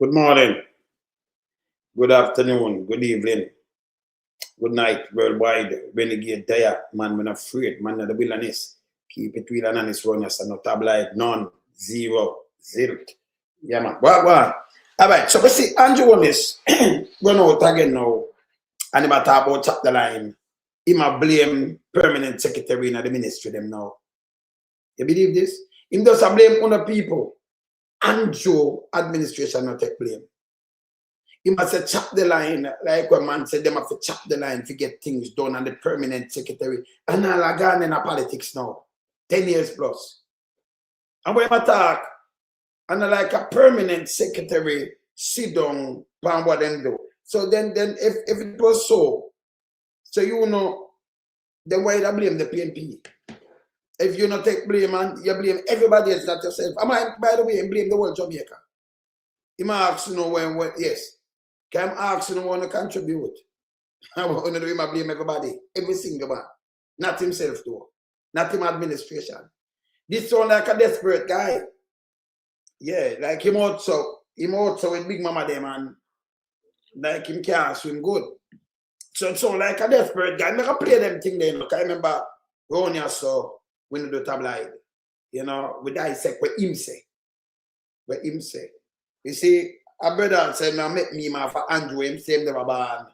Good morning, good afternoon, good evening, good night, worldwide. Renegade there, man, when afraid, man, of the wilderness. Keep it real and honest, runners, and not tabloid, none, zero, zero. Yeah, man. What? All right, so we see Andrew Holness run out again now, and he talk about chap the line. He might blame permanent secretary in the ministry them now. You believe this? He doesn't blame other people. Andrew administration not take blame. He must have chop the line, like when man said, they have to chop the line to get things done, and the permanent secretary. And all are gone in politics now, 10 years plus. And when I talk, and like a permanent secretary sit down on what them do. So then if it was so you know, then why you blame the PNP? If you not take blame and you blame everybody else, not yourself. I might, by the way, blame the whole Jamaica. He might ask you know when yes. Can I ask you want to contribute? I want to blame everybody, every single man. Not himself though. Not him administration. This sound like a desperate guy. Yeah, like him also with Big Mama them and like him can't swim good. So it sound like a desperate guy. I can play them thing then. Look, I remember Ronnie saw when you do tabloid. You know, we dissect what him say. What him say. You see, a brother said, I met me man for Andrew, him say him never born.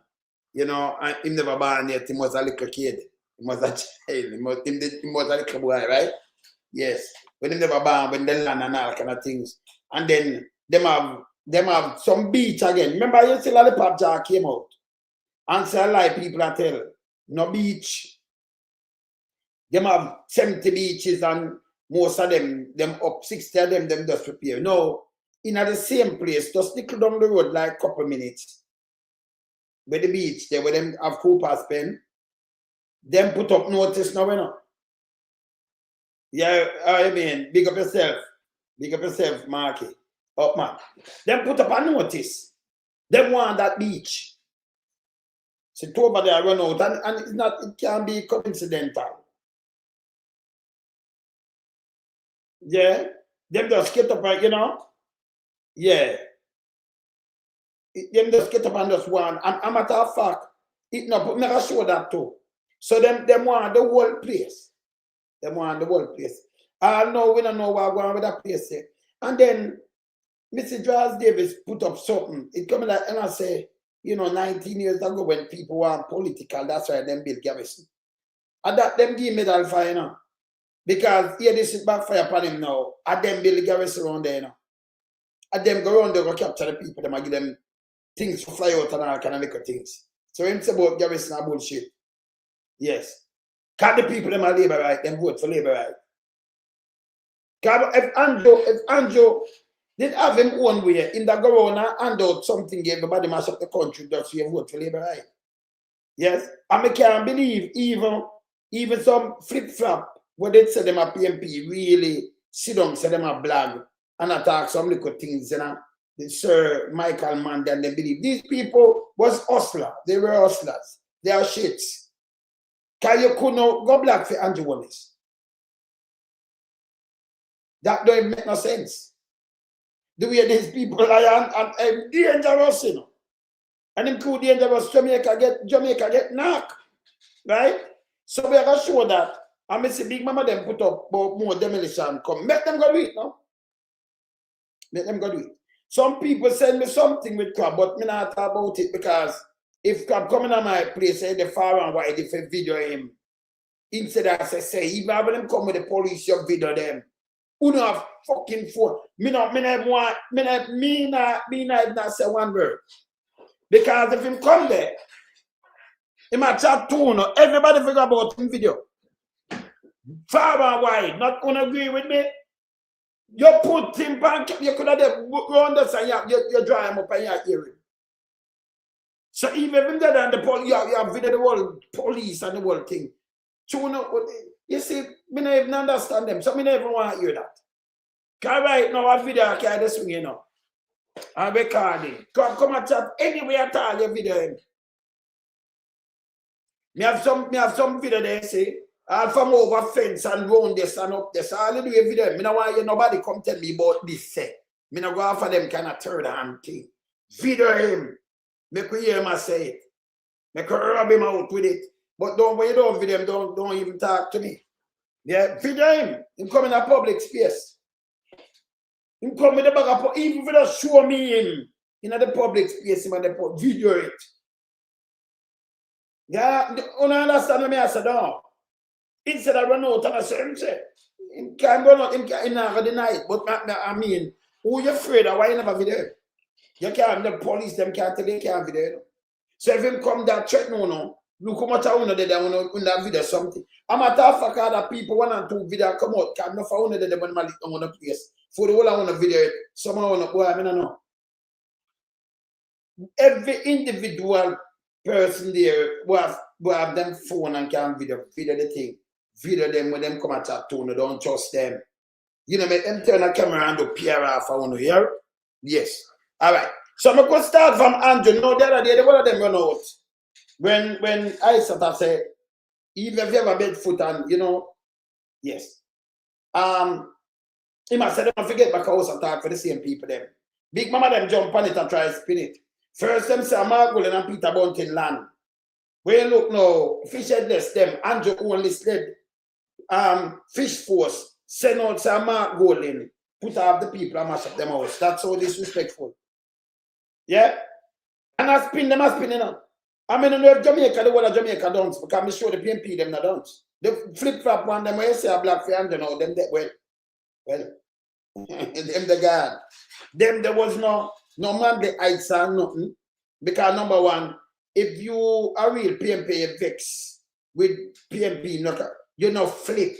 You know, and him never born yet, he was a little kid. He was a child, he was a little boy, right? Yes. When him never born, when they land and all kind of things. And then them have some beach again. Remember you see Lollipop Jar came out. And say a lie people are tell. No beach. Them have 70 beaches and most of them up 60 of them just prepare. No. In the same place, just nickel down the road like a couple minutes. By the beach there, where them have Cooper's pen, them put up notice now, you know. Yeah, I mean, big up yourself, Marky. Up man. Them put up a notice. Them want that beach. So two over there run out, and it can be coincidental. Yeah, them just get up, you know. Yeah. Them just get up and just one. And matter of fact, it never show that too. So them want the whole place. Them want the whole place. No, we don't know what going with that place. And then Mr. Charles Davis put up something. It coming like, and I say, you know, 19 years ago when people were political, that's why them build Garrison. And that them give medal for, you know. Because here this is backfire upon him now. And them build Garrison around there, you know. And them go around there, go capture the people, them and give them things to fly out and all kind of little things. So him say about Garrison and bullshit. Yes. Because the people them are labor right, them vote for labor right. Because if Andrew did have him own way, in the go around and hand out something, everybody mash up the country just so you vote for labor right. Yes. And I can't believe even some flip-flop, what they say them a PMP really sit down, say them a blog, and attack some little things, you know. Sir Michael Mandan, they believe these people was hustler. They were hustlers. They are shits. Can you couldn't go black for Andrew Holness? That don't make no sense. The way these people are and dangerous, you know. And include dangerous Jamaica get knocked. Right? So we are gonna show that. And I see Big Mama them put up more demolition come. Make them go do it now. Make them go do it. Some people send me something with Crab, but me not talk about it because if Crab coming to my place, say the far and wide, if I video him, instead I say, even when them come with the police, you video them. Who don't have fucking phone? Me not say one word. Because if him come there, he might chat to you, everybody figure about him video. Far and wide, not gonna agree with me. You put him back, you could have run this and you dry him up and you hear him. So even that and the police, you have video the whole police and the whole thing. So you see, me not even understand them, so me never want to hear that. Because right now, a video I carry this thing, you know. I'm recording. Come and chat anywhere at all, you video him. Me have some video there, say, I'll from over fence and round this and up this. All you do every day. Me don't want you nobody come tell me about this. Say. Me no go after them kind of third hand thing. Video him. Make we hear him say it. Make we rub him out with it. But when you don't video him, don't even talk to me. Yeah, video him. Him come in a public space. Him come with the bag of, even if you don't show me him in the public space, him and the video it. Yeah, you don't understand what I said, no. Instead of run out and I say, him can't run out, him never deny it. But I mean, who you afraid of? Why you never video? You can't, the police, them can't tell you can't video. So if him come that threat, no, look how much I want to do that video something. I'm a tough for other people, 1 and 2 video come out, can't not for one of them when I on the place. For the whole I want to video it, somehow on the boy, I mean, I know. Every individual person there who have them phone and can video the thing. Video them when them come at chat tone, don't trust them. You know, make them turn a camera and do PR off I want to hear. Yes. All right. So I'm going to start from Andrew. No, the other day, one of them run out. When I sort of say, even if you have a bed foot and, you know, yes. He must say, don't forget back house and talk for the same people them. Big Mama them jump on it and try to spin it. First them say, Mark Golden and Peter Bunting land. When you look now, fish headless them, Andrew only sled, fish force, send out say Mark Golden, put off the people and mash up them house. That's so disrespectful. Yeah? And I spin them, you know. I mean, if Jamaica, the whole of Jamaica dance, because I'm sure the PMP them not dance. The flip-flop one, them when you say a black fan, you know, them that well, them the God. Them there was no man the heights or nothing. Because number one, if you are real PMP vex with PMP, you know flip.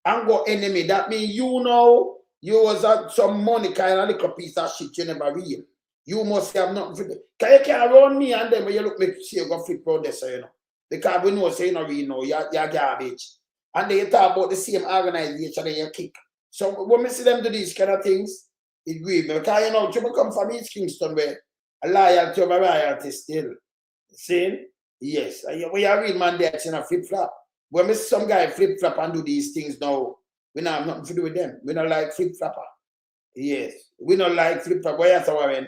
And go enemy. That means you know you was at some money kind of little piece of shit you never real. You must have nothing for them. Because you can't run me and then when you look me see you go flip round there, so you know. Because we know say you know really know you're garbage. And then you talk about the same organization and you kick. So when we see them do these kind of things, it grieves me. Because you know, you come from East Kingston where a loyalty over royalty still. See? Yes. And when you're a real man there, it's in a flip-flop. When we see some guy flip-flop and do these things now, we don't have nothing to do with them. We don't like flip-flopper. Yes. We don't like flip-flop. Why you Warren?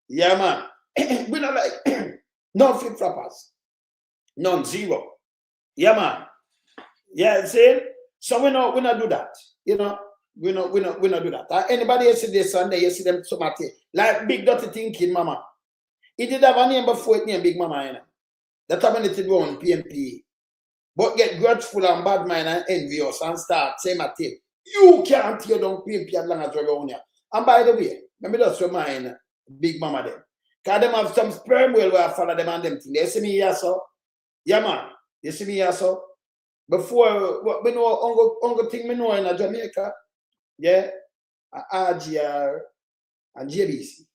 Yeah, man. We don't like no flip-floppers. None, zero. Yeah, man. Yeah, see? So we not do that. You know, we not do that. Anybody else see this Sunday, you see them somebody like Big Dirty Thinking Mama. He did have a name before it named Big Mama, you know. That time it do on PMP. But get grudgeful and bad mind and envious and start same at him. You can't tear down PMP as long as you're around here. And by the way, let me just remind Big Mama them. Because them have some sperm whale where I follow them and them things. You see me here, so? Yeah, man. You see me here, so? Before, what we know, uncle thing we know in Jamaica, yeah, RGR and JBC.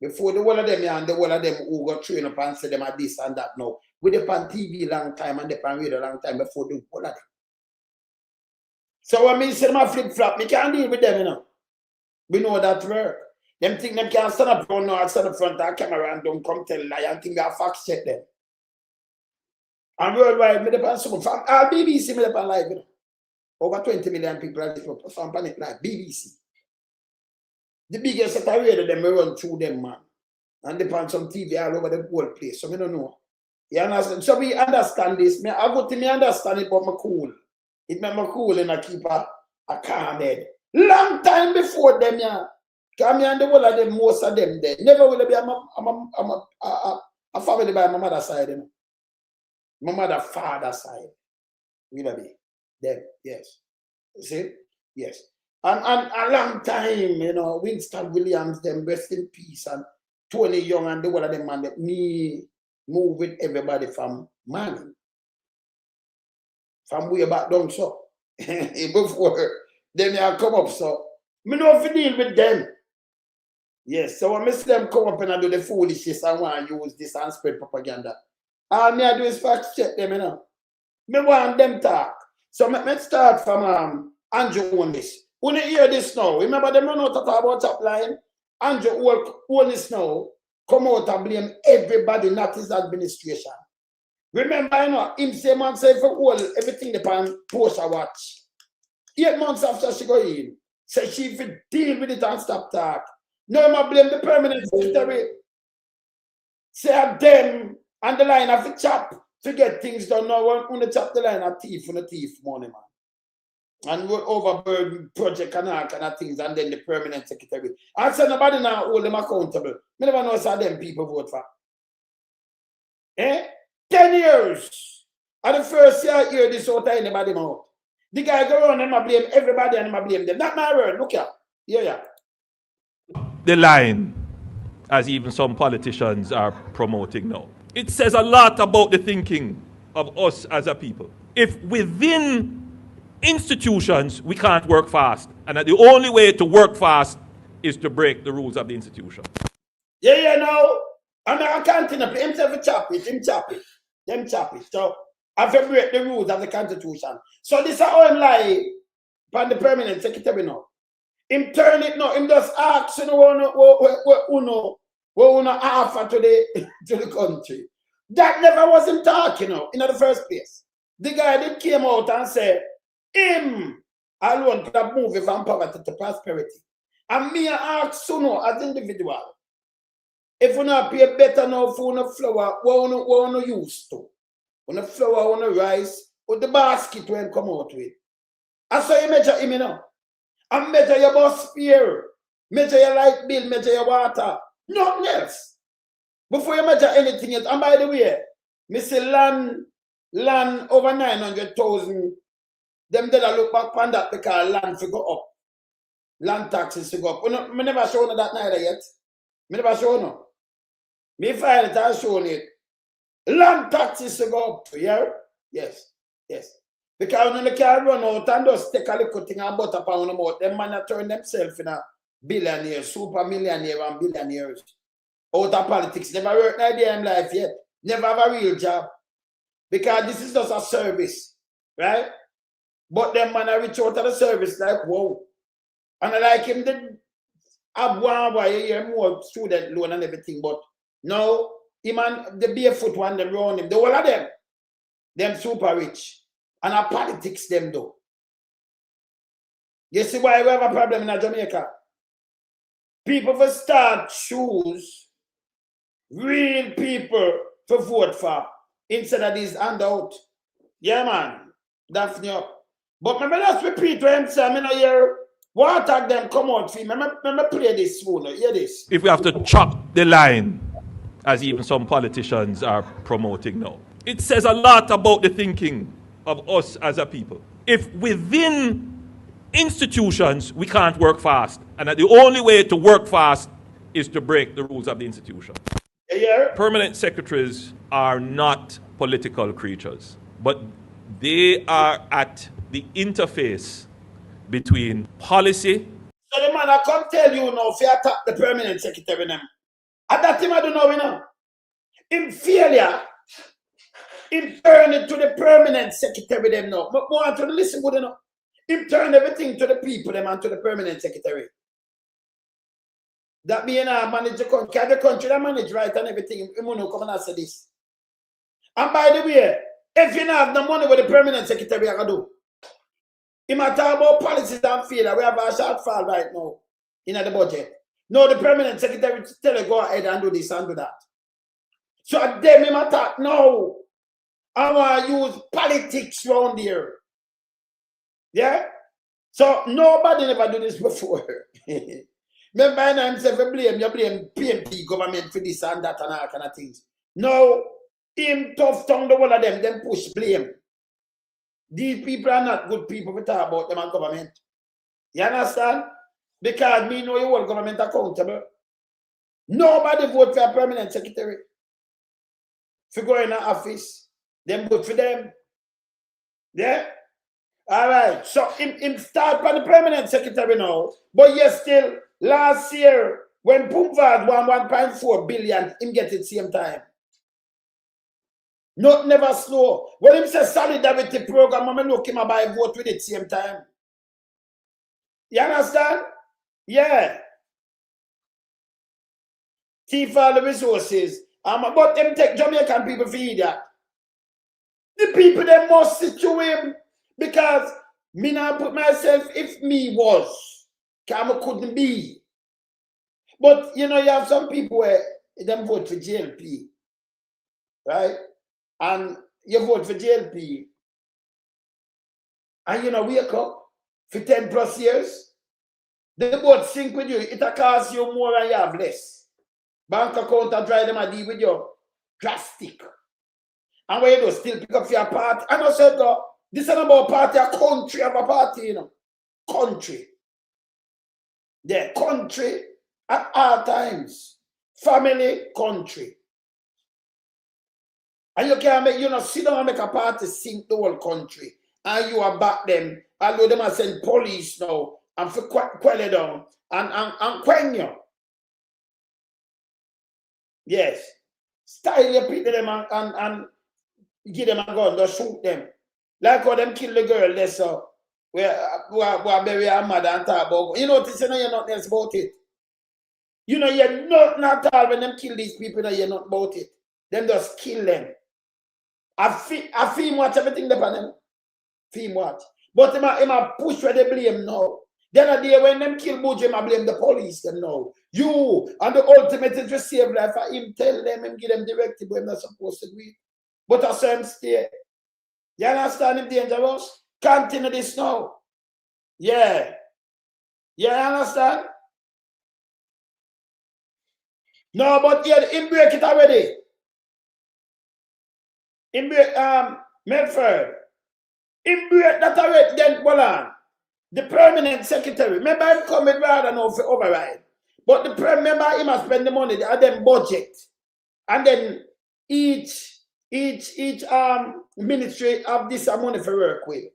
Before the one of them and the one of them who got trained up and say them are this and that now. We dey on TV long time and they on radio long time before the one of them. So when me say them a flip-flop, me can't deal with them, you know. We know that work. Them think them can't stand up front now, stand up front of the camera and don't come tell lie and think I fact check them. And worldwide, me depend some from BBC, me depend live, you know. Over 20 million people are from Planet Live, BBC. The biggest set of radio them we run through them, man. And depend some TV all over the whole place. So we don't know. You understand? So we understand this. I go to me understand it, but me cool. It make me cool and I keep a calm head. Long time before them, yeah. Come here and the whole of them, most of them there. Never will be a family by my mother's side, you know. My mother's father's side. Will be them, yes. See? Yes. And a long time, you know, Winston Williams, them rest in peace, and Tony Young and the whole of them, man, me move with everybody from man. From way back down, so. Before them here come up, so. Me know if you deal with them. Yes, so when I see them come up and I do the foolishness and want to use this and spread propaganda, all me I do is fact check them, you know. Me want them talk. So let's start from Andrew Holness. When you hear this now, remember them run out to talk about top line? Andrew Holness now come out and blame everybody, not his administration. Remember, you know, him say man say for all everything depend post a watch. 8 months after she go in, Say she should deal with it and stop talk. No, I blame the permanent secretary. Say them on the line of the chap to get things done. Now, on the chap the line of thief on the thief money, man. And we'll overburden project and all kind of things, and then the permanent secretary. I said nobody now hold them accountable. I never know how them people vote for. 10 years. And the first year I hear this out of anybody mouth. The guy go around and I blame everybody and I blame them. Not my word. Look here. Yeah. The line, as even some politicians are promoting now. It says a lot about the thinking of us as a people. If within institutions we can't work fast, and that the only way to work fast is to break the rules of the institution. Yeah, no. I can't himself chop it. Them chop it. So I have to break the rules of the constitution. So this is how I'm lie upon the permanent secretary now. Him turn it now. Him just ask uno offer to the country. That never was him talking in the first place. The guy that came out and said, him alone could have moved from poverty to prosperity. And me ask Suno as individual, if you not pay better now for the flour, what you used to? On the flour, on the rice, or the basket when come out with. And so you measure him now. And measure your bus fare, measure your light bill, measure your water. Nothing else. Before you measure anything else. And by the way, me say land over 900,000. Them did I look back on that because land to go up. Land taxes to go up. Me never shown that neither yet. Me never shown no. Me find it and shown it. Land taxes to go up. Yeah? Yes. Because when they can run out and just take a little thing and butter upon them out, them man turn themselves in a billionaire, super millionaire and billionaires. Out of politics. Never worked in their life yet. Never have a real job. Because this is just a service. Right? But them man reach out to the service like, whoa. And I like him to have one way more student loan and everything. But no, him and the barefoot one, them around him. The whole of them super rich. And our politics them though. You see why we have a problem in Jamaica? People for start choose real people to vote for instead of these handout. Yeah, man. That's new. But remember, let's repeat what I'm saying. I mean, hear what attack them come out for me. Remember, play this soon. Hear this. If we have to chop the line, as even some politicians are promoting now, it says a lot about the thinking of us as a people. If within institutions we can't work fast, and that the only way to work fast is to break the rules of the institution. Yeah. Permanent secretaries are not political creatures, but they are at the interface between policy. So the man I come tell you now, if you attack the permanent secretary them. At that time I don't know, you know. In failure, in turn it to the permanent secretary them now. But more to listen good enough. In turn everything to the people them and to the permanent secretary. That means I manage the country. The country that manage right and everything. You know, come and say this. And by the way, if you don't have the money with the permanent secretary, I can do. He might talk about policies and failure. We have a shortfall right now in the budget. No, the permanent secretary tell you go ahead and do this and do that. So then he might talk, no, I want to use politics around here. Yeah? So nobody never do this before. Remember himself you blame PMP government for this and that and all kind of things. No, him tough tongue the whole of them push blame. These people are not good people to talk about them and government. You understand? Because me know you hold government accountable. Nobody vote for a permanent secretary. If you go in an office, them vote for them. Yeah? All right. So him start by the permanent secretary now. But yes, still, last year, when Pumvad won 1.4 billion, him get it same time. Not never slow. When him say solidarity program, I'm look him buy vote with it same time. You understand? Yeah. Thief all the resources. But them take Jamaican people for that. The people they must sit to him because me not put myself if me was Kama couldn't be. But you know, you have some people where them vote for JLP, right? And you vote for JLP, and you know, wake up for 10 plus years, the boat sink with you, it'll cost you more and you have less. Bank account will try them a deal with you drastic. And when you do still pick up for your party, and I said, this is not about party, a country of a party, you know. Country. Yeah, country at all times. Family, country. And you can't make, you know, sit down and make a party sink the whole country. And you are back them. Although them are send police now and for quell down and queng you. Yes. Style your people them and give them a gun, just shoot them. Like how them kill the girl there, so where bury her mother and talk about. You know, you know you're not else about it. You know you're not at all when them kill these people, you know you're not about it. Them just kill them. I feel watch everything depend on them. Feel watch. But him a push where they blame now. Then a day when them kill Buju, him a blame the police them now. You and the ultimate is to save life. For him tell them and give them directive when they're supposed to do it. But a certain stay. You understand him dangerous? Continue this now. Yeah. You understand? No, but yeah, him break it already. Him break Medford. Him break that already then Bolan. The permanent secretary. Remember him coming rather now for override. But the remember him must spend the money, they have them budget. And then each ministry have this money for work with.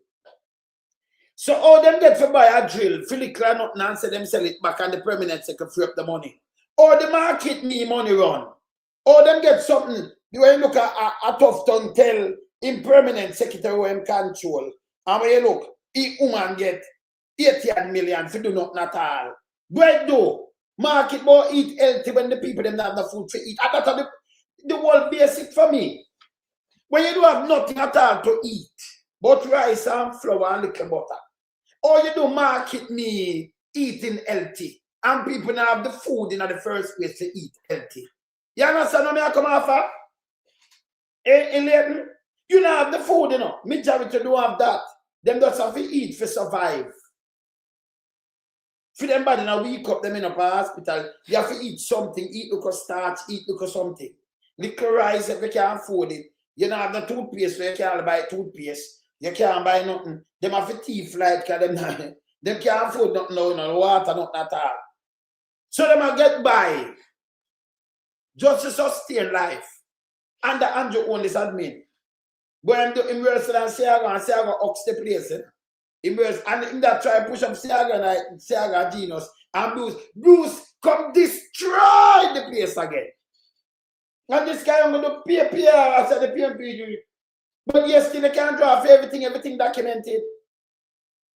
So all them get for buy a drill, fill it clean up and say them sell it back and the permanent secretary free up the money. Or the market me money run. Or them get something, when you look at a tough tongue tell in permanent secretary who him control. And when you look, each woman get 80 million for do nothing at all. Great though. Market more eat healthy when the people them have the food to eat. And that's the whole basic for me. When you don't have nothing at all to eat, but rice and flour and little butter. Or you do market me eating healthy. And people now have the food in the first place to eat healthy. You understand what I come after? In Leighton, you don't have the food, you know. Majority don't have that. Them just have to eat for survive. For them body now wake up them in a hospital, you have to eat something, eat look starch, eat look something. Little rice if you can't afford it. You don't have the toothpaste, so you can't buy toothpaste. You can't buy nothing. Them have a teeth flight because them can't afford nothing now, no water, nothing at all. So them will get by just to sustain life. And the Andrew only admin. But I'm doing worse than Siaga and Siaga ox the place. And in that try push up Siaga Genus and Bruce come destroy the place again. And this guy I'm gonna pay I said the PMP. But yes, still they can't draw for everything documented.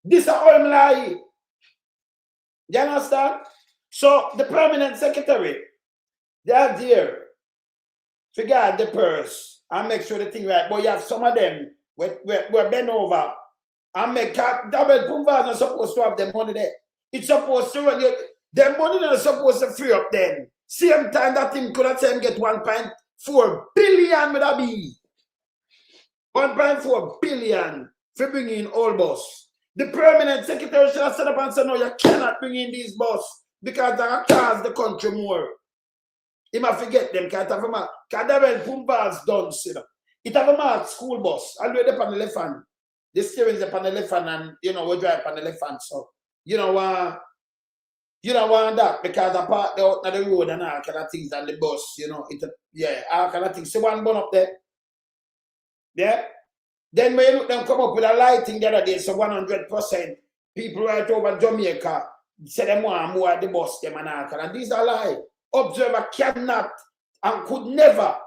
This is all lie. You understand? So the permanent secretary, they are there. Figure the purse and make sure the thing right. But you have some of them we're bent over and make double pumpers are supposed to have the money there. It's supposed to run you. The money is supposed to free up then. Same time that thing could have said get 1.4 billion with a B. 1.4 billion for bringing in all boss. The permanent secretary should have set up and said, no, you cannot bring in these boss because that cost the country more. He might forget them because they pumpers done, you know. It have a marked school bus. I'll do it upon the left hand. The steering is upon the left hand and, you know, we drive upon the left hand. So, you don't want that because I park out on the road and all kind of things and the bus, you know, all kind of things. So one bun up there. Yeah. Then when you look them come up with a lighting the other day, so 100% people right over Jamaica say them want more at the bus, them and all kind of. These are lies. Observer cannot and could never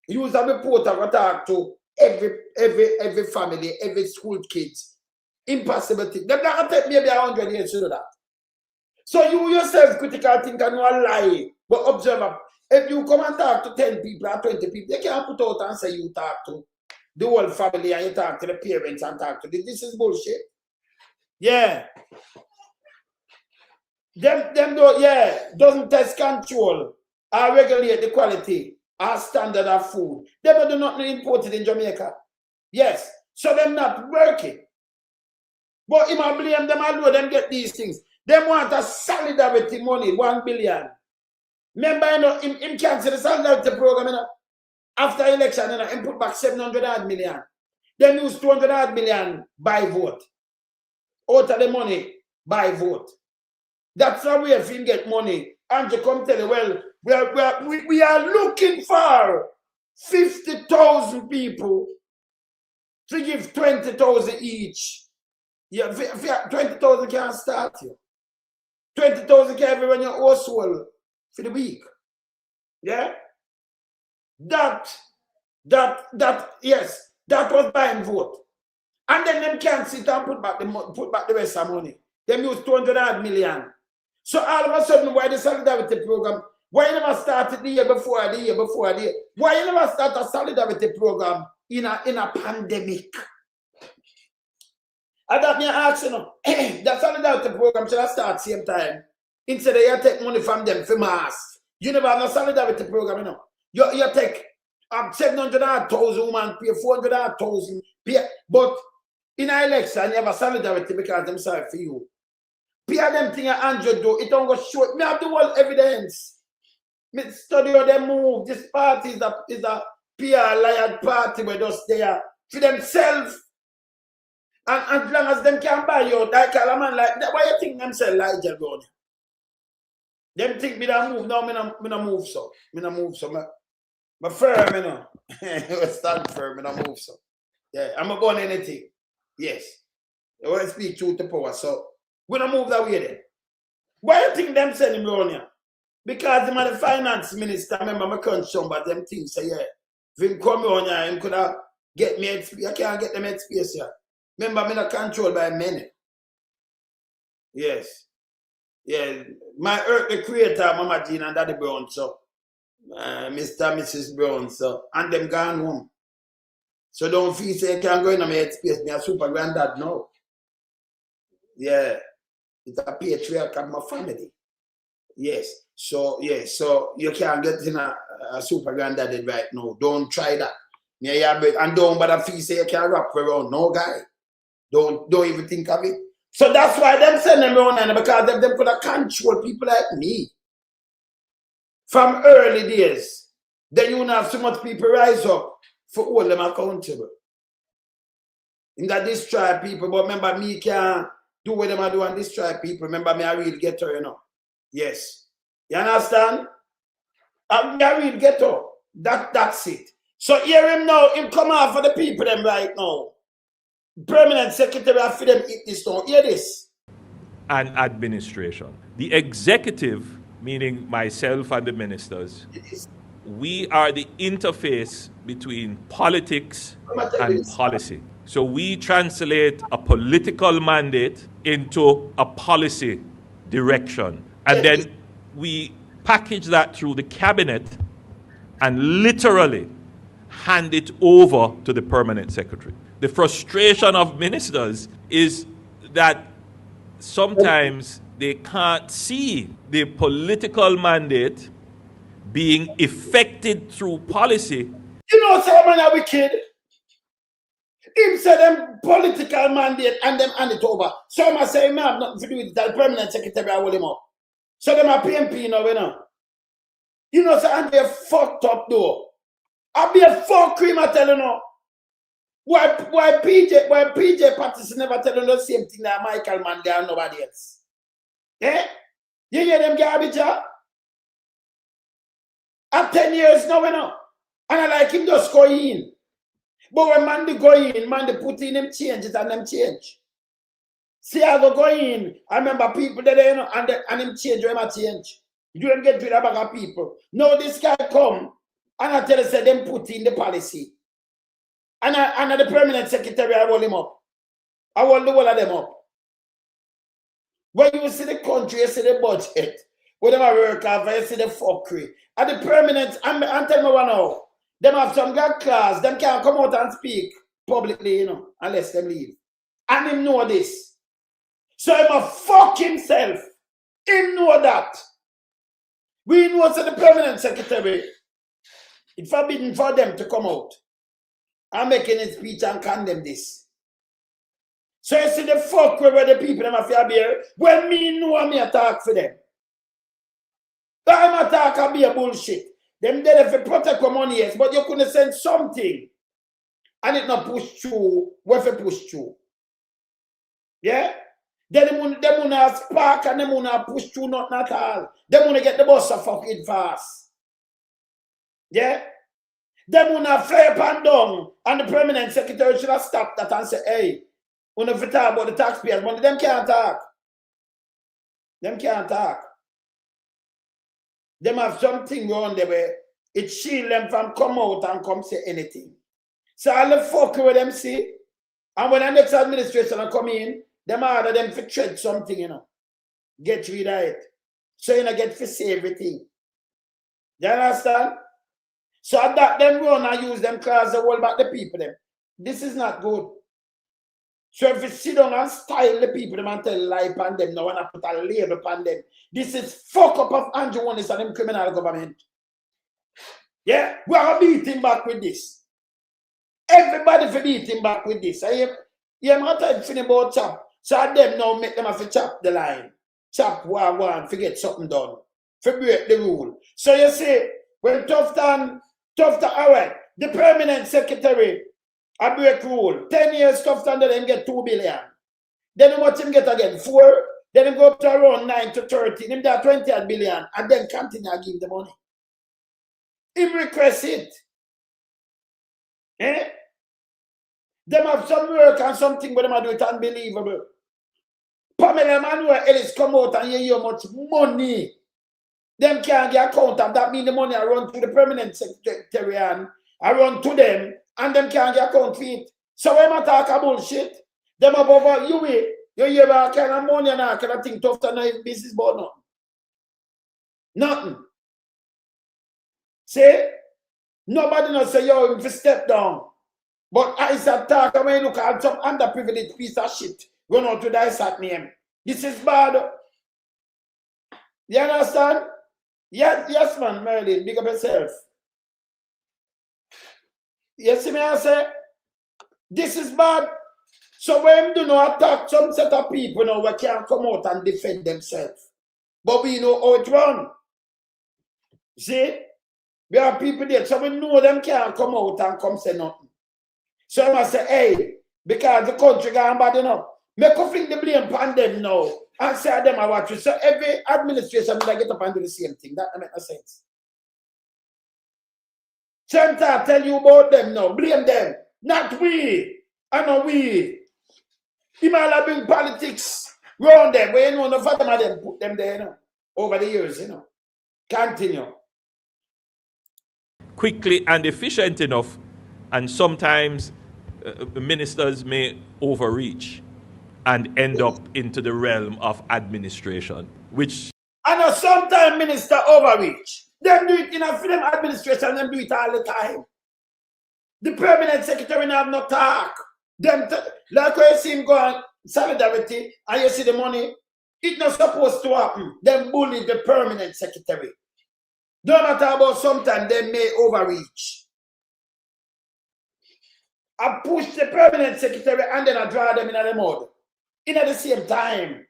use a reporter to talk to every family, every school kids. Impossible thing. They're not going to take maybe 100 years to do that. So you yourself critical think and you are lie. But observer, if you come and talk to 10 people or 20 people, they can't put out and say you talk to the whole family and you talk to the parents and talk to them. This is bullshit. Yeah. Them don't, yeah, doesn't test control or regulate the quality or standard of food. Them do not import it in Jamaica. Yes. So them not working. But him a blame them alone, them get these things. Them want a solidarity money, 1 billion. Remember, you know, him cancel the solidarity program, you know. After election, you know, him put back 700 million. Them use 200 million by vote. Out of the money by vote. That's how we have him get money. And to come tell you, well, we are looking for 50,000 people to give 20,000 each. Yeah, 20,000 can't start you. 20,000 can everyone your household for the week. Yeah? Yes, that was buying vote. And then them can't sit and put back the rest of money. Them use 200 million. So all of a sudden, why the solidarity program? Why you never started the year before? Why you never start a solidarity program in a pandemic? And that me ask you know, the solidarity program should have start same time. Instead of you take money from them for mass. You never have no solidarity program, you know. You take 700,000 women, pay 400,000, pay, but in an election, you have a solidarity because them sorry for you. Pay them thing 100 do, it don't go short. Me have the whole evidence. Me study how they move. This party is a PR liar party where just there for themselves. And as long as them can buy you, like a man like that, why you think them sell like Jerome? Them think me don't move. No, me no move so. Me no move so. My firm, you know. Stand firm, me no move so. Yeah, I'm not going anything. Yes. I want to speak truth to power. So we don't move that way then. Why you think them sending me on here? Because I'm the finance minister, I remember my country, but them things say, yeah. If him come on here, him could have get me headspace. I can't get them headspace here. Remember, I'm not controlled by many. Yes. Yeah. My earth, the creator, Mama Jean and Daddy Brown, so Mr. and Mrs. Brown, so and them gone home. So don't feel say you can't go in my headspace. Me a super granddad now. Yeah. It's a patriarch of my family. Yes. So yeah, so you can't get in a super granddaddy right now. Don't try that. Yeah, and don't bother feel say you can't wrap around. No guy. Don't even think of it. So that's why them send them around and because them could have control people like me. From early days. Then you have so much people rise up for all them accountable. In that destroy people, but remember me can't do what them I do and destroy people. Remember me a real getter, you know. Yes. You understand? I'm a real getter. That's it. So hear him now, him come out for the people them right now. Permanent secretary for them eat this now. Hear this. And administration. The executive, meaning myself and the ministers, we are the interface between politics and policy. So we translate a political mandate into a policy direction. And then we package that through the cabinet and literally hand it over to the permanent secretary. The frustration of ministers is that sometimes they can't see the political mandate being effected through policy. You know, someone are wicked. Him say them political mandate and them hand it over. Some are saying, I have nothing to do with that permanent secretary, I hold him up. So them are PMP now, you know. You know, so and they're fucked up though. I'll be a fuck cream, I tell you now. Why PJ Patterson never tell you the same thing that Michael Mann and nobody else? Eh? You hear them garbage up? At 10 years now, you know. And I like him just go in. But when man they go in, man they put in them changes and them change. See I go in. I remember people that you know and them change when I change. You don't get rid of bag of people. No, this guy come and I tell you say them put in the policy. And the permanent secretary, I hold him up. I hold the whole of them up. When you see the country, you see the budget. When them work off, you see the fuckery. And the permanent, and tell me one now, them have some good class, them can't come out and speak publicly, you know, unless them leave. And him know this. So he must fuck himself. Him know that. We know that the permanent secretary, it's forbidden for them to come out and make any speech and condemn this. So you see the fuck where the people them have to be here. When me know me attack for them. I'm attack can be a bullshit. Them there if you protect your money, yes, but you couldn't send something and it not push through, what if push through? Yeah? Then them wanna spark and them wanna push through nothing at all. Them wanna get the bus a fucking fast. Yeah? Them wanna fly up and down and the permanent secretary should have stopped that and say, hey, when if you talk about the taxpayers, but them can't talk. Them can't talk. Them have something wrong there where it shield them from come out and come say anything. So all the fuck with them see, and when the next administration come in, them order them to tread something, you know. Get rid of it. So you know get to say everything. You understand? So that them run and use them cars to hold back the people them. This is not good. So if you sit down and style the people them and tell lie upon them, no one put a label upon them. This is fuck up of Andrew Holness and them criminal government. Yeah, we are beating back with this. Everybody for beating back with this. You have time to about Chap. So them now make them have to chop the line. Chap one, forget something done. For break the rule. So you see, when Tufton, alright, the permanent secretary, I break rule. 10 years Tufton, then get 2 billion. Then what him get again? 4. Then him go up to around 9 to 13. Him there 20 billion. And then continue to give the money. Him request it. Eh? Them have some work and something but them do it unbelievable. Pamela Manuel Ellis come out and hear how much money. Them can't get account of that mean the money I run to the permanent secretary and I run to them and them can't get account for it. So when I talk about bullshit, them above you hear about kind of money and I kind of think tough to know business about nothing. See? Nobody not say yo if you step down. But I said talk when you look at some underprivileged piece of shit. Run out to that name. This is bad. You understand? Yes, man, Merlin, big up yourself. You see me, I say, this is bad. So when do not attack some set of people now we can't come out and defend themselves. But we know how it run. See? We have people there, so we know them can't come out and come say nothing. So I must say, hey, because the country gone bad enough. Make a fling the blame upon them now. And say them I watch you. So every administration will get up and do the same thing. That makes no sense. Same time tell you about them now. Blame them. Not we. I know we. You might have been politics around them. But you know, enough of them put them there, you know, over the years, you know. Continue. Quickly and efficient enough, and sometimes ministers may overreach and end up into the realm of administration, which... I know sometimes minister overreach. Them do it in a film administration, them do it all the time. The permanent secretary have no talk. Them like when you see him go on solidarity and you see the money, it's not supposed to happen. Them bully the permanent secretary. No matter about sometimes they may overreach. I push the permanent secretary and then I draw them in the mud. In at the same time.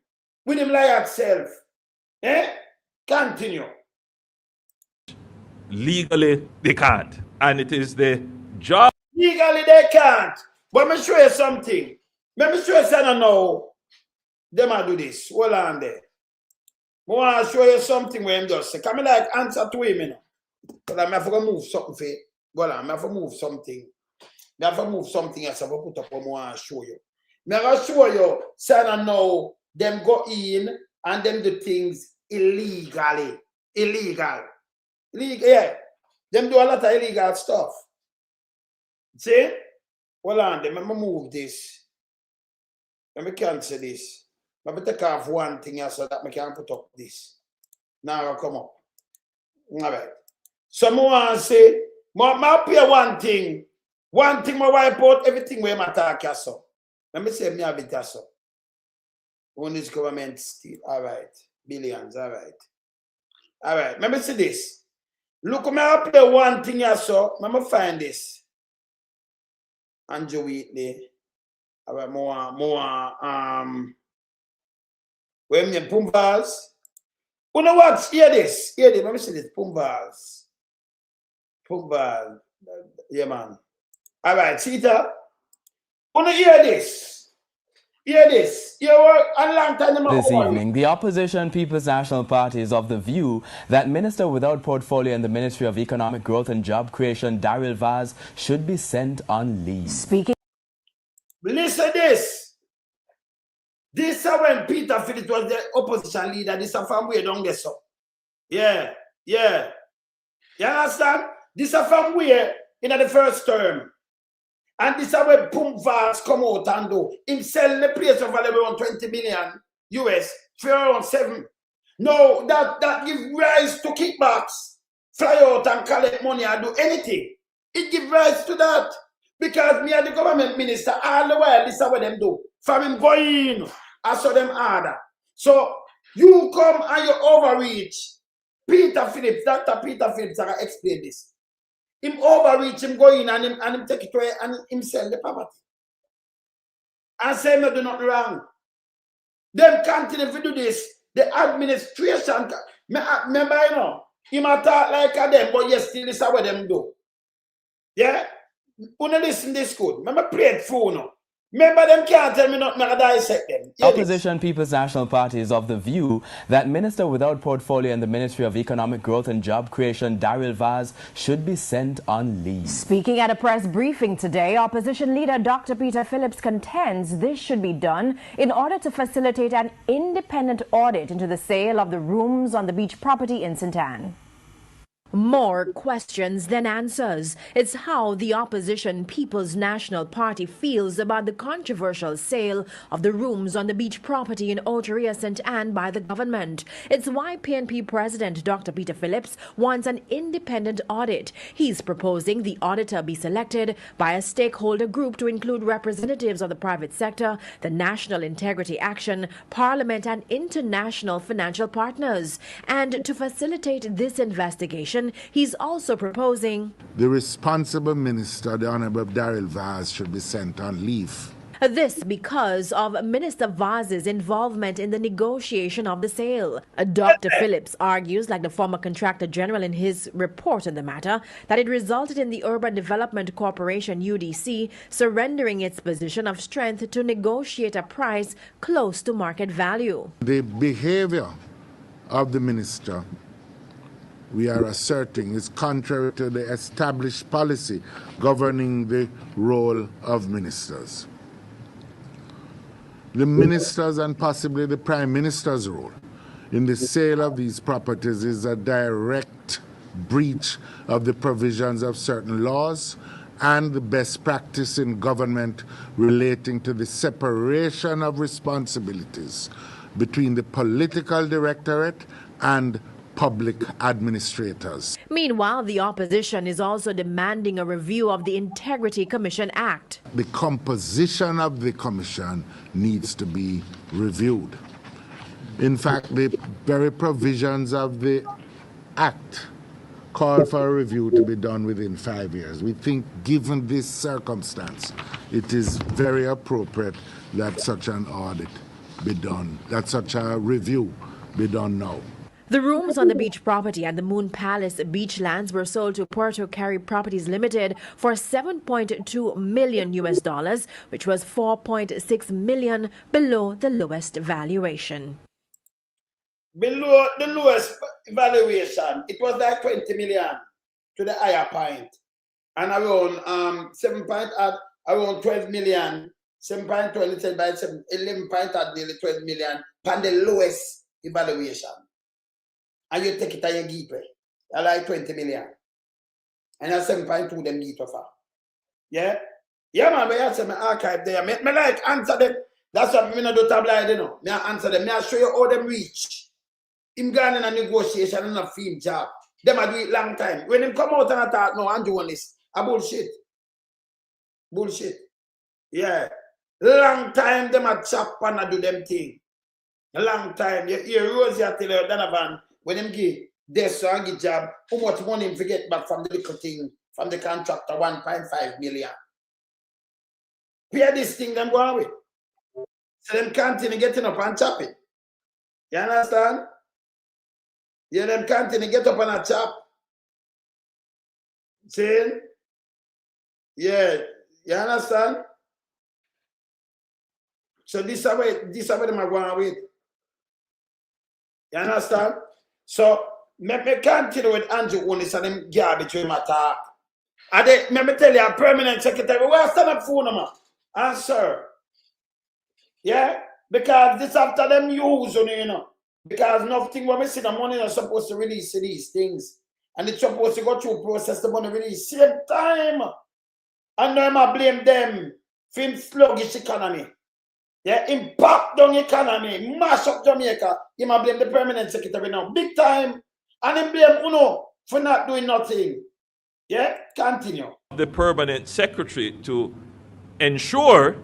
With him like self. Eh? Continue. Legally, they can't. And it is the job... Legally, they can't. But let me show you something. Let me show you something now. They might do this. Hold on there. I want to show you something where him does say. Come me like answer to him, you know. Because I have to move something for you. Go on, I have to move something. I have to move something else I have to put up what I want to show you. I have to show you, son, now, them go in and them do things illegally. Illegal. Yeah. Them do a lot of illegal stuff. See? Hold on, let me move this. Let me cancel this. Let me take off one thing here so that I can put up this. Now I'll come up. All right. So I want to say, I pay one thing. One thing I wipe out everything where I talk so. Let me say me have it so. On this government still. All right. Billions, all right. All right, let me see this. Look, I'm going to play one thing I saw. Let me find this. Andrew Wheatley. All right, where me Pumbas? You know what? Hear this. Let me see this. Pumbas. Yeah, man. All right, Cheetah. You know, hear this. Hear this. You work a long time. This evening, the opposition People's National Party is of the view that Minister without portfolio in the Ministry of Economic Growth and Job Creation, Daryl Vaz, should be sent on leave. Speaking. Listen this. This is when Peter Phillips was the opposition leader. This is from where don't get so. Yeah. You understand? This is from where in the first term. And this is where Pumbas come out and do. Him sell the place of around 20 million US for around 7. No, that give rise to kickbacks. Fly out and collect money and do anything. It give rise to that. Because me and the government minister, all the while, this is what them do. From him going, I saw them order. So, you come and you overreach. Peter Phillips, Dr. Peter Phillips, I can explain this. Him overreach, him go in and him take it away and him sell the property. And say me do nothing wrong. Them continue to do this. The administration, remember, you know, him a talk like a them, but yes, still this is what them do. Yeah? Wanna listen this good. Remember play it phone now. Remember them can't tell me not to dissect them. Opposition People's National Party is of the view that Minister without portfolio in the Ministry of Economic Growth and Job Creation, Daryl Vaz, should be sent on leave. Speaking at a press briefing today, opposition leader Dr. Peter Phillips contends this should be done in order to facilitate an independent audit into the sale of the rooms on the beach property in St. Anne. More questions than answers. It's how the opposition People's National Party feels about the controversial sale of the rooms on the beach property in Oteria, St. Anne by the government. It's why PNP President Dr. Peter Phillips wants an independent audit. He's proposing the auditor be selected by a stakeholder group to include representatives of the private sector, the National Integrity Action, Parliament and international financial partners. And to facilitate this investigation, he's also proposing the responsible minister, the Honorable Daryl Vaz, should be sent on leave. This because of Minister Vaz's involvement in the negotiation of the sale. Dr. Phillips argues, like the former Contractor General in his report on the matter, that it resulted in the Urban Development Corporation, UDC, surrendering its position of strength to negotiate a price close to market value. The behavior of the minister, we are asserting, is contrary to the established policy governing the role of ministers. The ministers and possibly the Prime Minister's role in the sale of these properties is a direct breach of the provisions of certain laws and the best practice in government relating to the separation of responsibilities between the political directorate and public administrators. Meanwhile, the opposition is also demanding a review of the Integrity Commission Act. The composition of the commission needs to be reviewed. In fact, the very provisions of the act call for a review to be done within 5 years. We think, given this circumstance, it is very appropriate that such an audit be done, that such a review be done now. The rooms on the beach property and the Moon Palace Beachlands were sold to Puerto Cary Properties Limited for $7.2 million US, which was $4.6 million below the lowest valuation. Below the lowest valuation, it was like 20 million to the higher point. And around 12 million, 7.20 said by 11 point at nearly 12 million, and the lowest evaluation. And you take it and you give it. I like 20 million. And that's 7.2 them give it for. Yeah? Yeah, man, but you have my archive there. Me like answer them. That's what me not do tabloid, you know. Me answer them. Me I show you how them reach. Him gone in a negotiation and a film job. Them a do it long time. When him come out and attack, no, I'm doing this. A bullshit. Bullshit. Yeah. Long time them a chop and a do them thing. A long time. You hear Rosie tell you, Donovan, when him give this and give job, how much money him forget back from the little thing, from the contractor, 1.5 million. Where this thing them going with? So them continue getting up and chopping. You understand? Yeah, them continue get up and a chop. See? Yeah, you understand? So this is where them are going with. You understand? So me continue with Andrew Holness and them garbage with my talk. And they, let me tell you, a permanent secretary, where stand up for them? Answer. Yeah? Because this after them use on you know. Because nothing when we see the money are supposed to release these things. And it's supposed to go through process the money release. Same time. And now I blame them for sluggish economy. Yeah, impact on the economy, mash up Jamaica. He might blame the permanent secretary now. Big time. And he blame Uno for not doing nothing. Yeah, continue. The permanent secretary to ensure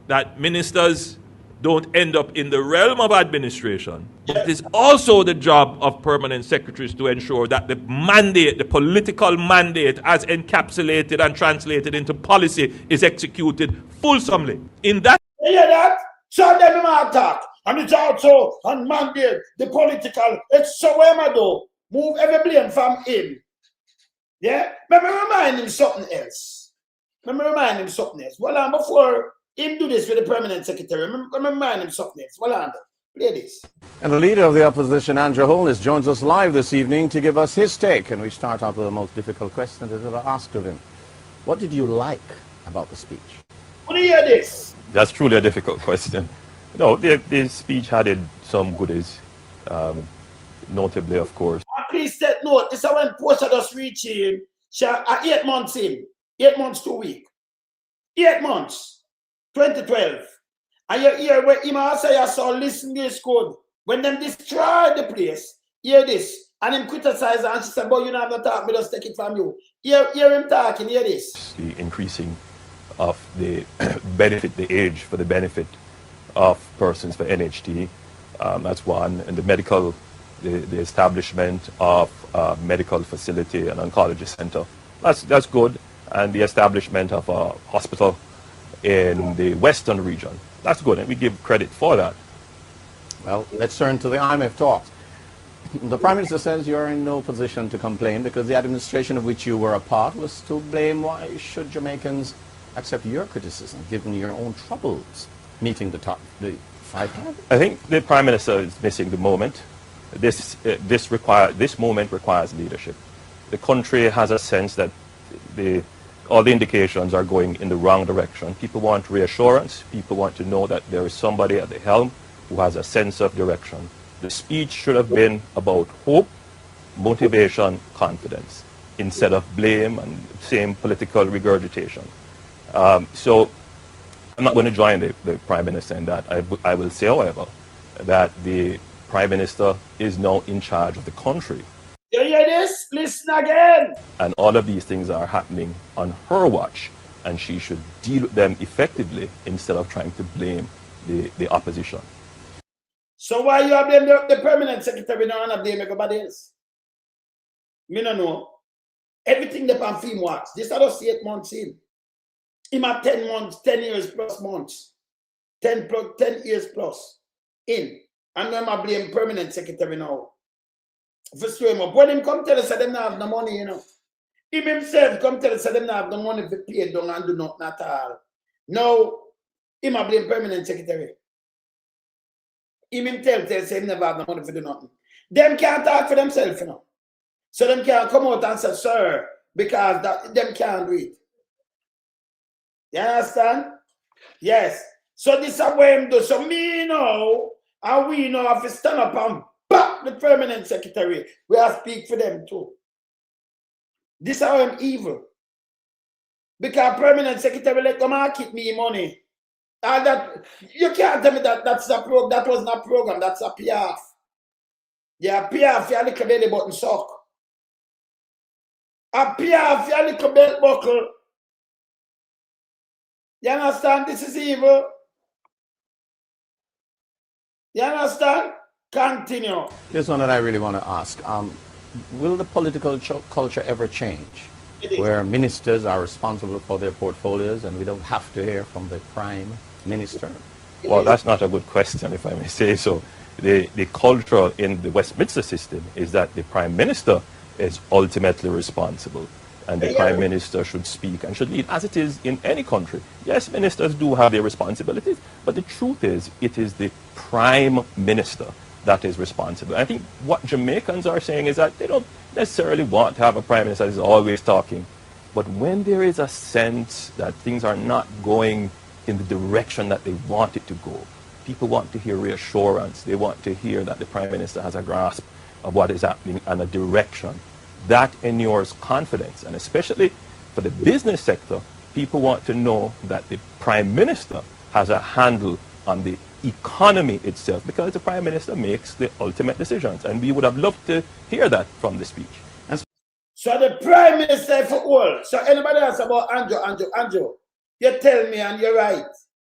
that ministers don't end up in the realm of administration. It is also the job of permanent secretaries to ensure that the mandate, the political mandate, as encapsulated and translated into policy, is executed fulsomely. In that, You hear that? So them attack. And it's also on mandate, the political. It's so where I do. Move every blame from him. Yeah? Let me remind him something else. Well, before him do this with the permanent secretary, let me remind him something else. Well, play this. And the leader of the opposition, Andrew Holness, joins us live this evening to give us his take. And we start off with the most difficult question that ever asked of him. What did you like about the speech? What do you hear this? That's truly a difficult question. No, the speech had some goodies, notably, of course. Please take note, this is when Portia just reach him. 8 months in. 8 months 2 weeks. 8 months. 2012. And you hear where him say, I saw listen this code. When them destroy the place, hear this. And him criticize her and she said, boy, you don't have to talk, me just take it from you. Hear him talking, hear this. The increasing of the benefit, the age for the benefit of persons for NHT, that's one. And the medical, the establishment of a medical facility and oncology center, that's good. And the establishment of a hospital in the western region, that's good, and we give credit for that. Well, let's turn to the IMF talks. The Prime Minister says you're in no position to complain because the administration of which you were a part was to blame. Why should Jamaicans accept your criticism, given your own troubles meeting the 500? I think the Prime Minister is missing the moment. This moment requires leadership. The country has a sense that all the indications are going in the wrong direction. People want reassurance. People want to know that there is somebody at the helm who has a sense of direction. The speech should have been about hope, motivation, confidence, instead of blame and same political regurgitation. So I'm not going to join the Prime Minister in that. I will say, however, that the Prime Minister is now in charge of the country. You hear this? Listen again. And all of these things are happening on her watch, and she should deal with them effectively instead of trying to blame the opposition. So why you blame the permanent secretary now and blame everybody else? Me no know. Everything the on film works. This are just 8 months in. Him at 10 months, 10 years plus months. 10 years plus in. And now I blame permanent secretary now. For sure him up. When him come tell us that them not have no money, you know. Him himself come tell us that them not have no money to pay down and do nothing at all. Now, him I blame permanent secretary. Him himself tell us him never have no money to do nothing. Them can't talk for themselves, you know. So them can't come out and say, sir, because them can't do it. You understand? Yes. So this is what him do. So me know, and we know have to stand up and back the permanent secretary. We have to speak for them too. This is how I'm evil. Because permanent secretary let come and keep me money. And that you can't tell me that that's a program. That was not a program, that's a PR. Yeah, PR for a little belly button sock. A PR for a little belt buckle. You understand? This is evil. You understand? Continue. Here's one that I really want to ask. Will the political culture ever change where ministers are responsible for their portfolios and we don't have to hear from the prime minister? Well, that's not a good question, if I may say so. The culture in the Westminster system is that the Prime Minister is ultimately responsible, and the Prime Minister should speak and should lead, as it is in any country. Yes, ministers do have their responsibilities, but the truth is, it is the Prime Minister that is responsible. I think what Jamaicans are saying is that they don't necessarily want to have a Prime Minister that is always talking, but when there is a sense that things are not going in the direction that they want it to go, people want to hear reassurance. They want to hear that the Prime Minister has a grasp of what is happening and a direction. That inures confidence. And especially for the business sector, people want to know that the Prime Minister has a handle on the economy itself, because the Prime Minister makes the ultimate decisions. And we would have loved to hear that from the speech. So the Prime Minister for all. So anybody else about Andrew, you tell me and you're right.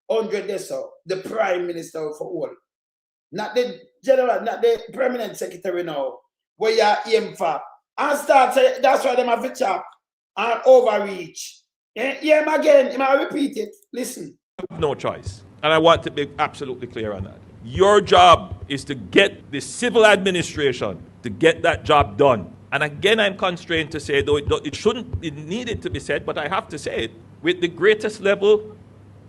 100 this so the Prime Minister for all. Not the general, not the permanent secretary now, where you aim for. And start say that's why they have a chap and overreach. Yeah, him again, he might repeat it. Listen. No choice. And I want to be absolutely clear on that. Your job is to get the civil administration to get that job done. And again, I'm constrained to say, though it needed to be said, but I have to say it, with the greatest level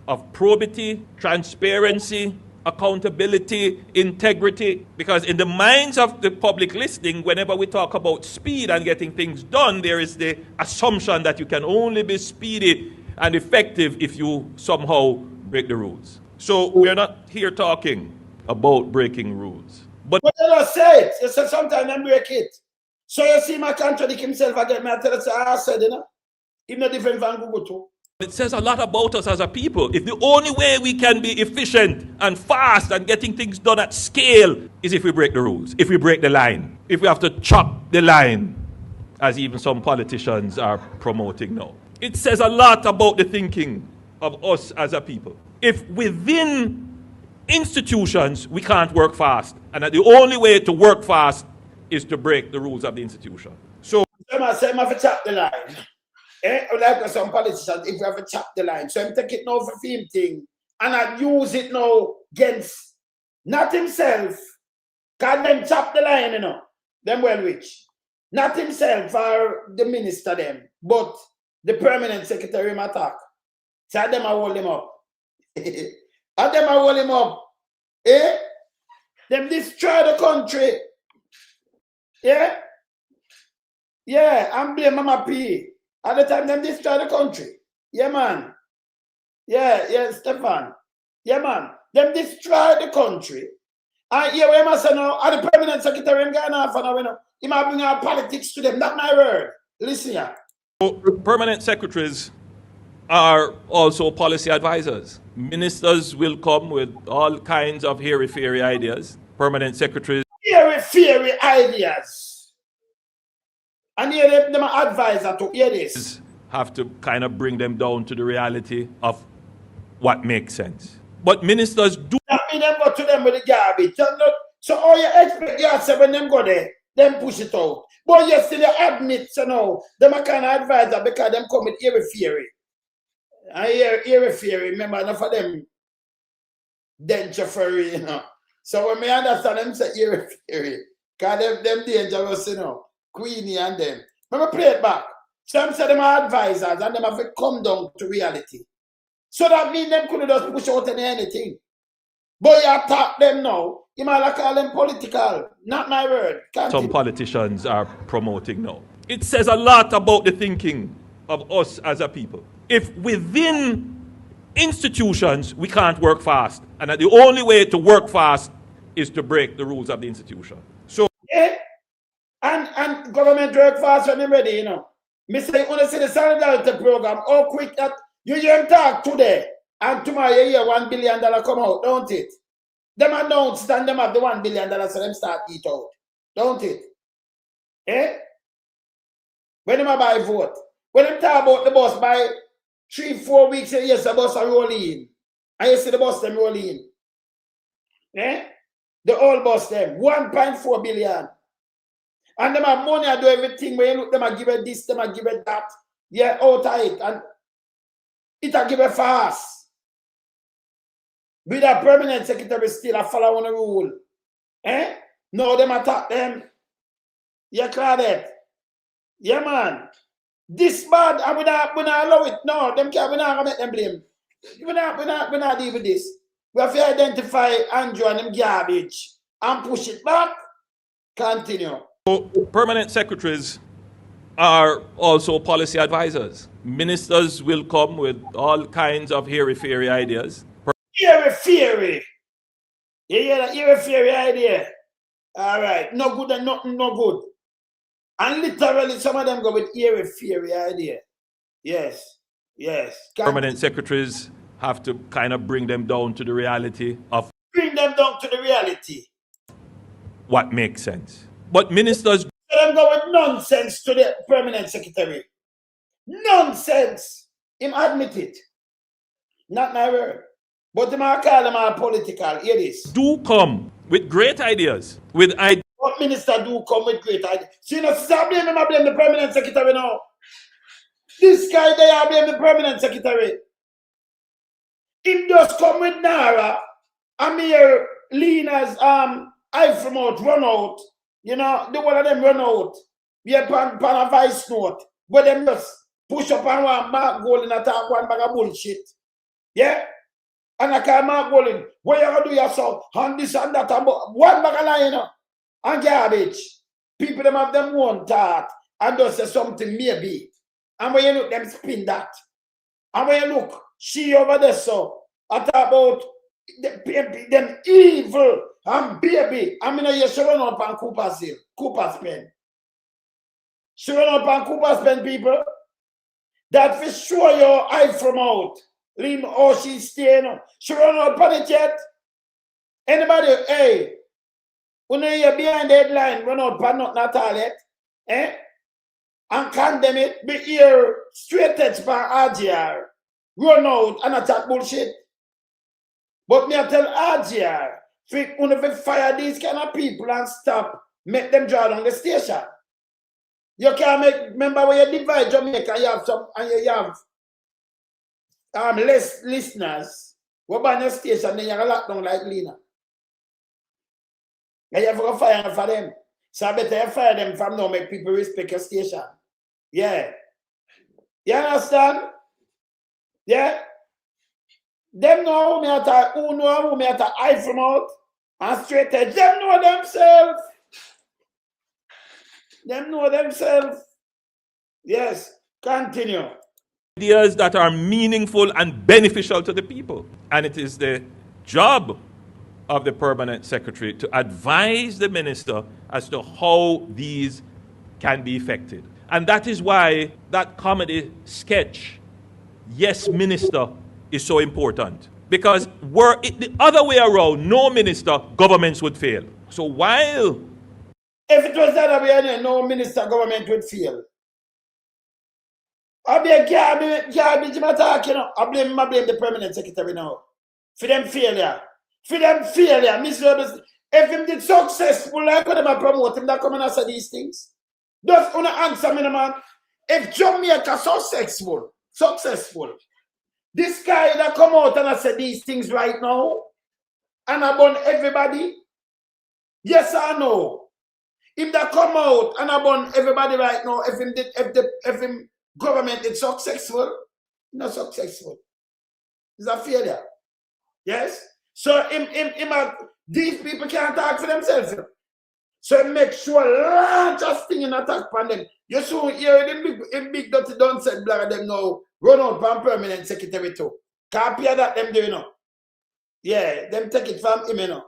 of probity, transparency, accountability, integrity, because in the minds of the public listening, whenever we talk about speed and getting things done, there is the assumption that you can only be speedy and effective if you somehow break the rules. So we're not here talking about breaking rules. But you don't say it. You said sometimes they break it. So you see my contradict himself again. I tell you, I said, you know, he's not different from Google too. it says a lot about us as a people. If the only way we can be efficient and fast and getting things done at scale is if we break the rules, if we break the line, if we have to chop the line, as even some politicians are promoting now. It says a lot about the thinking of us as a people. If within institutions we can't work fast, and that the only way to work fast is to break the rules of the institution. So I say I have to chop the line. Like some politicians, if you have to chop the line. So I'm taking it now for film thing, and I use it now against not himself, because them chop the line, you know, them well rich. Not himself or the minister them, but the permanent secretary him attack. So them I hold him up. And them I hold him up. Them destroy the country. Yeah? Yeah, I'm blame Mama P. At the time them destroy the country. Yeah, man. Yeah, Stefan. Yeah, man. Them destroy the country. And yeah, we must say now, at the permanent secretary in Ghana, you know, he might bring our politics to them. Not my word. Listen here. So permanent secretaries are also policy advisors. Ministers will come with all kinds of hairy-fairy ideas. Permanent secretaries. Hairy-fairy ideas. And here them are advisor to hear this. Have to kind of bring them down to the reality of what makes sense. But ministers do. That mean them go to them with the garbage. So all you expect you say when them go there, them push it out. But you still admit, you know, them are kind of advisor because them come with hairy-fairy. And hairy-fairy, remember, enough of them denture-fairy, you know. So when me understand them say hairy-fairy, because them dangerous, you know, Queenie and them. Let me play it back. Some say them are advisors and them have to come down to reality. So that means them couldn't just push out anything. But you attack them now, you might call them political. Not my word. Some politicians are promoting now. It says a lot about the thinking of us as a people. If within institutions we can't work fast, and that the only way to work fast is to break the rules of the institution. So yeah. And government work fast when they're ready, you know. Me say, you want to see the solidarity program, how quick that you hear them talk today, and tomorrow you hear $1 billion come out, don't it? Them announced and them have the $1 billion, so them start eat out, don't it? When them buy vote, when them talk about the bus by 3-4 weeks, yes, the bus are rolling in, and you see the bus them rolling in. The whole bus them, 1.4 billion. And them have money to do everything. When you look, them a give it this, them a give it that. Yeah, out of it. And it a give it fast. With a permanent secretary still a follow on the rule. Eh? No, them attack them. Yeah, Claudette. Yeah, man. This bad, and we not allow it. No, we not make them blame. We not deal with this. We have to identify Andrew and them garbage and push it back. Continue. So permanent secretaries are also policy advisors. Ministers will come with all kinds of hairy-fairy ideas. Hairy-fairy. You hear that hairy-fairy idea? All right. No good and nothing no good. And literally some of them go with hairy-fairy idea. Yes. Yes. Permanent secretaries have to kind of bring them down to the reality of what makes sense. But ministers let them go with nonsense to the permanent secretary. Nonsense. Him admit it. Not my word. But him I call them all political. Hear this. do come with great ideas, with ideas. What minister do come with great ideas? So you know, I blame him, I blame the permanent secretary now. This guy there, I blame the permanent secretary. Him just come with Nara. I'm here, Lena's eye from out, run out. You know, the one of them run out. We are pan a vice note. But them just push up on one Mark Golding and talk one bag of bullshit. Yeah? And I call Mark Golding, what you gonna do yourself? And this and that and one bag of line, you know, and garbage. People them have them one thought and just say something maybe. And when you look, them spin that. And when you look, she over there so I talk about them evil and baby. I mean, you should run up on Cooper's pen. She run up on Cooper's pen, people. That for sure your eye from out. Leave or she's staying. She run up on it yet. Anybody, hey, when you're behind the headline, run out on nothing at all yet. Eh? And condemn it, be here straight edge by RGR. Run out and attack bullshit. But me I tell RGR, if we fire these kind of people and stop, make them draw down the station. You can't make, remember when you divide Jamaica, you have some, and you have less listeners. Go by the station, then you have lock down like Lena. And you have to fire for them. So I better you fire them from now, make people respect your station. Yeah. You understand? Yeah? Them know who know me at the eye from out and straight edge. Them know themselves. Them know themselves. Yes. Continue. Ideas that are meaningful and beneficial to the people. And it is the job of the permanent secretary to advise the minister as to how these can be effected. And that is why that comedy sketch, Yes Minister, is so important. Because were it the other way around, no minister, governments would fail. So while if it was the other way, no minister, government would fail. I be a garbage attack, you know. I blame the permanent secretary now. For them failure. Miserable. If him did successful, like when them promote him, that come and say these things. Just wanna answer me, man. If Jamaica successful, this guy that come out and I say these things right now, and about everybody, yes or no? If that come out and about everybody right now, if him government is successful, not successful. It's a failure. Yes? So these people can't talk for themselves. So make sure largest thing in attack upon them. You soon hear them big dirty don't said black them now. Run out from permanent secretary too. Copy that them do, you know. Yeah, them take it from him, you know.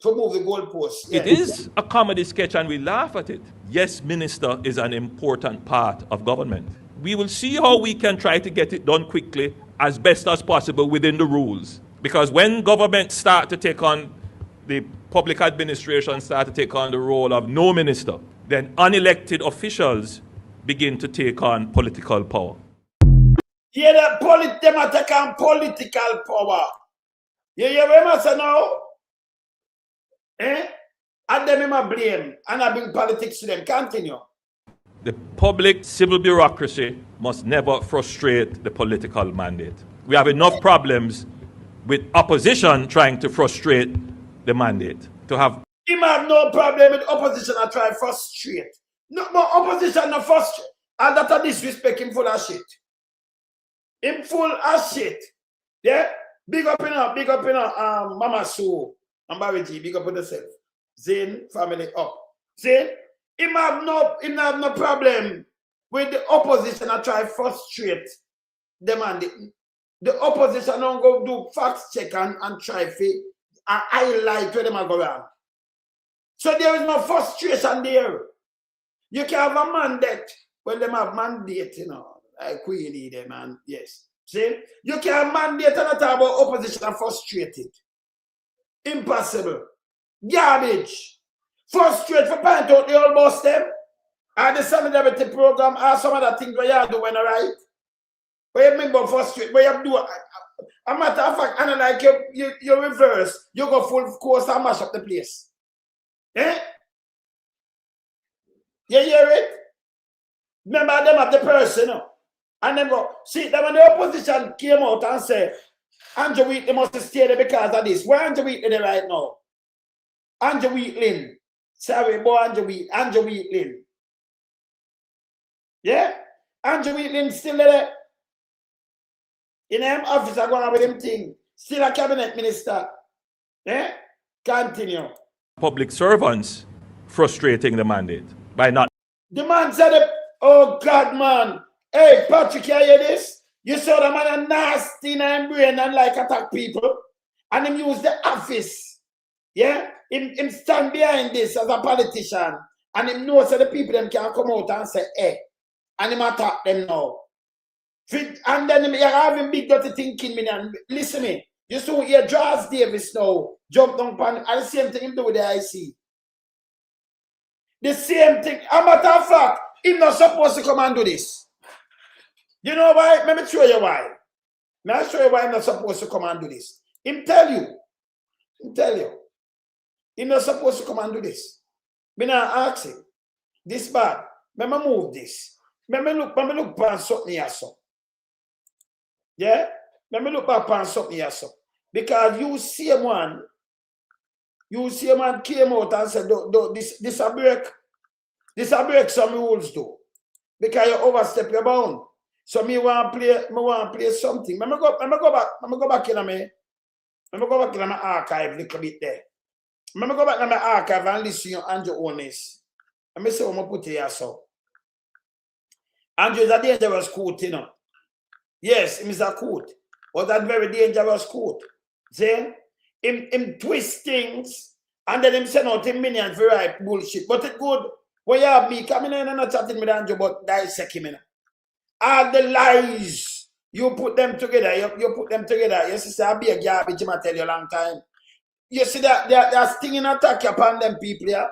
To move the goalposts. Yeah. it is a comedy sketch and we laugh at it. Yes, minister is an important part of government. We will see how we can try to get it done quickly as best as possible within the rules. Because when government start to take on, the public administration start to take on the role of no minister, then unelected officials begin to take on political power. Yeah, them attack on political power. You hear what I say now? Eh? And then him a blame and I bring politics to them. Continue. The public civil bureaucracy must never frustrate the political mandate. We have enough problems with opposition trying to frustrate the mandate. To have Him have no problem with opposition and try frustrate. No, but opposition not frustrate. And that a disrespect him full of shit. Him full of shit. Yeah? Big up in Mama Sue and Barry G, big up on yourself. Zane family up. Zane, him have no problem with the opposition and try frustrate the mandate. The opposition don't go do fact check and try to highlight where them are going on. So there is no frustration there. You can have a mandate when them have mandate, you know, like we need them, and yes. See, you can mandate and not talk about opposition and frustrated. Impossible. Garbage. Frustrate for point out the old boss them. And the solidarity program are some of the things where you do when right. Where you mean by frustrate, where you do a matter of fact, and like you reverse, you go full course and mash up the place. Eh? You hear it? Remember them of the person, you know? And then go, see, then when the opposition came out and said, Andrew Wheatley must stay there because of this. Where Andrew Wheatley there right now? Andrew Wheatley. Sorry, boy, Andrew Wheatley. Yeah? Andrew Wheatley still there. In him office, I go on with him thing. Still a cabinet minister. Yeah? Continue. public servants frustrating the mandate by not. The man said, oh God, man. Hey, Patrick, you hear this? You saw the man a nasty in his brain and like attack people. And him use the office. Yeah? Him stand behind this as a politician. And him knows that the people them can come out and say, hey. And him attack them now. And then you're having big dirty thinking, me. And listen me. You saw here Charles Davis now jump down pan and the same thing him do with the IC. The same thing. A matter of fact, he's not supposed to come and do this. You know why? Let me show you why. Let me show you why he's not supposed to come and do this. Him tell you. He's not supposed to come and do this. Me not ask him. This bad. Let me move this. Let me look upon something here, so. Yeah? Let me look back upon something here, so. Because you see a man came out and said, this a break some rules though. Because you overstep your bound. So me want to play something. Let me go back in my archive a little bit there. Let me go back in my archive and listen to Andrew Holness. Let me see what I put here, so. Andrew is a dangerous coot, you know. Yes, him is a coot. But that very dangerous coot. See? Him twist things and then him send out him minions for right bullshit. But it's good when you have me coming in and not chatting with Andrew, but dissect him in. All the lies, you put them together. You put them together. You see, I'll be a garbage, I tell you a long time. You see that they're stinging attack upon them people, yeah?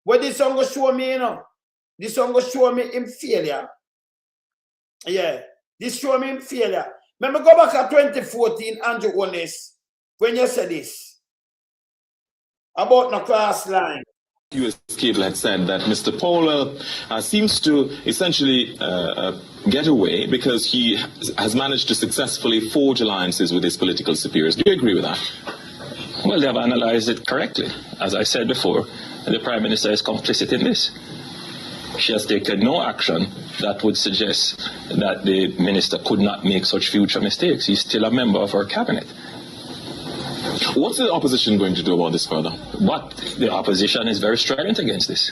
What this song will show me, you know? This song will show me in failure. Yeah. This show me in failure. Let me go back at 2014, Andrew Holness, when you said this about the cross line. U.S. Cable had said that Mr. Powell seems to essentially get away because he has managed to successfully forge alliances with his political superiors. Do you agree with that? Well, they have analyzed it correctly. As I said before, the Prime Minister is complicit in this. She has taken no action that would suggest that the minister could not make such future mistakes. He's still a member of her cabinet. What's the opposition going to do about this further? But the opposition is very strident against this.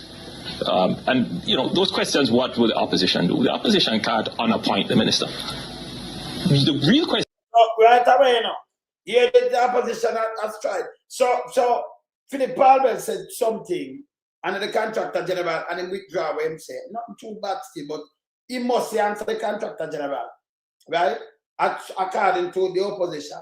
And, you know, those questions, what will the opposition do? The opposition can't unappoint the minister. The real question... Right away, you know. Yeah, the opposition has tried. So Philip Palmer said something, and the contractor general, and he withdraw what him say. Nothing too bad still, but he must answer the contractor general, right? According to the opposition,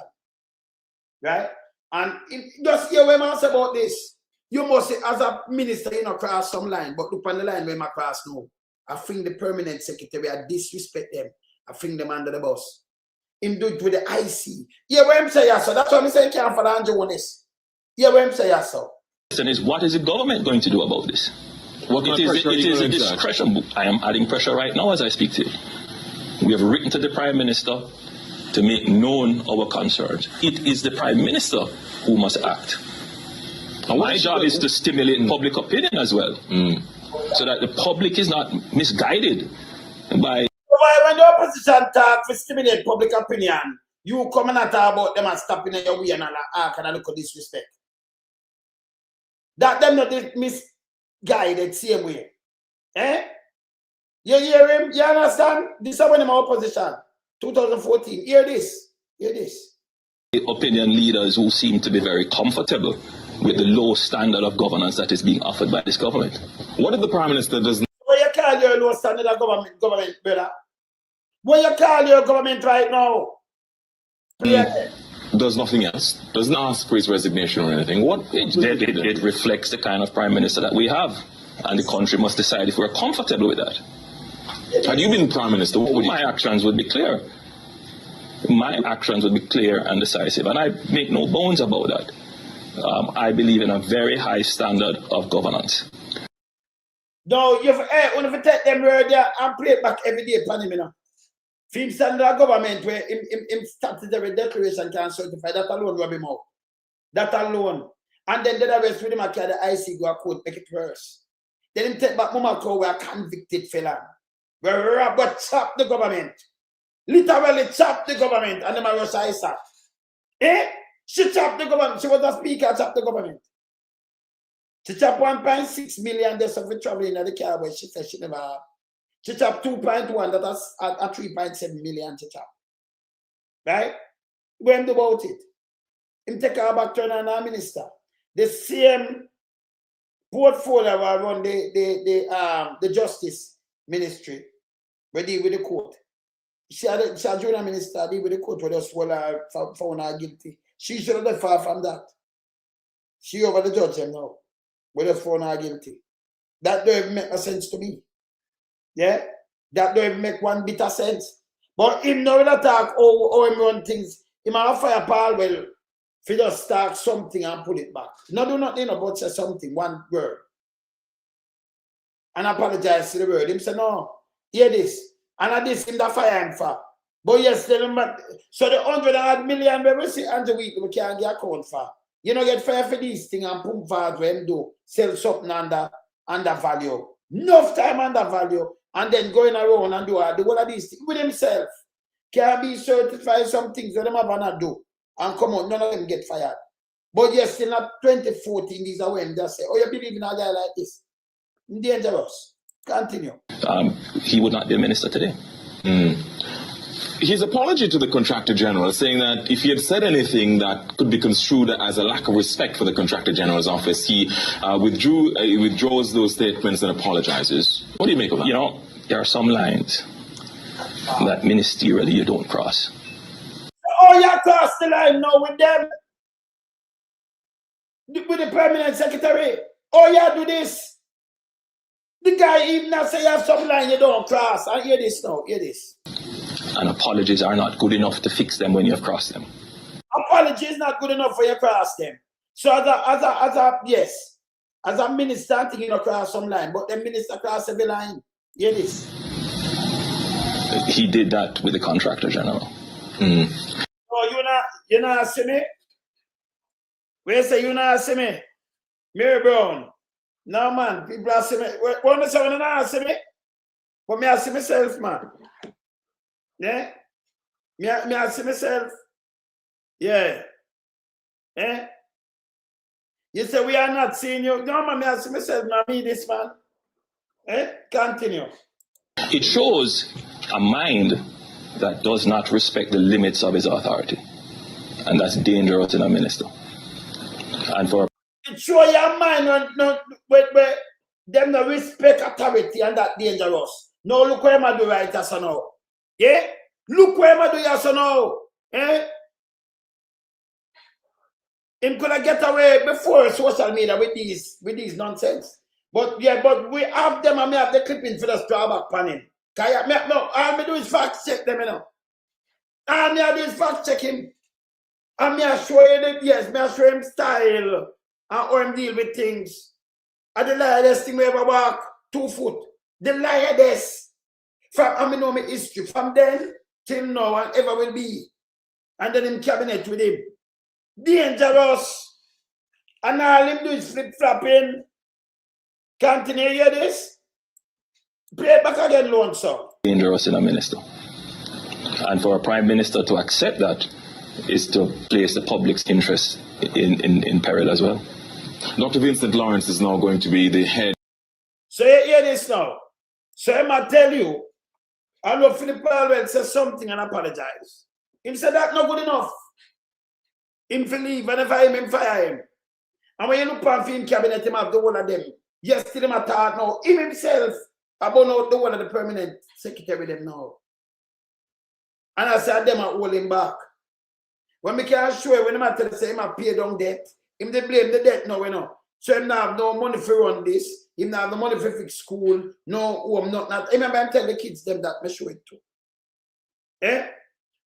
right? And just hear what I say about this. You must say, as a minister, you know, cross some line, but look on the line where I cross now. I think the permanent secretary, I disrespect them. I think them under the bus. Him do it with the IC. Yeah, what I'm saying, so that's what I'm saying, can't for Andrew Holness. Yeah, what I'm saying, so. question is, what is the government going to do about this? It is a discretion. I am adding pressure right now as I speak to you. We have written to the Prime Minister to make known our concerns. It is the Prime Minister who must act. And my job is to stimulate public opinion as well, so that the public is not misguided by... When the opposition talk for stimulate public opinion, you come and talk about them and stopping in your way and act and look at disrespect. That them not misguided same way. Eh? You hear him? You understand? This is when I'm opposition. 2014. Hear this. Hear this. Opinion leaders who seem to be very comfortable with the low standard of governance that is being offered by this government. What if the Prime Minister does not... What you call your low standard of government, brother? What you call your government right now? Does nothing else, doesn't ask for his resignation or anything. It reflects the kind of Prime Minister that we have, and the country must decide if we're comfortable with that. Had you been Prime Minister, what would my actions would be clear? My actions would be clear and decisive, and I make no bones about that. I believe in a very high standard of governance. No, you've to take them word there and play it back every day, Panimina. Film standard government where him statutory declaration can certify that alone rub him out. That alone. And then the rest with him I carry the IC go a court, make it worse. Then him take back Mama Cow where a convicted felon. Where Robert chop the government. Literally chop the government and them a rush Isa. Eh? She chopped the government. She was a speaker, chopped the government. She chopped 1.6 million just for traveling in the car where she said she never have. She chopped 2.1, that's at 3.7 million she chopped. Right? When about it? Him take her back to our minister. The same portfolio will run the justice ministry. We deal with the court. She had a junior minister deal with the court where they found her guilty. She should have been far from that. She over the judge now. We just found her guilty. That don't even make no sense to me. Yeah? That don't even make one bit of sense. But him now will talk how him run things. He might fire Paul well if he just start something and pull it back. No do nothing about say something, one word. And apologize to the word. Him say no, hear this. And I this him the fire him for. But yes, tell him so the 100 million we see Andrew Week we can't get account for. You know, get fair for these things and pump for when him do sell something under value. Enough time under value. And then going around and do all of these things with himself. Can be certified some things that them have not do. And come on, none of them get fired. But yes, still not 2014, these are when they say, oh, you believe in a guy like this? Dangerous. Continue. He would not be a minister today. His apology to the Contractor General, saying that if he had said anything that could be construed as a lack of respect for the Contractor General's office, he withdraws those statements and apologizes. What do you make of that? You know, there are some lines that ministerially you don't cross. Oh, you cross the line now with them? With the permanent secretary? Oh, yeah, do this? The guy even now say you have some line you don't cross. I hear this now, hear this. And apologies are not good enough to fix them when you have crossed them. Apology is not good enough for you to cross them. So as a minister, I think you cross some line, but the minister cross every line. Hear this. He did that with the Contractor General. Oh, you not see me? Where say you not see me? Mary Brown. No man, people are see me. When you say you not see me? But me I see myself, man. Yeah? Me I see myself. Yeah. Eh? You say we are not seeing you. No man, me I see myself, not me this man. Eh? Continue. It shows a mind that does not respect the limits of his authority. And that's dangerous in a minister. And for it shows your mind where them no respect authority and that dangerous. No, look where I do right as now. Yeah? Look where I do yes now. Eh? Him could have get away before social media with these nonsense. But yeah, but we have them and we have the clipping for the straw back pan him. No, all me do is fact check them, you know. All me do is fact check him. And me I show you the yes, me I show him style. and how him deal with things. And the liardest thing we ever walk, 2 foot. The liardest. From I know my history. From then till now and ever will be. And then in cabinet with him. Dangerous. And all him do is flip-flopping. Continue hear this? Play it back again, Lone Sir. Dangerous in a minister. And for a prime minister to accept that is to place the public's interest in peril as well. Dr. Vincent Lawrence is now going to be the head. So you hear this now. So I might tell you, I know Philip Palwell said something and apologize. He said that not good enough. Him to leave, and if I him fire him. And when you look on him cabinet, him have the whole of them. Yes, still him a thought now. Him himself about now the one of the permanent secretary them now. And I said them are holding back. When we can show you, when I tell you, say him a pay down debt, him they blame the debt now, you know. So him not have no money for run this, him not have no money for fix school, no home, not. Remember I'm telling the kids them that me show it too. Eh?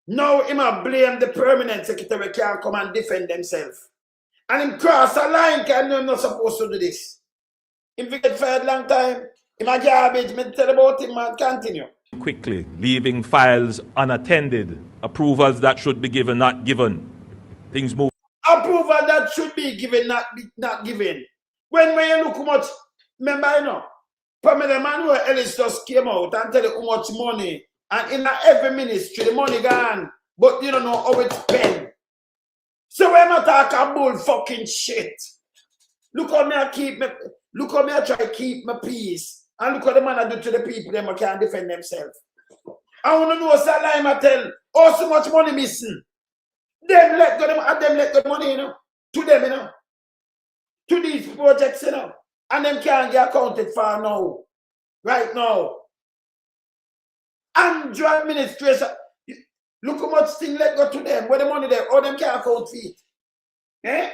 Now him a blame the permanent secretary can't come and defend themselves. And him cross a line can him not supposed to do this. Him get fired long time, him a garbage, me tell about him and continue. Quickly, leaving files unattended, approvals that should be given, not given. Things move. Approval that should be given, not given. When you look how much, remember, you know, Pamela Manuel Ellis just came out and tell you how much money, and in every ministry, the money gone, but you don't know how it's spent. So when I talk about fucking shit, look how me I try to keep my peace. And look what the man I do to the people them can't defend themselves. I want to know what I tell. Oh, so much money missing. Them let go the money, you know. To them, you know. To these projects, you know. And them can't get accounted for now. Right now. And your administration. Look how much thing let go to them. Where the money there. All them can't account for it. Eh?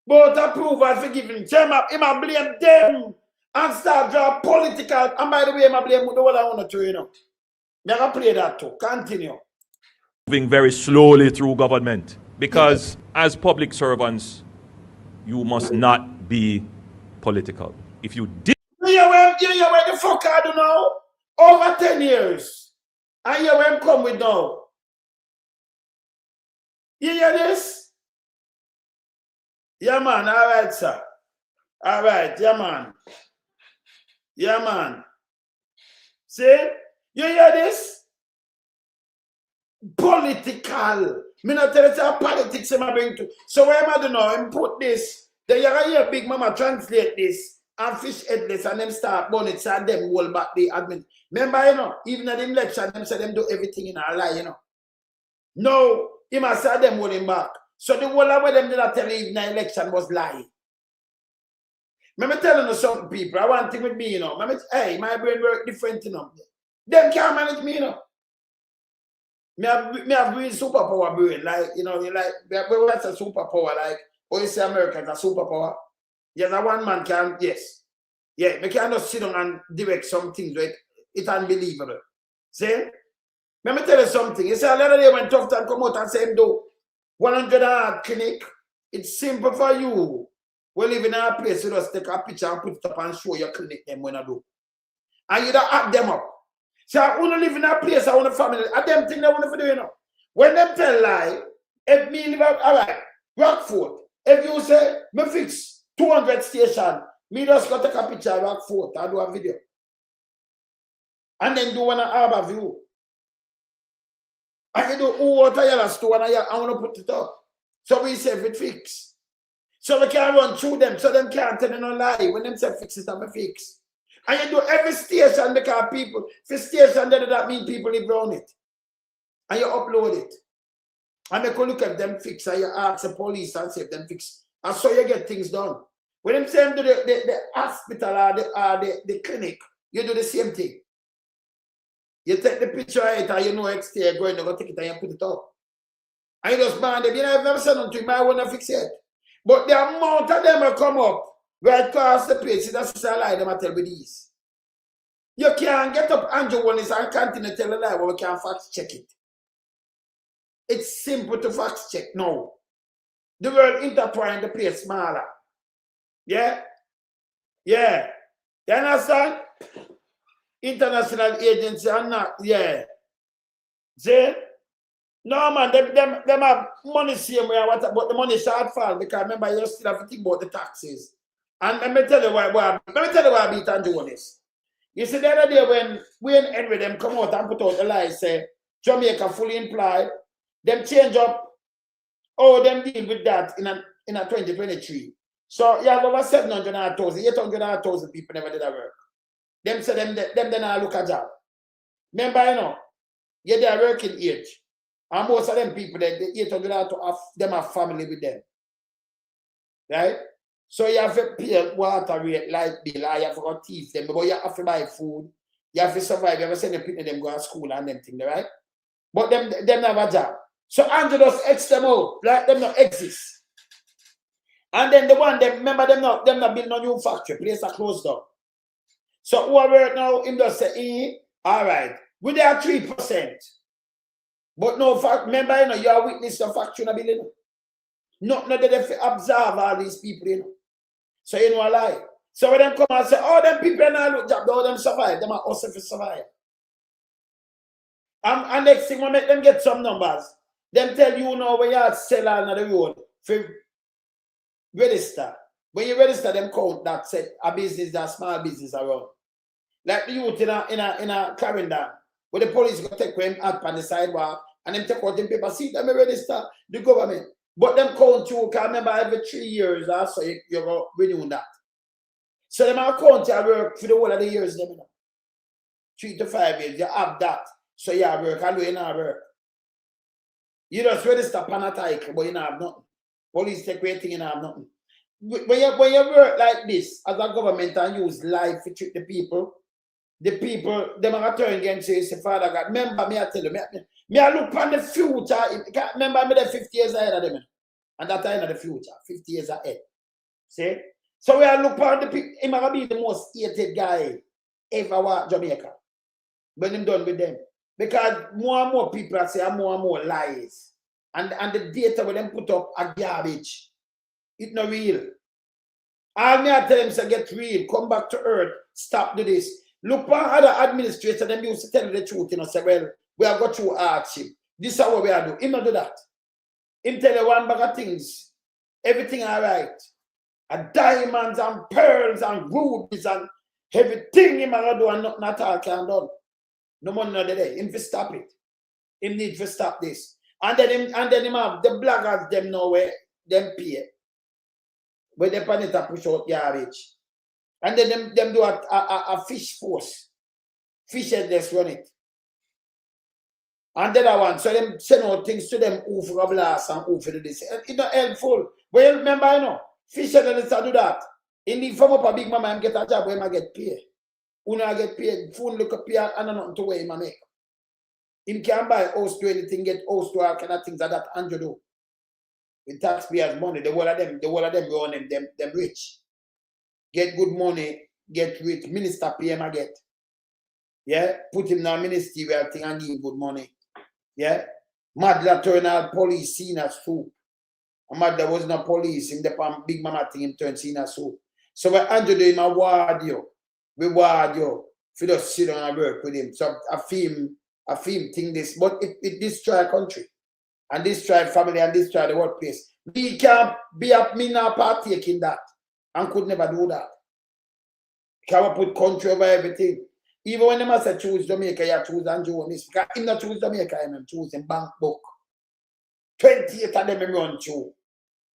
But approval for giving. So him a blame them. And start draw political. And by the way, I blame the one I want to, you know. I'm going to play that too. Continue. Moving very slowly through government. Because as public servants, you must not be political. If you did... You hear where the fuck I do now? Over 10 years. And you hear where I'm come with now. You hear this? Yeah, man. All right, sir. All right. Yeah, man. Yeah, man. See? You hear this? Political. Me not tell you politics I bring to. So where am I do now? I put this. Then you hear Big Mama translate this and fish headless and them start burn it and them hold back the admin. Remember, you know, even at the election, them say them do everything in a lie, you know. No, he must say them holding back. So the whole of what them did not tell you in the election was lie. Let me tell you some people, I want thing with me, you know. Hey, my brain work different, you know. Them can't manage me, you know. Me have brain superpower brain, like, you know, what's a superpower, like, or you say Americans a superpower. Yes, a one man can, yes. Yeah, we can't just sit down and direct some things, right? It's unbelievable. See? Let me tell you something. You see, a lot of them when tough time come out and say, do 100 heart clinic, it's simple for you. We live in a place, you just take a picture and put it up and show your clinic them when I do. And you don't add them up. So I want to live in a place, I want a family. I them thing they want to do, you know. When them tell lie, if me live out, all right, Rockford, if you say, me fix 200 station, me just go take a picture of Rockford and do a video. And then do one harbor view. And you do water yellow store and I want to put it up. So we say if it fix. So we can run through them, so them can't tell you no lie. When them say fix it, I'm a fix. And you do every station because people, for station that mean people live around it. And you upload it. And you can look at them fix and you ask the police and say them fix. And so you get things done. When them say do the hospital or the clinic, you do the same thing. You take the picture of it and you know it's there going to go take it and you put it up. And you just ban them. You know, I've never said nothing, you might want to fix it. But the amount of them will come up right across the place, that's a lie them I tell with these. You can't get up Andrew Holness and continue to tell a lie, but we can't fact check it. It's simple to fact check now. The world intertwined the place smaller. Yeah? Yeah. You understand? International agency are not, yeah. See? No man, them have money same way, but the money shortfall because remember you still have to think about the taxes. And let me tell you why I beat and do this. You see the other day when Henry them come out and put out the lie say Jamaica fully employed, them change up them deal with that in a 2023. So you have over 700,000, 800,000 people never did that work. Them say them then I look at job. Remember, you know, yeah, they are working age. And most of them people, the 800,000 them have family with them. Right? So you have to pay water rate, light bill, you have to go teeth them, but you have to buy food, you have to survive, you have to send the people them go to school and them things, right? But them have a job. So Andrew just X them out, like them not exist. And then the one them remember them not build no new factory, place are closed down. So who are work now, him just say, all right, we there 3%. But no fact, remember, you know, you are witness of factory in a building. Not that they observe all these people, you know. So you know a lie. So when them come and say, oh, them people now look job, all them survive, them are also for survive. And next thing we make them get some numbers. Them tell you now when you sell on the road for register. When you register, them count that say a business, that small business around. Like the youth in a Clarendon, where the police go take them out on the sidewalk and them take out them paper, see them register the government. But them count you, can remember every 3 years or so you go renew that. So them account you work for the whole of the years, them, you know. 3 to 5 years, you have that. So you have work, and you not work. You just register upon a title, but you don't have nothing. Police take away thing, you don't have nothing. When you work like this as a government and use life to treat the people, them are turn against you, say, Father God, remember me, I tell you, me I look on the future. Remember me the 50 years ahead of them. And that time of the future, 50 years ahead. See? So we are look on the people, he might be the most hated guy ever walk Jamaica. When I'm done with them. Because more and more people are saying more and more lies. And the data when them put up are garbage. It's not real. All me I tell them say get real, come back to earth, stop do this. Look for other administrators, them used to tell you the truth, you know, say, well, we have got through hardship. This is what we are doing. He not do that. He tell you one bag of things. Everything all right. And diamonds and pearls and rubies and everything he might do and nothing at all can done. No money not there. Him to stop it. Him need to stop this. And then him have the bloggers them know where them pay. Where they pan it to push out garbage. And then them do a fish force. Fish headless run it. And the other one, so them send out things to them who for a blast and who for this. It's not helpful. But you remember, you know, fish headless do that. In the form of a big mama, I get a job where I get paid. When I get paid, phone look up here and nothing to where him make. Him can buy house to anything, get house to all kind of things like that Andrew do. With taxpayers' money, the whole of them run them rich. Get good money, get rich. Minister pay him I get. Yeah, put him in a ministerial thing and give him good money. Yeah, Madla turn out police seen as too. And Madla was not police, him the big mama thing him turn seen as too. So when Andrew do him a ward you, we ward you, if you just sit down and work with him. So a film thing this, but it destroy country. And destroy family and destroy the workplace. We can't be up, me not partake in that. And could never do that. Can we put country over everything? Even when they say choose Jamaica, you choose Andrew and this. Because him not choose Jamaica, him choose in bank book. 28 of them run through.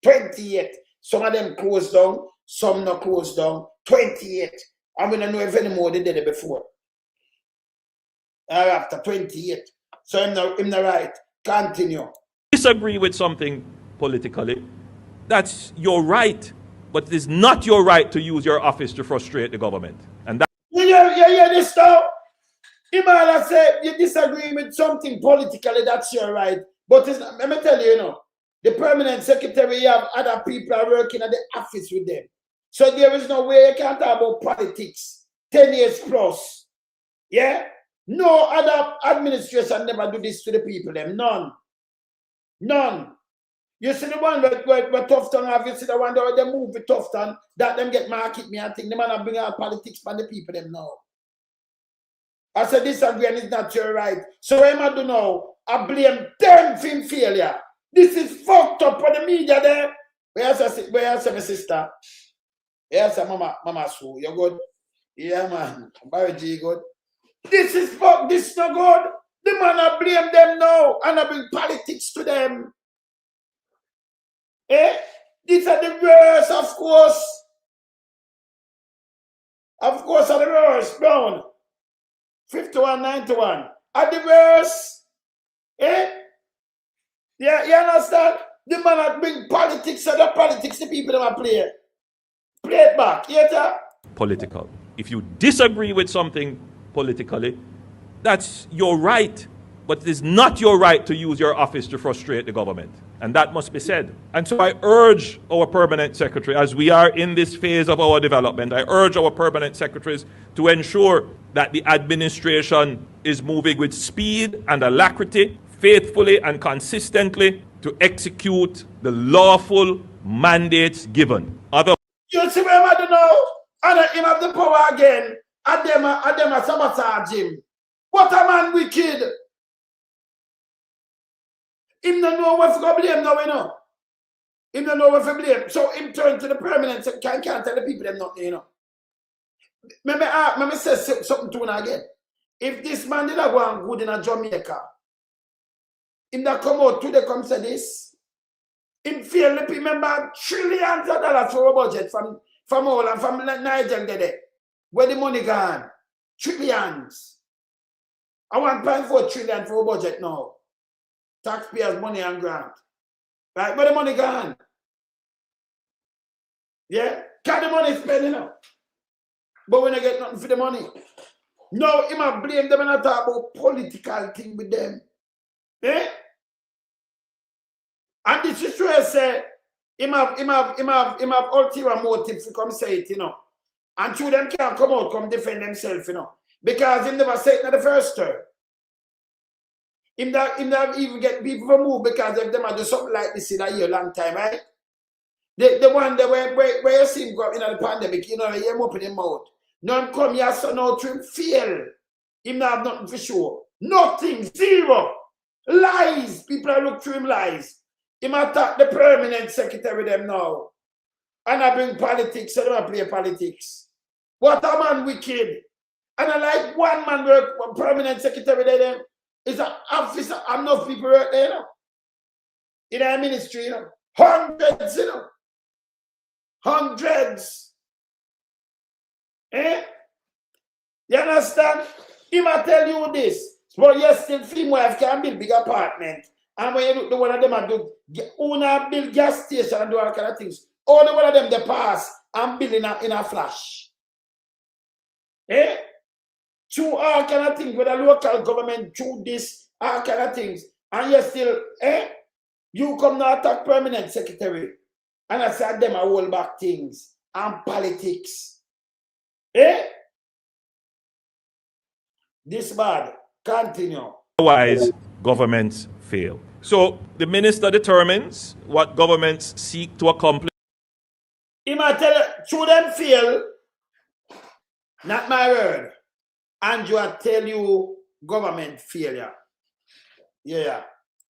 28. Some of them closed down, some not closed down. 28. And we don't know if any more they did it before. Or after 28. So him not right. Continue. Disagree with something politically, that's your right, but it is not your right to use your office to frustrate the government. And that Yeah, this now. You might say you disagree with something politically, that's your right. But let me tell you, you know, the permanent secretary, you have other people are working at the office with them. So there is no way you can talk about politics. 10 years plus. Yeah? No other administration never do this to the people, them. None. None. You see the one where Tufton have, you see the one where they move with Tufton, that them get market me and think the man bring out politics for the people them now. I said disagree and it's not your right. So what am I do now? I blame them for failure. This is fucked up for the media there. Where's my sister? Where's Mama Sue? You good? Yeah, man. Barry G good. This is fuck. This is not good. The man I blame them now and I bring politics to them. Eh? These are the worst, of course. Of course, are the worst, Brown. 51-91. Are the worst. Eh? Yeah, you understand? The man that bring politics and the politics, the people that play. Play it back. Yeah, political. If you disagree with something politically, that's your right. But it is not your right to use your office to frustrate the government. And that must be said. And so I urge our permanent secretary, as we are in this phase of our development, I urge our permanent secretaries to ensure that the administration is moving with speed and alacrity, faithfully and consistently to execute the lawful mandates given. You see where I don't know? And him have the power again. And them a sabotage him. What a man wicked. Him don't know what to blame now, you know. Him don't know what to blame. So him turn to the permanent can't tell the people them nothing, you know. Let me say something to him again. If this man did not go and good in a Jamaica, him that come out today come say this, him feel the people remember trillions of dollars for a budget from all and from Niger there. Where the money gone? Trillions. I want 1.4 trillion for a budget now. Taxpayers' money and grant. Right? Where the money gone? Yeah? Can the money spend, you know? But when I get nothing for the money. No, he might blame them and I talk about political thing with them. Eh? And this is where I say, him have ulterior motive to come say it, you know. And through them can't come out, come defend themselves, you know. Because he never said it in the first term. Him that even get people to move because if them do something like this in a year long time, right? The one that where you see him go in the pandemic, you know, you open him mouth. None come here, so no to him fail. Him not have nothing for sure. Nothing, zero. Lies. People are look through him lies. Him attack the permanent secretary them now. And I bring politics, so I play politics. What a man wicked. And I like one man work, one permanent secretary there. It's an officer, enough people work there, you know. In our ministry, you know. Hundreds, you know. Hundreds. Eh? You understand? He might tell you this. But yes, still film wife can build big apartment. And when you look the one of them and do build gas station and do all kind of things. All the one of them they pass and build in a flash. Eh? Through all kind of things with the local government, through this, all kind of things. And you still, you come now attack permanent secretary. And I said them a hold back things and politics. Eh? This bad. Continue. Otherwise, governments fail. So the minister determines what governments seek to accomplish. He might tell you, through them fail, not my word. Andrew will tell you government failure. Yeah.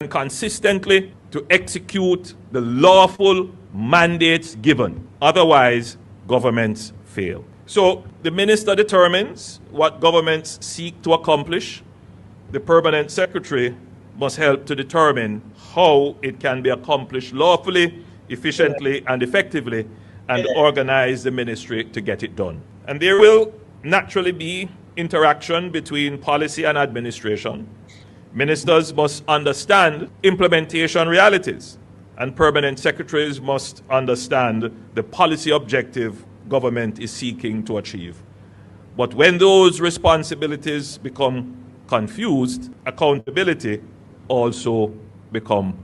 And consistently to execute the lawful mandates given. Otherwise, governments fail. So the minister determines what governments seek to accomplish. The permanent secretary must help to determine how it can be accomplished lawfully, efficiently, and effectively, and organize the ministry to get it done. And there will naturally be interaction between policy and administration. Ministers must understand implementation realities, and permanent secretaries must understand the policy objective government is seeking to achieve. But when those responsibilities become confused, accountability also become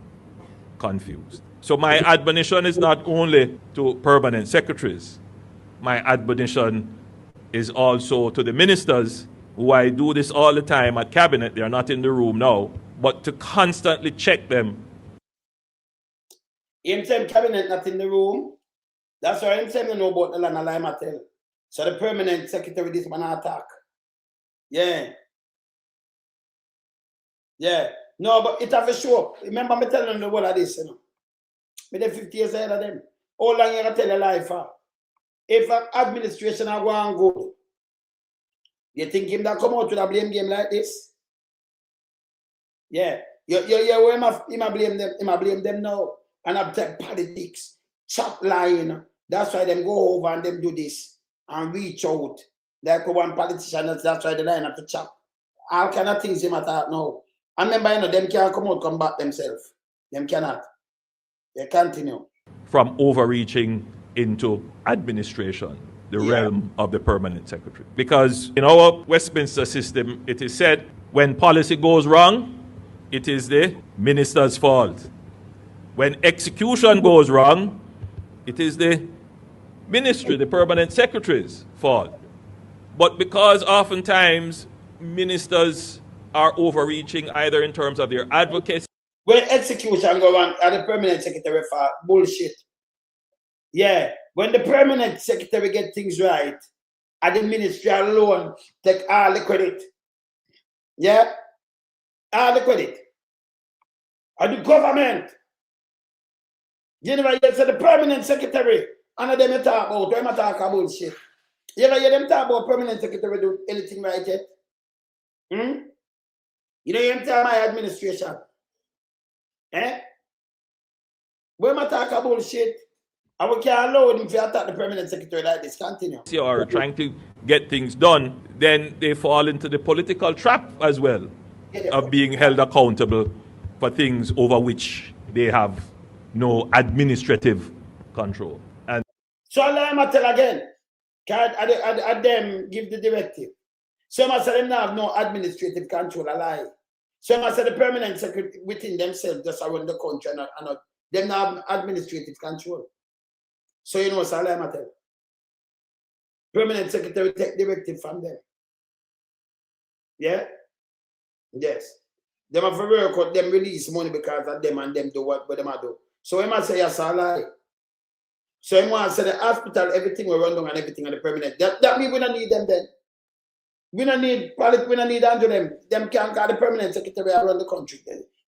confused. So my admonition is not only to permanent secretaries, my admonition is also to the ministers, who I do this all the time at cabinet, they are not in the room now, but to constantly check them. Him say cabinet not in the room. That's why him say know about the land of Lima tell. So the permanent secretary this man attack. Yeah. Yeah. No, but it have a show up. Remember me telling them the whole of this, you know. Me the 50 years ahead of them. How long you gonna tell a lie for? If an administration are going good, you think him that come out with a blame game like this? Yeah. Where him a blame them? Him a blame them now. And I take politics, Chap lying. That's why them go over and them do this and reach out. Like one politician, that's why they line up to Chap. All kind of things him attack now. I remember, you know, them can't come out, come back themselves. Them cannot. They continue. From overreaching into administration, the realm of the permanent secretary. Because in our Westminster system, it is said when policy goes wrong, it is the minister's fault. When execution goes wrong, it is the ministry, the permanent secretary's fault. But because oftentimes ministers are overreaching either in terms of their advocacy. When execution go on, are the permanent secretary for bullshit. Yeah, when the permanent secretary get things right, at the ministry alone take all the credit. Yeah, all the credit. And the government. You never hear say the permanent secretary, and them talk about, them talk about bullshit. You ever hear them talk about permanent secretary do anything right yet? You know you tell my administration. Eh? When I talk about bullshit, and we can't allow them to attack the permanent secretary like this. Continue. Or trying to get things done, then they fall into the political trap as well of being held accountable for things over which they have no administrative control. And so I'll tell again, can them give the directive. Some say them have no administrative control, a lie. Some say the permanent secretary within themselves just around the country and them have administrative control. So you know what I'm tell. Permanent secretary take directive from them. Yeah? Yes. Them have to work out, them release money because of them and them do what them do. So he must say yes, I lie. So he must say the hospital, everything will run down and everything on the permanent. That means we don't need them then. We don't need politics, we don't need under them. Them can't call the permanent secretary around the country.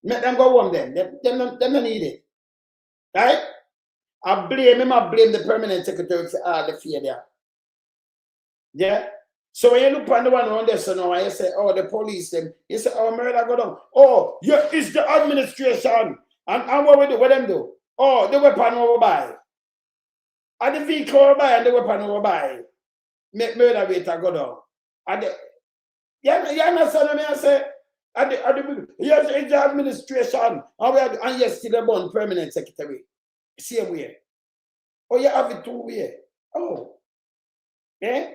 Let them go home then. Them don't need it. Right? I blame the permanent secretary for all the fear there. Yeah? So when you look on the one on there, so now you say, oh, the police, them, you say, oh, murder go down. Oh, yeah, it's the administration. And what we do? What them do? Oh, the weapon over by. And the vehicle over by and the weapon over by. Make murder rate go down. And the, you understand what I say? Yes, it's the administration. And yes, still a bond permanent secretary. Same way. Oh, you have it two way. Oh. Eh?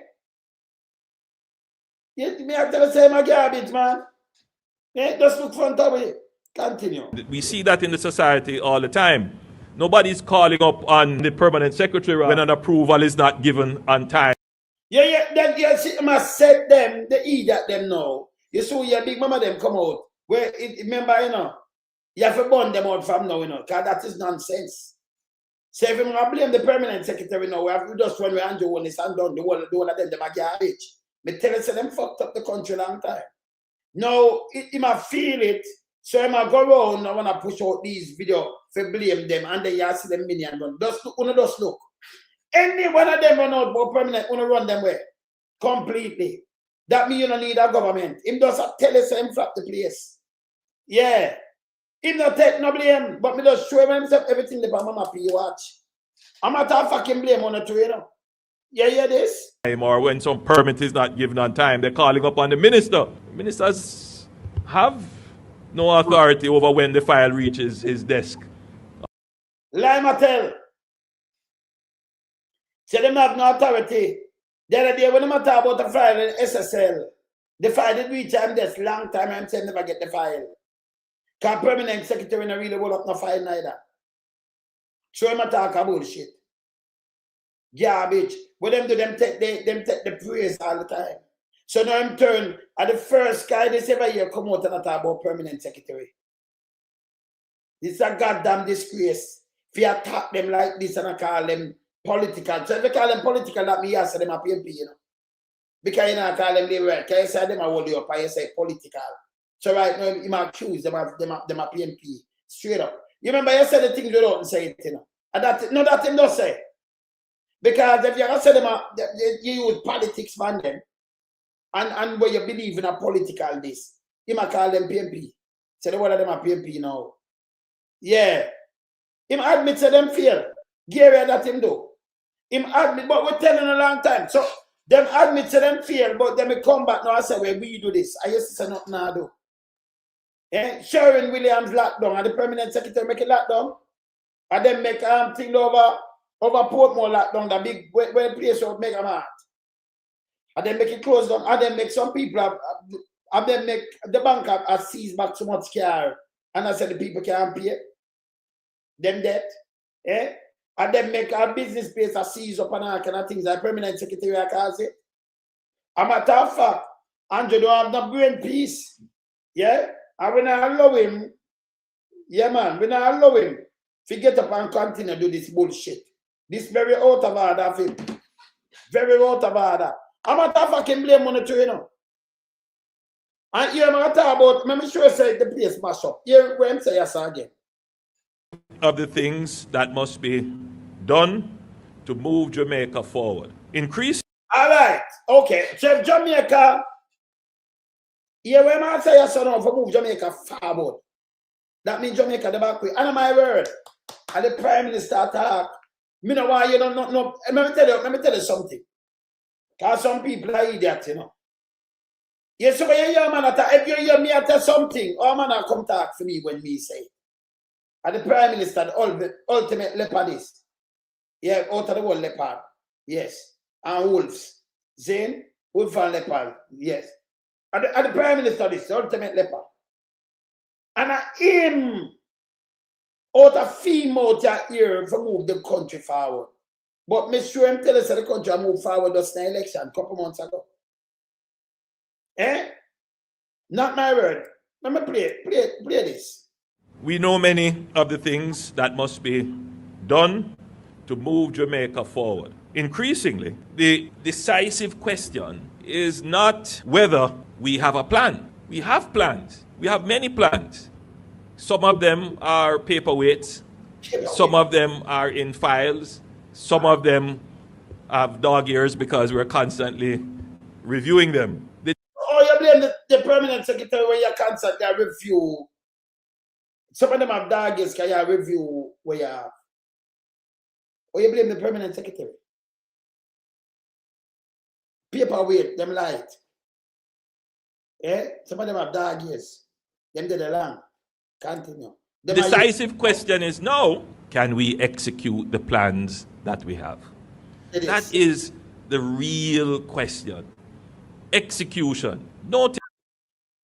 Yeah, me have to say my garbage, man. Yeah, just look front of it. Continue. We see that in the society all the time. Nobody's calling up on the permanent secretary when an approval is not given on time. Yeah, then you see, I must set them, the idiot them now. You saw your big mama them come out. Where remember, you know, you have to burn them out from now, you know, because that is nonsense. So if you blame the permanent secretary now, we have to just run around Andrew Holness and done the whole of them are garbage. Me tell you, so them fucked up the country long time. Now, he might feel it, so he might go around and want to push out these videos for blame them, and then you see them million run. Just look. Any one of them run out about permanent, run them way. Completely. That means you don't need a government. Him just tell us him flap the place. Yeah. Him not take no blame, but me just show him himself everything the mama P watch. I'm not a fucking blame on the two, you know. Yeah, hear this? Or when some permit is not given on time, they're calling up on the minister. Ministers have no authority over when the file reaches his desk. Lima tell. Say them have no authority. The other day when they talk about the file in SSL, the file did reach him desk long time and say never get the file. Because permanent secretary not really hold up no file neither. So him talk about bullshit. Garbage. What them do, them take the praise all the time. So now I'm turn at the first guy this ever year come out and talk about permanent secretary. This is a goddamn disgrace. If you attack them like this and I call them political. So if you call them political, that means you say them a PMP, you know. Because you know, call them the right. Because you say them a hold you up and you say political. So right now, you might accuse them of PMP. Straight up. You remember you said the things you don't say it, you know. And that him don't say. Because if you say them, you use politics man them. And where you believe in a political this, you might call them PMP. Say the one of them are PMP now. Yeah. Him admit to them fail. Gary that him do. Him admit, but we're telling a long time. So them admit to them fail, but them come back now and say, well, we do this. I used to say nothing now do. Eh? Sharon Williams lockdown, and the permanent secretary make it lockdown. And then make thing over Portmore lockdown, the big where place would make a mart. And then make it close down, and then make some people and then make the bank have seized back so much car. And I said the people can't pay. Them debt. Eh? And then make our business place a seize up and all kind of things. Like permanent secretary, I can say. A matter of fact, Andrew don't have no brain peace. Yeah? And when I allow him, yeah man, when I allow him to get up and continue to do this bullshit. This very out of order of him. Very out of order. A matter of fact, can blame money to you know. And here I'm talk about, let me sure say the place mash up. Here where I'm say yes again. Of the things that must be done to move Jamaica forward. Increase. All right. Okay. So Jamaica, here when I say yes or no for move Jamaica forward. That means Jamaica the back way. And my word. And the Prime Minister talk. Me know why you don't know. Let me tell you something. Because some people are idiots, you know. Yes, so when you hear man attack, if you hear me tell something, all man come talk for me when me say it. And the Prime Minister, the ultimate leopardist. Yeah, out of the world leopard. Yes. And wolves. Zane, wolf and leopard. Yes. And the Prime Minister is the ultimate leopard. And him out of female here to move the country forward. But me sure him tell us that the country moved forward just in the election a couple months ago. Eh? Not my word. Let me play this. We know many of the things that must be done to move Jamaica forward. Increasingly, the decisive question is not whether we have a plan. We have plans. We have many plans. Some of them are paperweights. Some of them are in files. Some of them have dog ears because we're constantly reviewing them. You blame the permanent secretary when you constantly review. Some of them have dog ears because you review where you have. Or you blame the permanent secretary. Paperweight, them light. Yeah? Some of them have dog ears. Them did along. Continue. The decisive question is now, can we execute the plans that we have? That is the real question. Execution.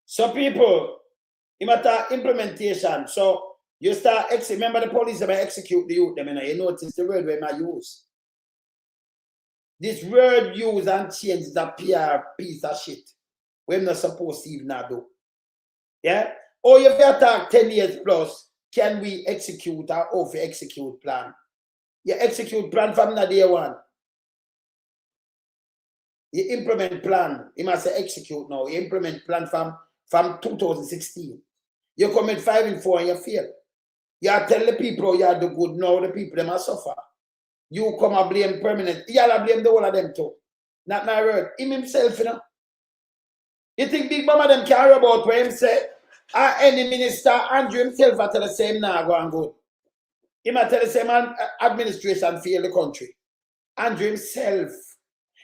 So people, you matter implementation. So you start remember the police that execute the youth, them, you notice the word where I use. This word use and change is a PR piece of shit. We're not supposed to even do. Yeah? Or if you attack 10 years plus, can we execute our over execute plan? You execute plan from the day one. You implement plan. You must say execute now. You implement plan from 2016. You commit 5 and 4 and you fail. You tell the people you are the good now, the people them are suffer. You come and blame permanent. You all blame the whole of them too. Not my word. Him himself, you know. You think Big Mama them care about where him say, any minister, Andrew himself, I tell the same now go and good. He might tell the same administration fail the country. Andrew himself.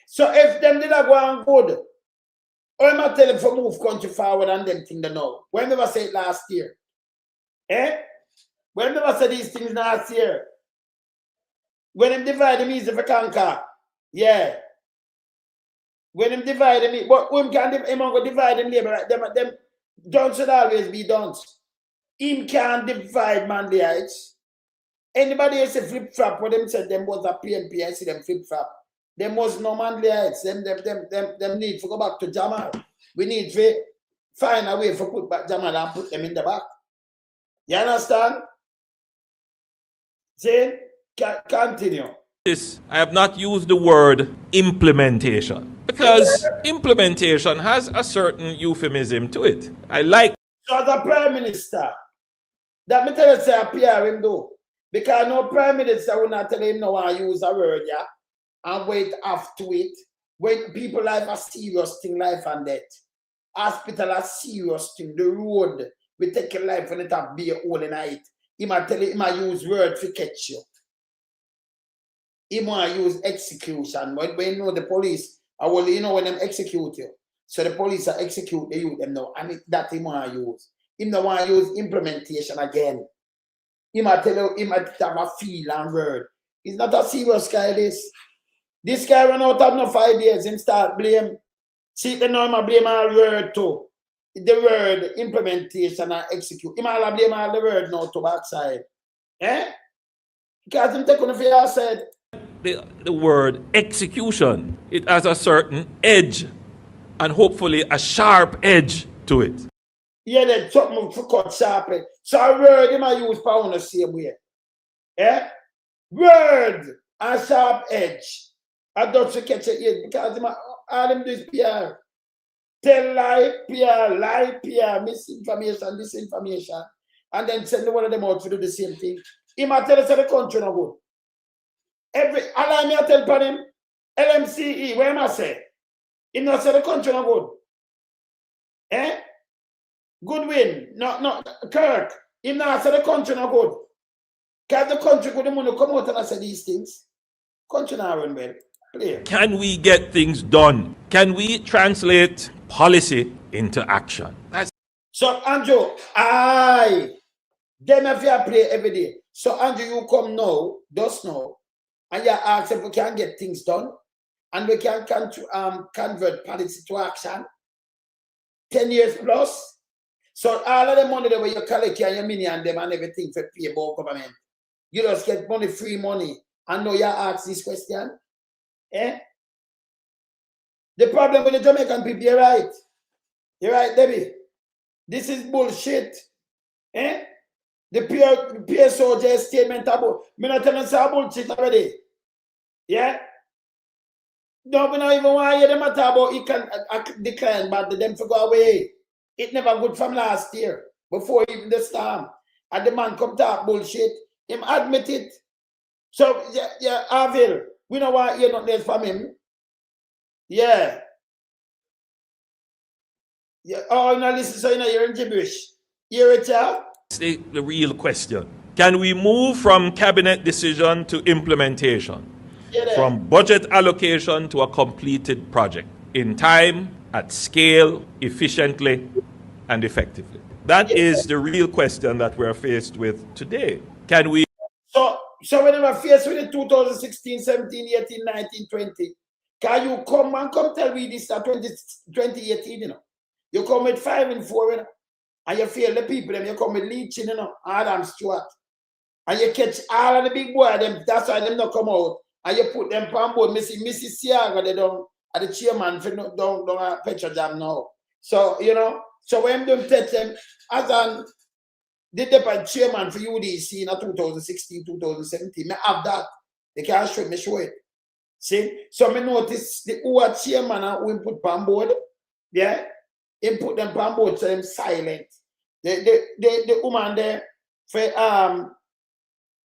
So if them did not go and good, or I might tell them for move country forward and them thing they know. When they say it last year. Eh? When they say these things last year. When them divide them easy for conquer. Yeah. When them divide them, but when can them go divide them labor, them done should always be done. Him can't divide Manly Heights. Anybody else flip flop what them said them was a PNP, I see them flip flop. Them was no Manly Heights. Them need to go back to Jamal. We need to find a way for put back Jamal and put them in the back. You understand? See? Continue. This, I have not used the word implementation because implementation has a certain euphemism to it. I like. So as a Prime Minister, that me tell you say appear him do. Because no Prime Minister will not tell him no one use a word, yeah, and wait after it. When people life a serious thing, life and death. Hospital a serious thing. The road we take your life when it have be all night. He might tell you, he might use word to catch you. He might use execution. When you know the police, well, you know when them execute you. So the police are execute the youth them now. And that he might use. He don't want to use implementation again. He might tell you, he might have a feel and word. He's not a serious guy, this. This guy run out of no 5 years, him start blame. See, the normal blame all word too. The word implementation and execute. He might blame all the word now to backside. Eh? Because him take on the fear side. The word execution, it has a certain edge and hopefully a sharp edge to it. Yeah, then something for cut sharp. So a word he might use power the same way. Eh? Word and sharp edge. I don't catch it because all them do is PR. Tell lie, PR, misinformation, disinformation, and then send one of them out to do the same thing. He might tell us that the country no good. Allow me to tell upon him, LMCE, where am I say? He not say the country no good. Eh? Goodwin, no, Kirk, he not say the country no good. Because the country good, the money come out and I say these things. Country not run well. Clear. Can we get things done? Can we translate policy into action? So, Andrew, them if you play every day. So, Andrew, you come now, just now, and you ask if we can get things done, and we can convert policy to action. 10 years plus. So, all of the money that you collect and your money and them and everything for pay about government, you just get money, free money, and now you ask this question. Eh? The problem with the Jamaican people, you're right. You're right, Debbie. This is bullshit. Eh? The PSOJ statement about me not telling you bullshit already. Yeah? No, we don't even want to hear them talk about it can decline, but them to go away. It never good from last year, before even the storm. And the man come talk bullshit. Him admit it. So, yeah, Avil, we don't want to hear nothing else from him. Yeah. Yeah. Oh, now listen, so you're in gibberish. Hear it, yeah? The real question. Can we move from cabinet decision to implementation? From budget allocation to a completed project in time, at scale, efficiently, and effectively? That is the real question that we're faced with today. Can we? So when we're faced with the 2016, 17, 18, 19, 20, can you come tell me this at 2018, you know? You come with 5 and 4, you know, and you feel the people, them, you come with Leachin, you know, Adam Stewart, and you catch all of the big boy, them, that's why them not come out, and you put them on board. Mrs. Siaga, they don't, are the chairman for don't Petro Jam now. So, you know, so when them touch them, as an the deputy chairman for UDC in 2016, 2017, I have that. They can't show me, show it. See? So I notice the who are chairman and who put on board, yeah, he put them on board so them silent. The woman there for her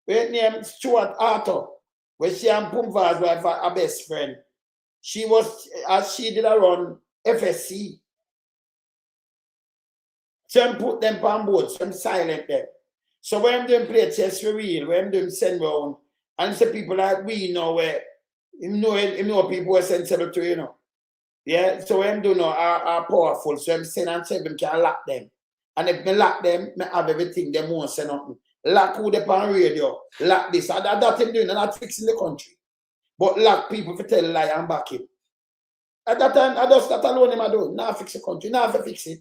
name Stuart Arthur, where she and Pumva's wife are best friend. She was as she did around FSC. So put them on board, so I'm silent there. So when them play chess for real, when them send round, and some people like we know where you know people are sensible to, you know. Yeah, so when do know are powerful, so I'm saying and say them can lock them. And if me lock them, me have everything, them won't say nothing. Lock who they on radio, lock this, and that him doing, and not fixing the country. But lock people for tell lie and back him. At that time, I just that alone him I do, not fix the country, not fix it.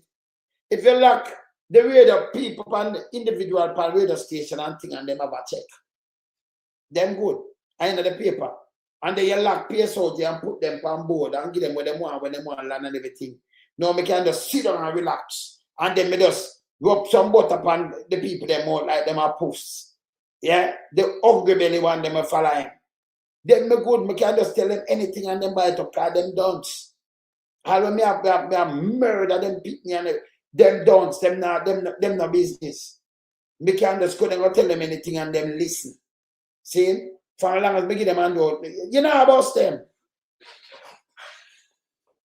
If you lock the radio people on the individual pan radio station and thing and them have a check, them good. I know the paper. And then you lock PSOG and put them on board and give them what they want when they want to land and everything. No, me can just sit down and relax. And then me just rub some butter upon the people them out like them are posts. Yeah, the hungry belly one them a following. Them me good, me can just tell them anything and them buy it up, cause them don'ts. How me have murder them pick me and them don'ts, them no business. Me can just go and tell them anything and them listen. See? For as long as me give them and do, you know about them.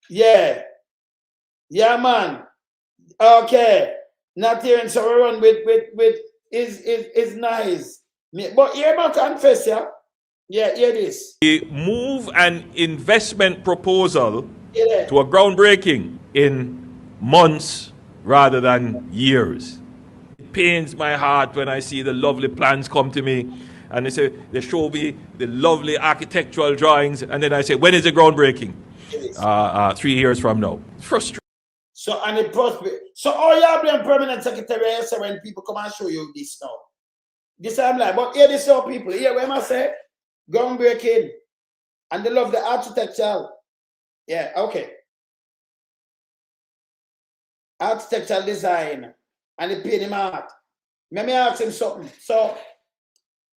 Yeah. Yeah, man. Okay. Not hearing so we run with is nice. But here man confess, yeah. Yeah, hear this. We move an investment proposal Yeah. to a groundbreaking in months rather than years. It pains my heart when I see the lovely plans come to me and they show me the lovely architectural drawings, and then I say, when is the groundbreaking? 3 years from now. Frustrating. So and it prosper. So all y'all blame permanent secretary say when people come and show you this now. This I'm like, but here this all people. Here where I say groundbreaking. And they love the architectural. Yeah, okay. Architectural design. And they pay him out. Let me ask him something. So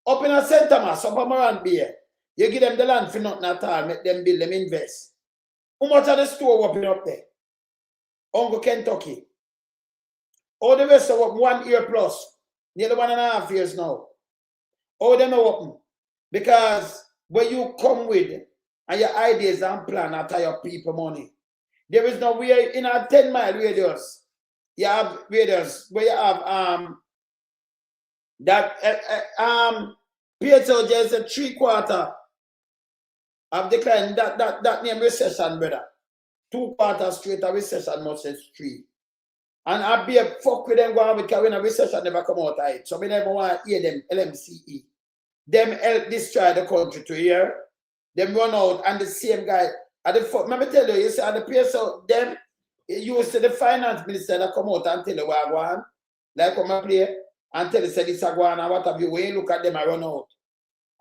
up in a center mass, up on Moran Beer, you give them the land for nothing at all, make them build, them invest. How much of the store open up there? Uncle Kentucky. All the rest are open 1 year plus. Nearly 1.5 years now. All them are open. Because when you come with and your ideas and plan after your people money, there is no way in a 10-mile radius. You have radius where you have PHL just a 3/4 of decline that name recession, brother. 2 quarters straight a recession must say 3. And I be a fuck with them going because when a recession never come out of it. So we never want to hear them LMCE. Them help destroy the country to here. Them run out and the same guy at the fuck. Let me tell you, you see at the PSO, them you see the finance minister that come out and tell you what I want. Like come and play and tell you say this one and what have you. When you look at them, I run out.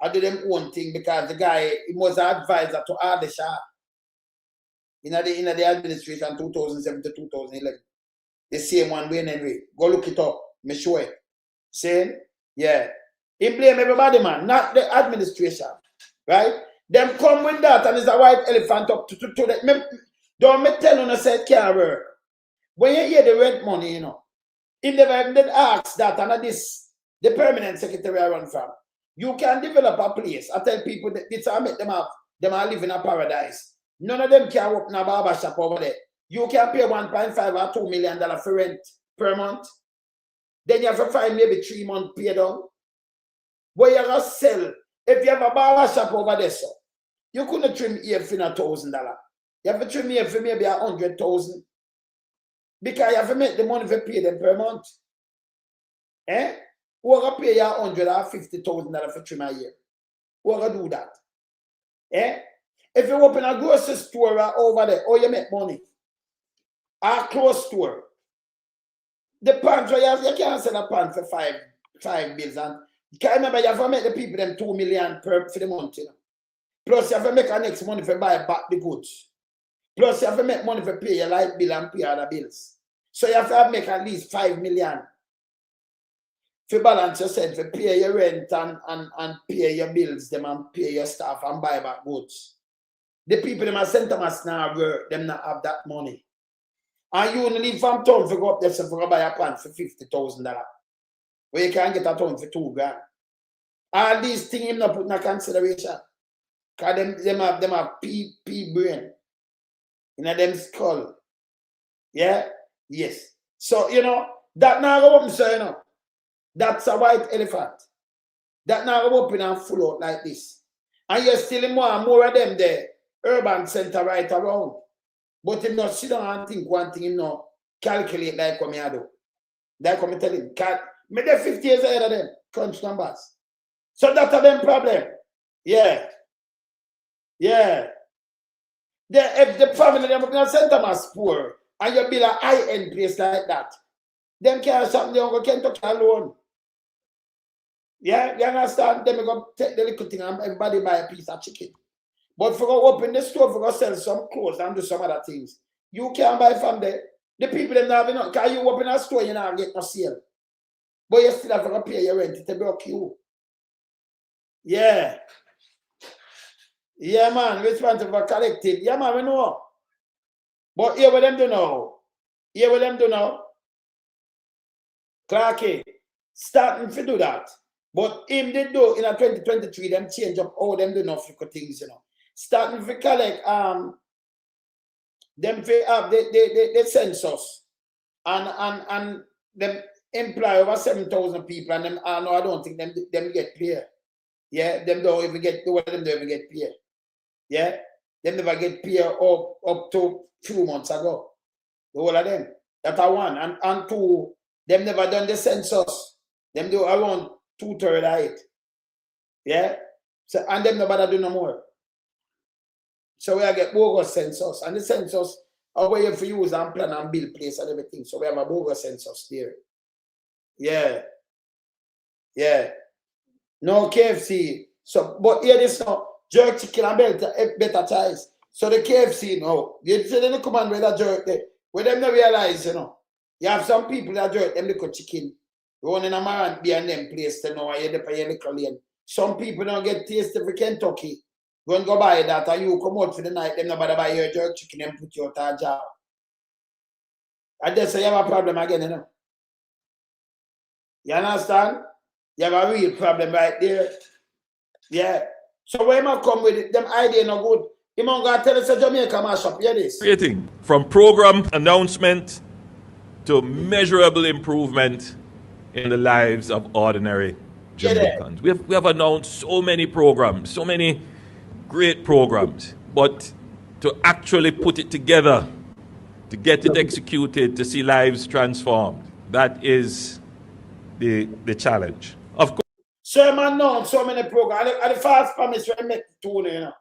I do them own thing because the guy he was an advisor to all the Chap in the administration 2007 to 2011. The same one Wayne Henry. Go look it up. Me show it. Saying, yeah. He blame everybody, man, not the administration. Right? Them come with that and it's a white elephant up to that. Don't me tell you, I said can't work. When you hear the rent money, you know, if they did ask that and this, the permanent secretary I run from, you can develop a place. I tell people that this I make them have, them are living in a paradise. None of them can open a barber shop over there. You can pay 1.5 or $2 million for rent per month. Then you have to find maybe 3 months pay down. But you have to sell. If you have a barber shop over there, so you couldn't trim here for $1,000. You have to trim here for maybe 100,000. Because you have to make the money for pay them per month. Eh? Who are pay you $150,000 for trim a year? Who are do that? Eh? If you open a grocery store over there, or you make money. A clothes store. The pants where you can't sell a pants for five bills. And you can't remember you have to make the people them 2 million per for the month, you know. Plus you have to make a next money for buy back the goods. Plus you have to make money for pay your light bill and pay other bills. So you have to make at least 5 million. For balance yourself, for pay your rent and pay your bills, them and pay your staff and buy back goods. The people them are St. Thomas now work, them not have that money. And you only leave from town for go up there for buy a pants for $50,000. Where you can get a town for $2,000. All these things him not put in consideration. Because them have P brain in them skull. Yeah? Yes. So, you know, that now go open, so you know. That's a white elephant. That now go open and full out like this. And you're still more and more of them there. Urban center right around. But him not sit down and think one thing, him not calculate like what I do. Like what I tell him. Me there 50 years ahead of them. Crunch numbers. So that's a them problem. Yeah. Yeah. If the family them in St. Thomas poor and you build a high-end place like that, them can't shop the Uncle Kentucky alone. Yeah, you understand? Them go take the little thing and everybody buy a piece of chicken. But for go open the store, for go sell some clothes and do some other things, you can't buy from there. The people them not have enough. Because you open a store, you not get no sale. But you still have to pay your rent to block you. Yeah. Yeah, man, responsible for collective. Yeah, man, we know. But here what them do now. Here what them do now. Clarky, starting to do that. But him they do in a 2023, them change up all them do now for things, you know. Starting to collect them have the census and them employ over 7,000 people and them no, I don't think them get paid. Yeah, them don't even get them don't even get paid. Yeah, them never get paid up to 2 months ago. The whole of them. That's one. And two, them never done the census. Them do around 2/3 of it. Yeah? So and them nobody do no more. So we get bogus census. And the census are way for use and plan and build place and everything. So we have a bogus census there. Yeah. Yeah. No KFC. So but here this now, jerk chicken and better ties. So the KFC now, you see them come on with a jerk there. Where them not realize, you know. You have some people that jerk them little chicken. Running a man behind them place to know you depend your little lane. Some people don't get tasted for Kentucky. Go and go buy that and you come out for the night, them nobody buy your jerk chicken and put you out of a job. And then so you have a problem again, you know. You understand? You have a real problem right there. Yeah. So when you come with it, them idea no good. You might go tell us a Jamaica mash up, hear this. Creating from program announcement to measurable improvement in the lives of ordinary Jamaicans. We have announced so many programs, so many great programs, but to actually put it together, to get it executed, to see lives transformed, that is the challenge. Of course. So man know so many programs. And the fast promise we make the tune, you know.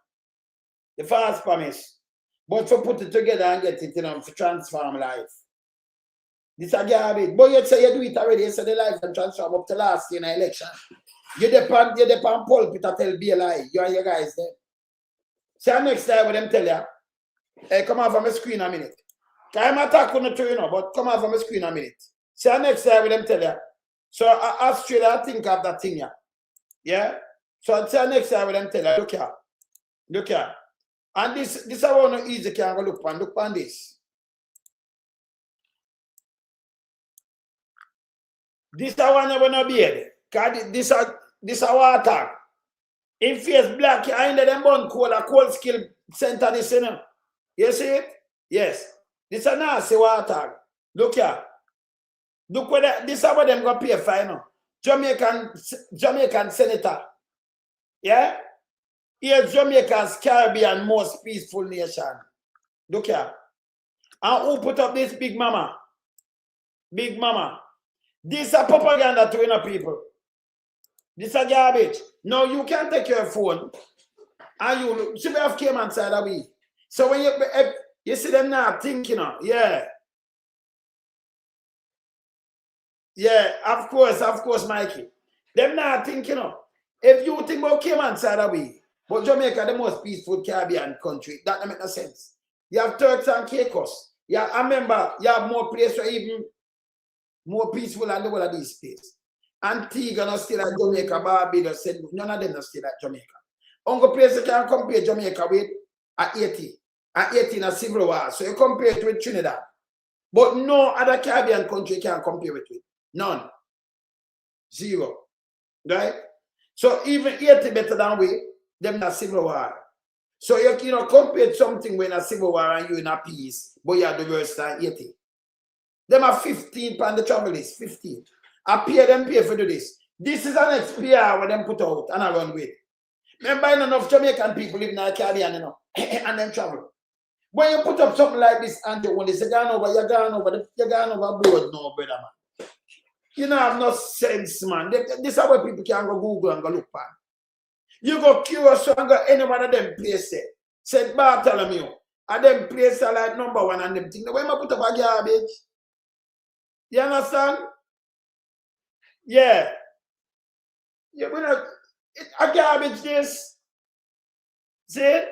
The fast promise. But to put it together and get it, you know, to transform life. This is a garbage. But you say you do it already, you say the life can transform up to last year in an election. You depend pulpit to tell BLI, you and your guys there. So next time when them tell you, hey, come off of my screen a minute. I'm attacking the two, you know, but come off of my screen a minute. So next time when them tell you. So Australia think of that thing, yeah. Yeah? So until next time when them tell you, look here. Look here. And this is how no easy can go look on this. This is one never no beard. This is water. In face black, you under them bun cold skill center this, you know. You see it? Yes. This is a nasty water. Look here. Look where this is what them go pay for, you know. Jamaican senator. Yeah? Here Jamaica's Caribbean most peaceful nation. Look here. And who put up this Big Mama? Big Mama. This is a propaganda to inner people. This is a garbage. No, you can't take your phone and you should have came inside of me. So when you see them now thinking, yeah. Yeah, of course, Mikey. Them now thinking, if you think about came inside of me, but Jamaica the most peaceful Caribbean country, that don't make no sense. You have Turks and Caicos. Yeah, I remember you have more places where even more peaceful than the whole of these places. Antigua not still like Jamaica, Barbados, none of them not still like Jamaica. Only place you can compare Jamaica with at 80. At 80 in a civil war. So you compare it with Trinidad. But no other Caribbean country can compare it with. None. Zero. Right? So even 80 better than we, them in a civil war. So you compare something when a civil war and you in a peace, but you are the worst than 80. Them are 15 on the travel list. 15. I pay for do this. This is an XPR where them put out and I run with. Remember, enough Jamaican people live in the Caribbean, and them travel. When you put up something like this, and when you're gone over board now, brother, man. You don't have no sense, man. This is where people can go Google and go look for. You go curious and go any one of them places. St. Bartholomew. And them places are like #1 and them things. When I put up a garbage, you understand? Yeah. Yeah, a garbage this. See?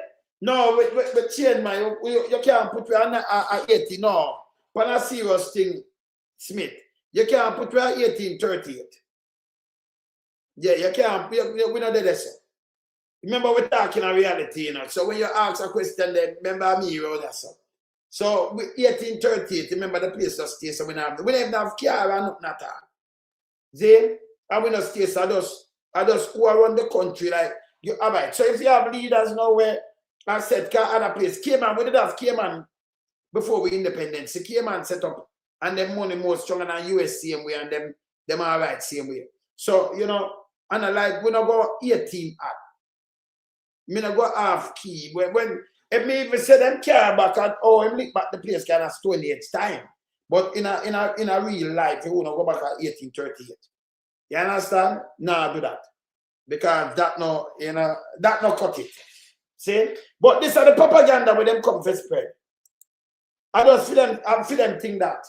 No, with change, man. You can't put you on a 80, no. But a serious thing, Smith. You can't put you on 1838. Yeah, you can't. We not do this. Remember, we're talking a reality, you know. So when you ask a question, then remember me around that stuff. So 1838, remember the place just stay, so we don't have car and nothing at all. See? And we don't stay, so I just go around the country like you have it. So if you have leaders now where I said other place, Cayman, we did have Cayman before we independence. The Cayman set up and them money more stronger than US same way and them all right same way. So, you know, and I like we don't go 18 at. Me not go half key. When if me even say them care back at him lick back the place kind of Stone Age time. But in a real life, you wanna go back at 1838. You understand? No, do that. Because that no, you know, that no cut it. See? But this are the propaganda where them come for spread. I just feel them think that.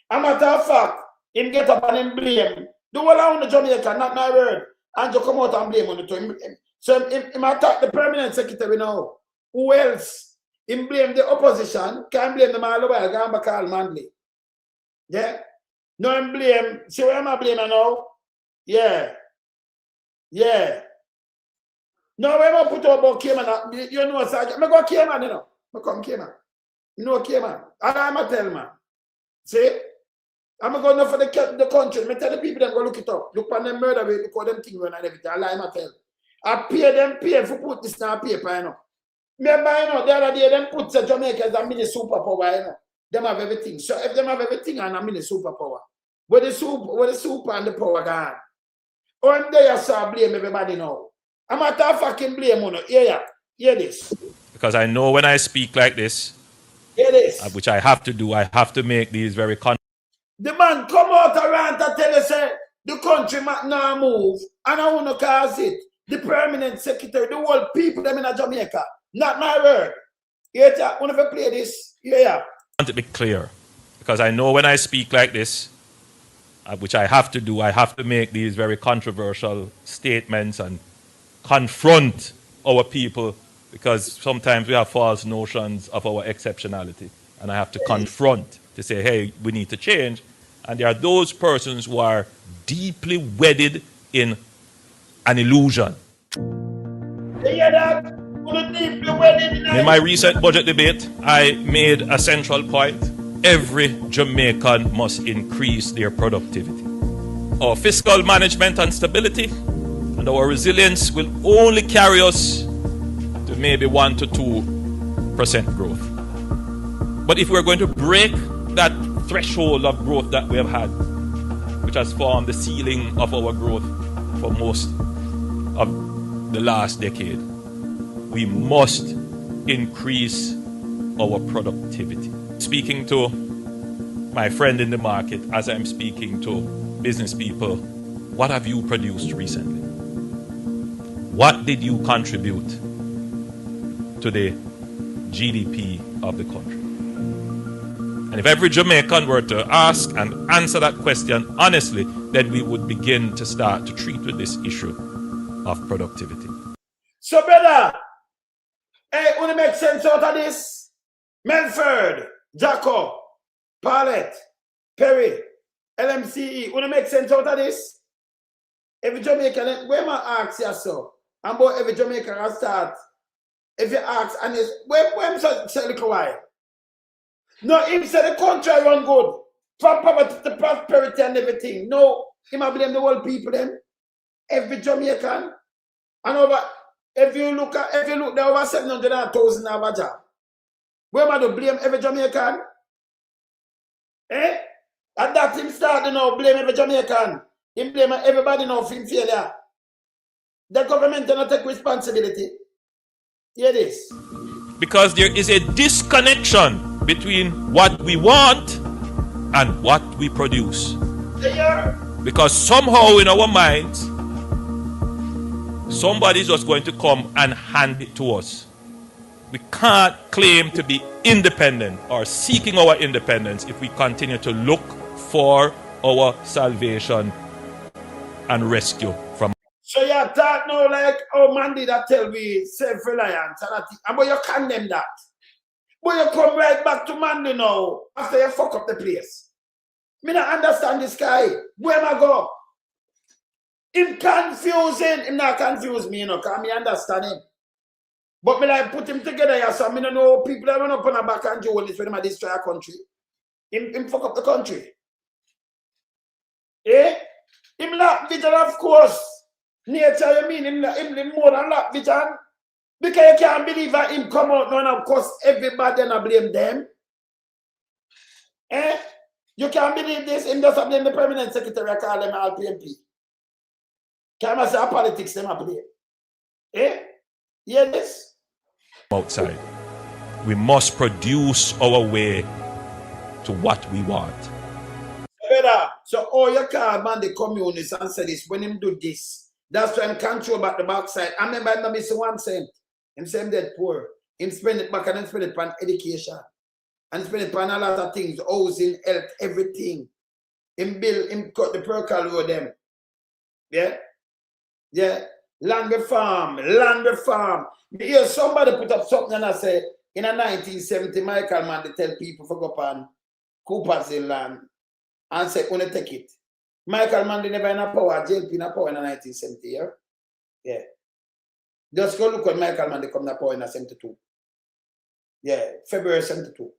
A matter of fact, him get up and him blame. The whole on the Jamaica, not my word. And you come out and blame on it. So him attack the permanent secretary now. Who else? Him blame the opposition. Can't blame them all over. Can't back all Manley. Yeah? No, him blame. See where am I blaming now? Yeah. Yeah. No, when I put about Cayman, you know, Sergeant. I go Cayman, you know. I come Cayman. You know Cayman. And I'm a tell man. See? I'm going to for the country. I tell the people them go look it up. Look on them murder rate, look at them thing and everything. I lie, I tell. I pay for put this in a paper, you know. Remember, you know, the other day, them put the Jamaica as a mini superpower, you know. Them have everything. So if them have everything and a mini superpower, where the super and the power gone? Or they are so blame everybody now. I'm not a fucking blame, you know. Hear this. Because I know when I speak like this, Hear this. which I have to do, I have to make these very the man come out around to tell us the country might now move, and I want to cause it. The permanent secretary, the whole people them in Jamaica. Not my word. Yeah, want to play this? Yeah. I want to be clear. Because I know when I speak like this, which I have to do, I have to make these very controversial statements and confront our people, because sometimes we have false notions of our exceptionality. And I have to confront to say, hey, we need to change. And there are those persons who are deeply wedded in an illusion. You hear that? Deeply wedded In my recent budget debate, I made a central point. Every Jamaican must increase their productivity. Our fiscal management and stability and our resilience will only carry us to maybe 1 to 2% growth. But if we're going to break that threshold of growth that we have had, which has formed the ceiling of our growth for most of the last decade, we must increase our productivity. Speaking to my friend in the market, as I'm speaking to business people, what have you produced recently? What did you contribute to the GDP of the country? And if every Jamaican were to ask and answer that question honestly, then we would begin to start to treat with this issue of productivity. So, brother, hey, want to make sense out of this? Melford, Jacob, Paulette, Perry, LMCE, want to make sense out of this? Every Jamaican, where I ask you so? And about every Jamaican can start. If you ask, and it's, where say little while? No, he said the country run good. From poverty to prosperity and everything. No, he might blame the whole people them. Every Jamaican. And over, if you look there over 700,000 have a job. Where am I to blame every Jamaican? Eh? And that him start now blame every Jamaican. Him blame everybody now for failure. The government does not take responsibility. Hear this. Because there is a disconnection between what we want and what we produce. Because somehow in our minds, somebody's just going to come and hand it to us. We can't claim to be independent or seeking our independence if we continue to look for our salvation and rescue from. So you talk now like, oh, Mandy that tell me self-reliance, and but you condemn that. But you come right back to Mandy now after you fuck up the place. Me not understand this guy. Where am I go? Him confusing. Him not confuse me, you know, because me understand him. But me like put him together here, so I don't know people that run up on the back and do this when they destroy a country. Him fuck up the country. Eh? Him lack vision, of course. Nature, you mean him more than lack vision? Because you can't believe that him come out now and of course everybody and blame them. Eh? You can't believe this. Him doesn't blame the permanent secretary, I call them all PMP. Can't I say politics them a blame? Eh? Hear this? Outside. We must produce our way to what we want. So all you call man the communists and say this, when him do this, that's why I'm control about the backside. I remember I'm not missing 1 cent. Him say him dead poor. Him spend it back and then spend it on education. And spend it on a lot of things, housing, health, everything. Him build, him cut the Percal road them. Yeah? Yeah. Land reform. You hear somebody put up something and I say, in a 1970, Michael man, they tell people to go up Cooper's land and say, "Wanna take it." Michael Mann never in a power, JLP in a power in 1970, yeah? Yeah. Just go look when Michael Mann come in power in 72. Yeah, February 72.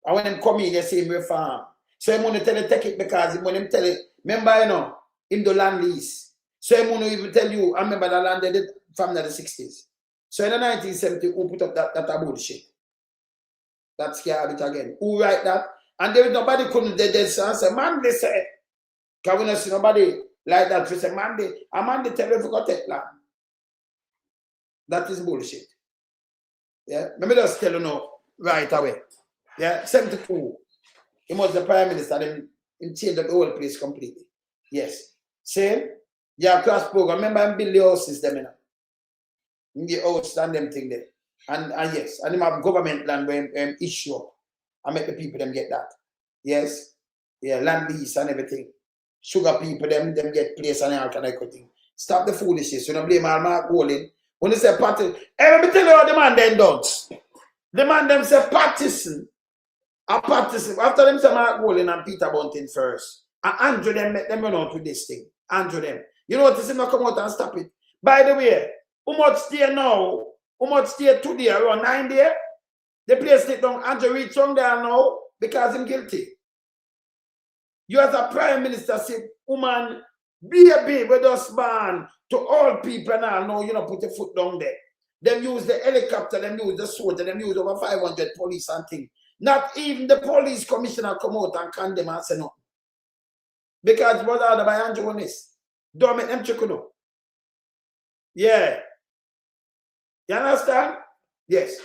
And when him come in, they say him reform. So him want to tell you take it because when him tell it, remember, you know, him do land lease. So him want to even tell you, I remember the land they did from the 60s. So in the 1970, who put up that bullshit? That scared it again. Who write that? And there nobody couldn't they say, man, they say, can we not see nobody like that? We say, man, they tell you if you got take land. That is bullshit. Yeah, let me just tell you now, right away. Yeah, 72. He was the prime minister, and he changed the whole place completely. Yes. Same. Yeah, class program. Remember, him build the houses, them, you know. In the house and them thing there. And yes, and him have government land where him issue up. I make the people them get that. Yes. Yeah, land lease and everything. Sugar people, them get place and all kind of thing. Stop the foolishness. You don't blame all Mark Golding. When they say party, let me tell you what the man then does. The man them say partisan. A partisan. After them say Mark Golding and Peter Bunting first. And Andrew them make them run out with this thing. Andrew them. You know what this is not come out and stop it. By the way, how much there now? How much there today? Around 9 there? The place sit down. Andrew reach on there now because he's guilty. You as a prime minister say, woman, be a baby with us ban to all people now. No, you know, put your foot down there. Them use the helicopter, them use the soldier, them use over 500 police and things. Not even the police commissioner come out and condemn and say no. Because it was ordered by Andrew Holness. Don't make them check no. Yeah. You understand? Yes.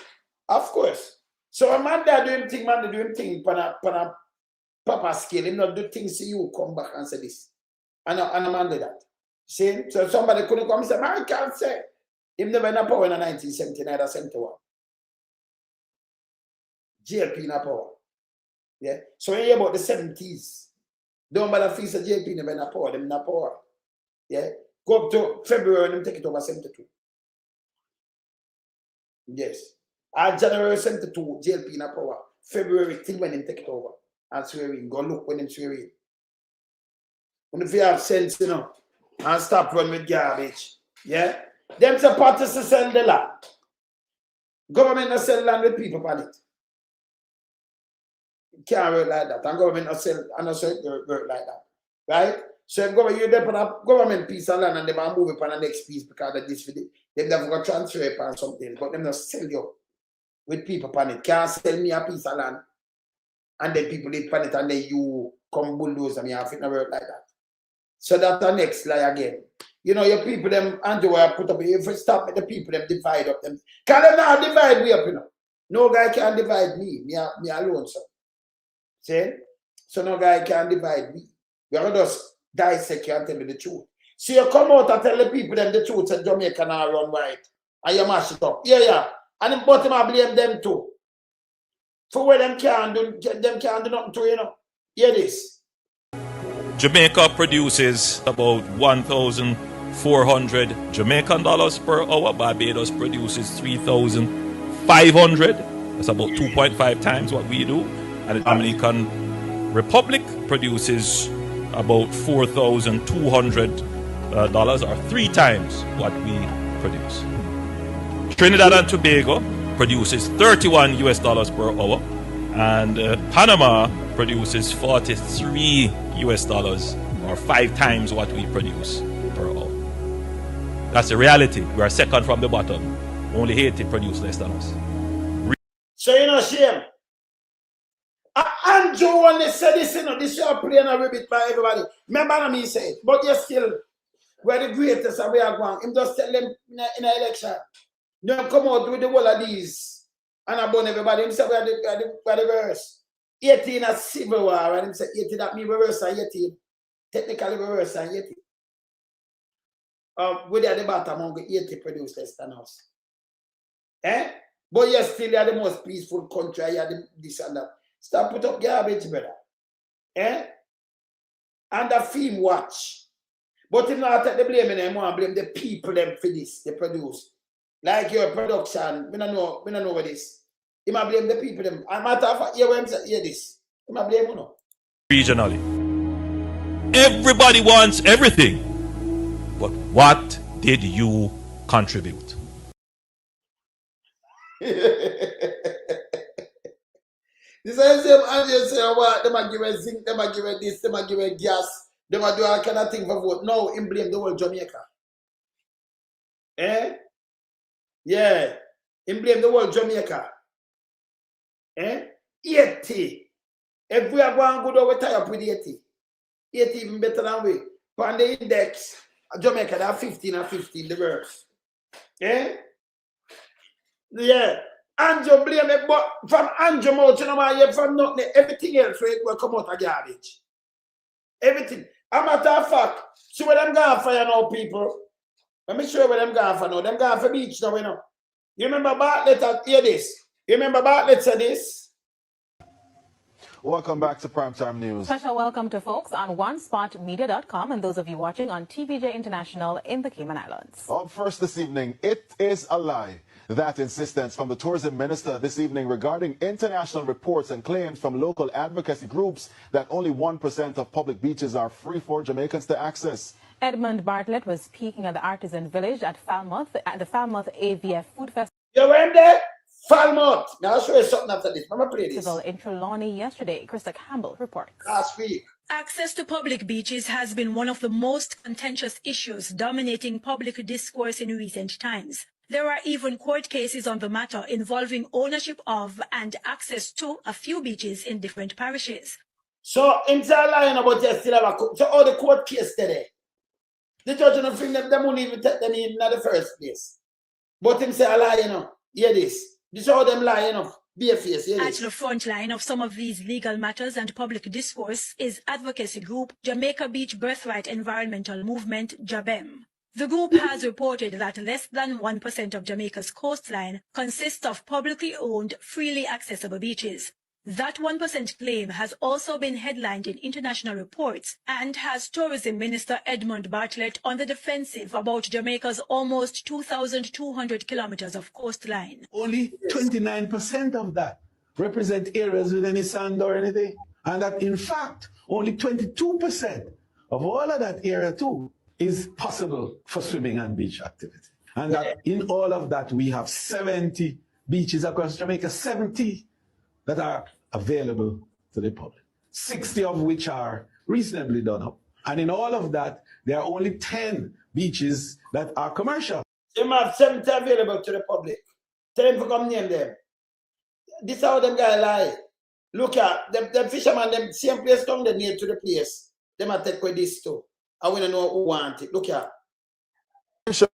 Of course. So a man there doing thing, man, they doing thing on a papa scale. Him not do things to you, come back and say this. And a man did that. See? So somebody couldn't come and say, man, I can't say. Him never in a power in 1979 or 71. JLP in a power. Yeah. So when you hear about the 70s, don't bother feel that JLP never in a power, them in a power. Yeah. Go up to February and them take it over 72. Yes. And January 72, JLP in a power. February till when them take it over. And swear in. Go look when them swear in. When if you have sense, you know, and stop running with garbage. Yeah? Them say parties to sell the land. Government not sell land with people on it. It can't work like that. And government not sell and not work like that. Right? So if you depend on government piece of land and they want to move it on the next piece because of this video, they never got transfer it on something, but them not sell you with people on it. Can't sell me a piece of land and then people live on it and then you come bulldoze and you have it not work like that. So that's the next lie again. You know, your people, them, Andrew, I put up, if you stop with the people, them divide up them. Can them not divide me up, you know? No guy can divide me. Me alone, so. See? So no guy can divide me. We are just dissect you and tell you the truth. So you come out and tell the people them the truth and Jamaica now run right. And you mash it up. Yeah. And but him I blame them too. For what them can't do nothing to, you know. Hear this. Jamaica produces about 1,400 Jamaican dollars per hour. Barbados produces 3,500. That's about 2.5 times what we do. And the Dominican Republic produces about 4,200 dollars, or 3 times what we produce. Trinidad and Tobago produces 31 US dollars per hour, and Panama produces 43 US dollars, or 5 times what we produce per hour. That's the reality. We are second from the bottom. Only Haiti produce less than us. So you know, shame. Andrew, when they said this, you know, this show playing a ribbit by everybody. Remember me say, but you're still, we're the greatest and we are going. Him just tell them in an election. Don't come out with the whole of these and abone everybody. Him say we're the worst. 18 a civil war, and him say 18 that mean we're worse than 18. Technically we're worse than 18. We're at the bottom among the 80 produce less than us. Eh? But you're still the most peaceful country. You are this and that. Stop put up garbage, brother. Eh? And the film watch. But if not take the blame in them, I blame the people them for this, they produce. Like your production, we don't know what this. You might blame the people them. And matter of fact, hear this. You might blame you. Regionally. Everybody wants everything. But what did you contribute? This is the same and you say, what, they might give a zinc, they might give a this, they might give a gas, they might do all kind of thing for vote. No, him blame the whole Jamaica. Eh? Yeah. Him blame the whole Jamaica. Eh? 80. If we are going good, we tie up with 80. 80 even better than we. But on the index, Jamaica, they are 15 and 15, the worst. Eh? Yeah. Andrew blame it, but from Andrew mouth, you know, from nothing, everything else will come out of garbage. Everything. A matter of fact, see where them going for you now, people. Let me show you where them going for now. Them going for beach now, you know. You remember Bartlett hear this? You remember Bartlett said this? Welcome back to Primetime News. Special welcome to folks on OneSpotMedia.com and those of you watching on TVJ International in the Cayman Islands. Up first this evening, it is a lie. That insistence from the tourism minister this evening regarding international reports and claims from local advocacy groups that only 1% of public beaches are free for Jamaicans to access. Edmund Bartlett was speaking at the Artisan Village at the Falmouth AVF Food Festival. You went there? Falmouth. Now I'll show you something after this. I'm going to play this. In Trelawney yesterday. Krista Campbell reports. Last week. Access to public beaches has been one of the most contentious issues dominating public discourse in recent times. There are even court cases on the matter involving ownership of and access to a few beaches in different parishes. So, inside lying about you still have a court. So, all the court case today, the judge don't think them won't even take them in the first place. But him say a lie, you know. Hear this. This is how them lie, you know. Be a face, hear this. At the front line of some of these legal matters and public discourse is advocacy group Jamaica Beach Birthright Environmental Movement, JABEM. The group has reported that less than 1% of Jamaica's coastline consists of publicly owned, freely accessible beaches. That 1% claim has also been headlined in international reports and has Tourism Minister Edmund Bartlett on the defensive about Jamaica's almost 2,200 kilometers of coastline. Only 29% of that represent areas with any sand or anything. And that, in fact, only 22% of all of that area, too, is possible for swimming and beach activity. And that in all of that, we have 70 beaches across Jamaica, 70 that are available to the public, 60 of which are reasonably done up. And in all of that, there are only 10 beaches that are commercial. They have 70 available to the public. Tell them to come name them. This is how them guys lie. Look at them fishermen, them same place come they near to the place. They might take with this too. I want to know who wants it. Look at.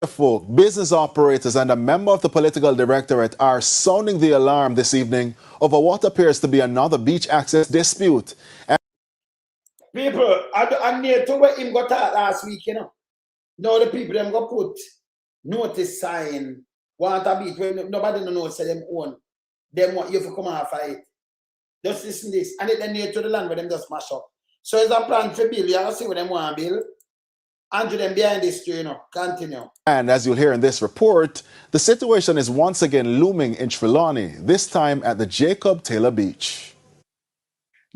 Folk, business operators and a member of the political directorate are sounding the alarm this evening over what appears to be another beach access dispute. People, I near to where him got out last week, you know. Now the people them go put notice sign, want a beach where nobody knows say them own. Them want you to come off of it. Just listen to this. And then near to the land where them just smash up. So it's a plan for bill. You see what them want to build. Andrew them behind this, you know. Continue. And as you'll hear in this report, the situation is once again looming in Trelawney, this time at the Jacob Taylor Beach.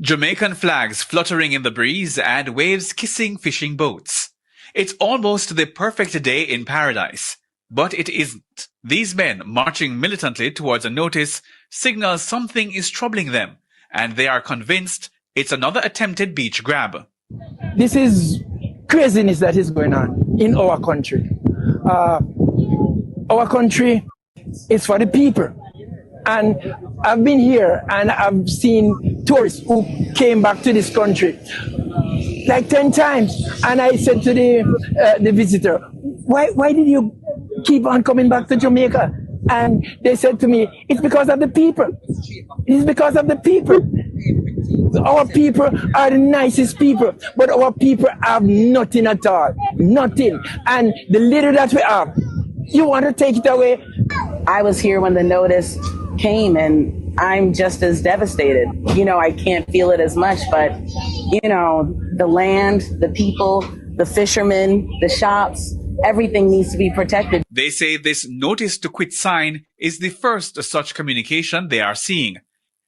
Jamaican flags fluttering in the breeze and waves kissing fishing boats. It's almost the perfect day in paradise. But it isn't. These men marching militantly towards a notice signals something is troubling them, and they are convinced it's another attempted beach grab. This is craziness that is going on in our country. Our country is for the people. And I've been here and I've seen tourists who came back to this country like 10 times. And I said to the visitor, why did you keep on coming back to Jamaica? And they said to me, it's because of the people. It's because of the people. Our people are the nicest people, but our people have nothing at all. Nothing. And the little that we have, you want to take it away? I was here when the notice came and I'm just as devastated. You know, I can't feel it as much, but, you know, the land, the people, the fishermen, the shops, everything needs to be protected. They say this notice to quit sign is the first such communication they are seeing.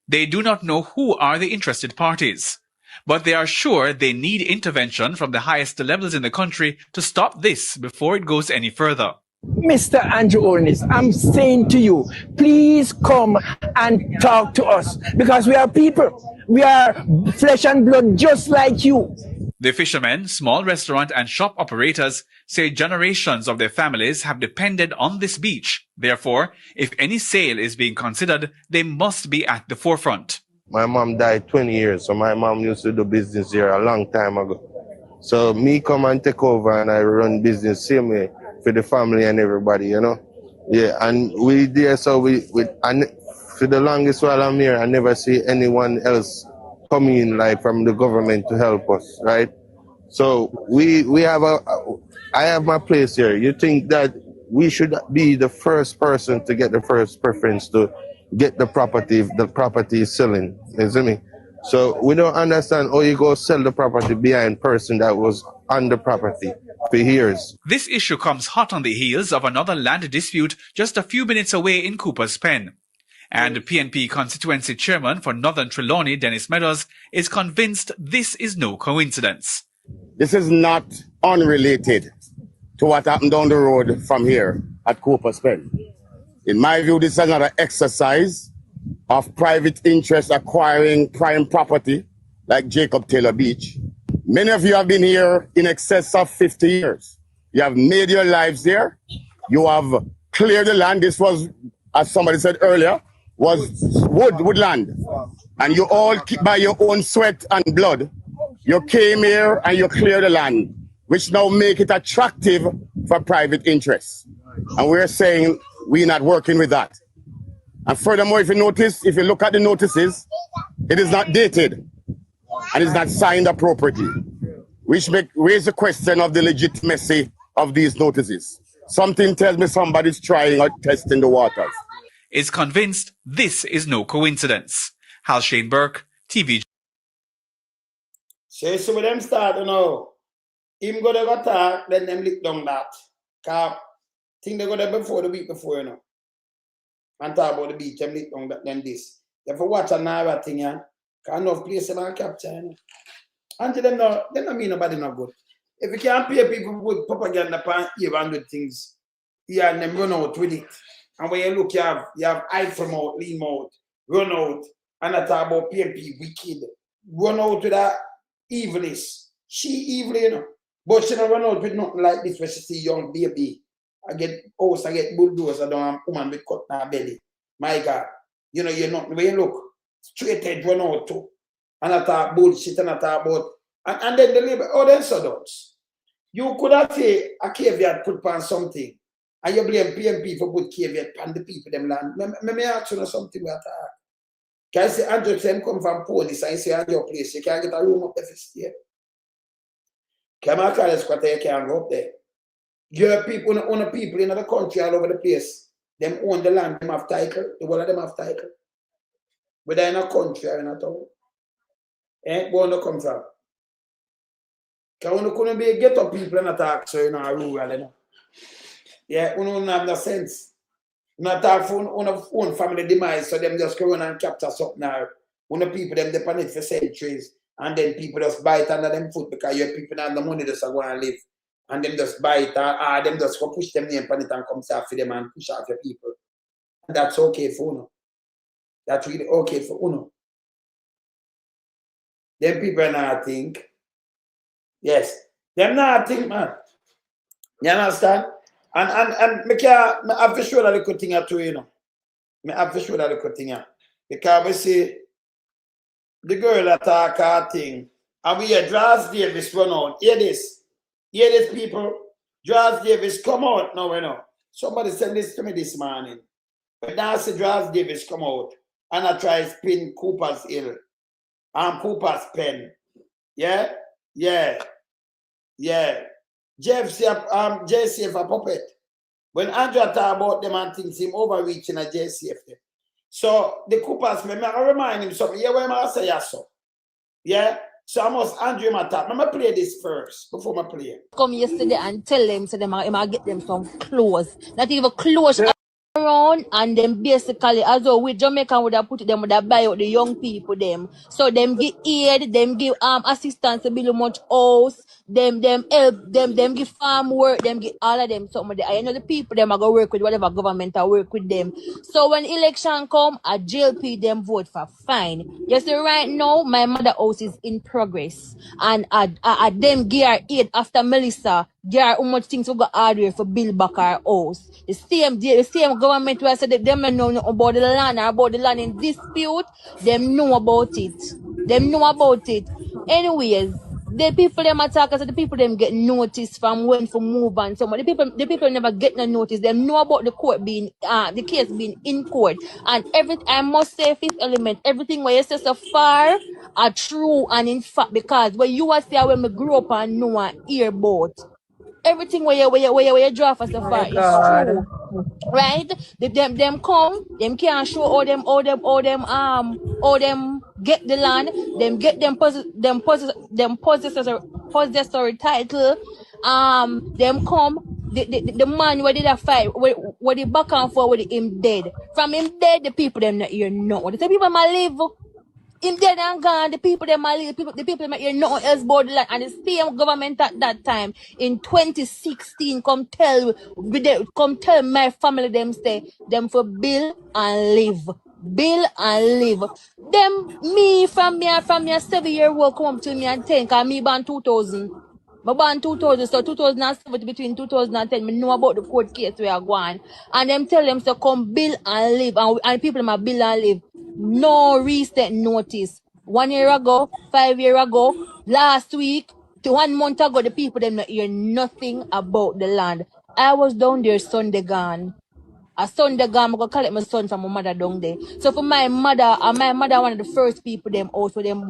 They do not know who are the interested parties, but they are sure they need intervention from the highest levels in the country to stop this before it goes any further. Mr. Andrew Holness, I'm saying to you, please come and talk to us because we are people. We are flesh and blood just like you. The fishermen, small restaurant and shop operators say generations of their families have depended on this beach. Therefore, if any sale is being considered, they must be at the forefront. My mom died 20 years, so my mom used to do business here a long time ago. So me come and take over and I run business same way for the family and everybody, you know. Yeah, and we there, so and for the longest while I'm here, I never see anyone else come in like from the government to help us, right? So I have my place here. You think that we should be the first person to get the first preference to get the property selling, you see me? So we don't understand how you go sell the property behind person that was on the property for years. This issue comes hot on the heels of another land dispute just a few minutes away in Cooper's Pen. And PNP constituency chairman for Northern Trelawney, Dennis Meadows, is convinced this is no coincidence. This is not unrelated to what happened down the road from here at Cooper's Pen. In my view, this is another exercise of private interest acquiring prime property like Jacob Taylor Beach. Many of you have been here in excess of 50 years. You have made your lives there. You have cleared the land. This was, as somebody said earlier, was woodland. And you all, by your own sweat and blood, you came here and you cleared the land, which now make it attractive for private interests. And we're saying we're not working with that. And furthermore, if you look at the notices, it is not dated and it's not signed appropriately, which raise the question of the legitimacy of these notices. Something tells me somebody's trying or testing the waters. Is convinced this is no coincidence. Hal Shane Burke, TV. So some of them start, you know, him go to go talk, then them lick down that. Cause think they go there before the week before, you know. And talk about the beach, them lick down that, then this. You have to watch another thing, yeah. Cause enough place them capture, you know. And to them no, they don't mean nobody not good. If you can't pay people with propaganda upon 800 things, yeah, and them run out with it. And when you look, you have Eiffel mouth, lean mouth, run out, and I talk about PNP, wicked. Run out with that evilness. She evil, you know. But she don't run out with nothing like this when she see young baby. I get bulldozer, I don't have a woman with cut in her belly. My God. You know, you're not, when you look, straight head run out too. And I talk bullshit and I talk about, and then the labor, oh, then so does. You could have said a caveat put on something. And you blame PNP for put caveat on the people them land. Let me ask you something about that. Can I say Andrew Sam come from police and say at your place, you can't get a room up there for stay. Come on, Carlos Squatter, you can't go up there. Your people own the people in the country all over the place. Them own the land, them have title, the whole of them have title. Whether in a country or in a town. Where you come from? Because you couldn't be get up people and attack, so you know, rural, you know. Yeah, you don't have no sense. You not talk for own family demise, so them just go run and capture something now. When the people them depend it for centuries, and then people just bite under them foot because your people have the money just to go and live. and them just buy it, or them just go push them name on it and come say for them and push out your people. And that's okay for Uno. That's really okay for Uno. Them people not think. Yes. Them not think, man. You understand? And I have to show that the good thing too, you know. I have to show that the good thing. Because we see the girl attack her thing. And we hear Draws Davis run out. Hear this. Hear this, people. Draws Davis come out now, you know. Somebody sent this to me this morning. But now I see Draws Davis come out. And I try to spin Cooper's Hill. And Cooper's Pen. Yeah? Yeah. Yeah. JCF a puppet. When Andrew talk about them and things, him overreaching a JCF. So the Cooper's Pen, I remind him something. Yeah, when I say yes, so. Yeah? So I must Andrew my top. I'm going to play this first before I play it. Come yesterday and tell them, so them I get them some clothes. Not even clothes around, and then basically, as well with Jamaica would have put it, them would have buy out the young people them. So them give aid, them give assistance to build much house, them help, them give farm work, them give all of them something. I know the people them are gonna work with whatever government I work with them. So when election come, a JLP them vote for fine. You see right now, my mother house is in progress. And them gear aid after Melissa, there how much things we got hardware for build back our house. The same government where I said that them know about the land or about the land in dispute, them know about it. Them know about it. Anyways, the people them attack us, the people them get notice from when to move and so on. The people never get no notice. Them know about the court being the case being in court. And I must say, fifth element, everything where you say so far are true and in fact, because when you are there when we grew up and know and hear about everything where you draw for so far is true. Right? Them come, them can't show all them get the land, them get them possessory title, them come, the man where did I fight, where the back and forth with him dead. From him dead, the people them not here know. The people might live. Him dead and gone, the people them are live, the people them hear nothing else about the land. And the same government at that time in 2016 come tell my family them say them for bill and live. Bill and live. Them me from me 7-year-old come up to me and 10, cause me born 2000. I born 2000, so 2007 between 2010, me know about the court case we are going. And them tell them to come bill and live, and people them a bill and live. No recent notice. 1 year ago, 5 years ago, last week, 1 month ago, the people them not hear nothing about the land. I was down there Sunday gone. A Sunday gone, I go collect my son from my mother down there. So for my mother one of the first people them out with them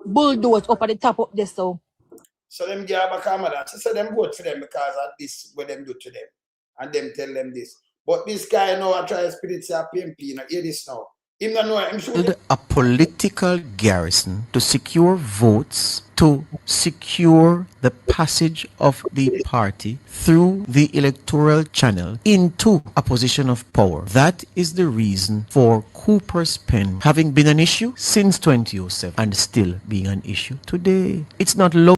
bulldoze up at the top of this so. So them give back a mother. She said them vote for them because of this what them do to them. And them tell them this. But this guy now I try to spirit say PMP, you know, hear this now. Him not know him should a political garrison to secure votes, to secure the passage of the party through the electoral channel into a position of power. That is the reason for Cooper's Pen having been an issue since 2007 and still being an issue today. It's not low.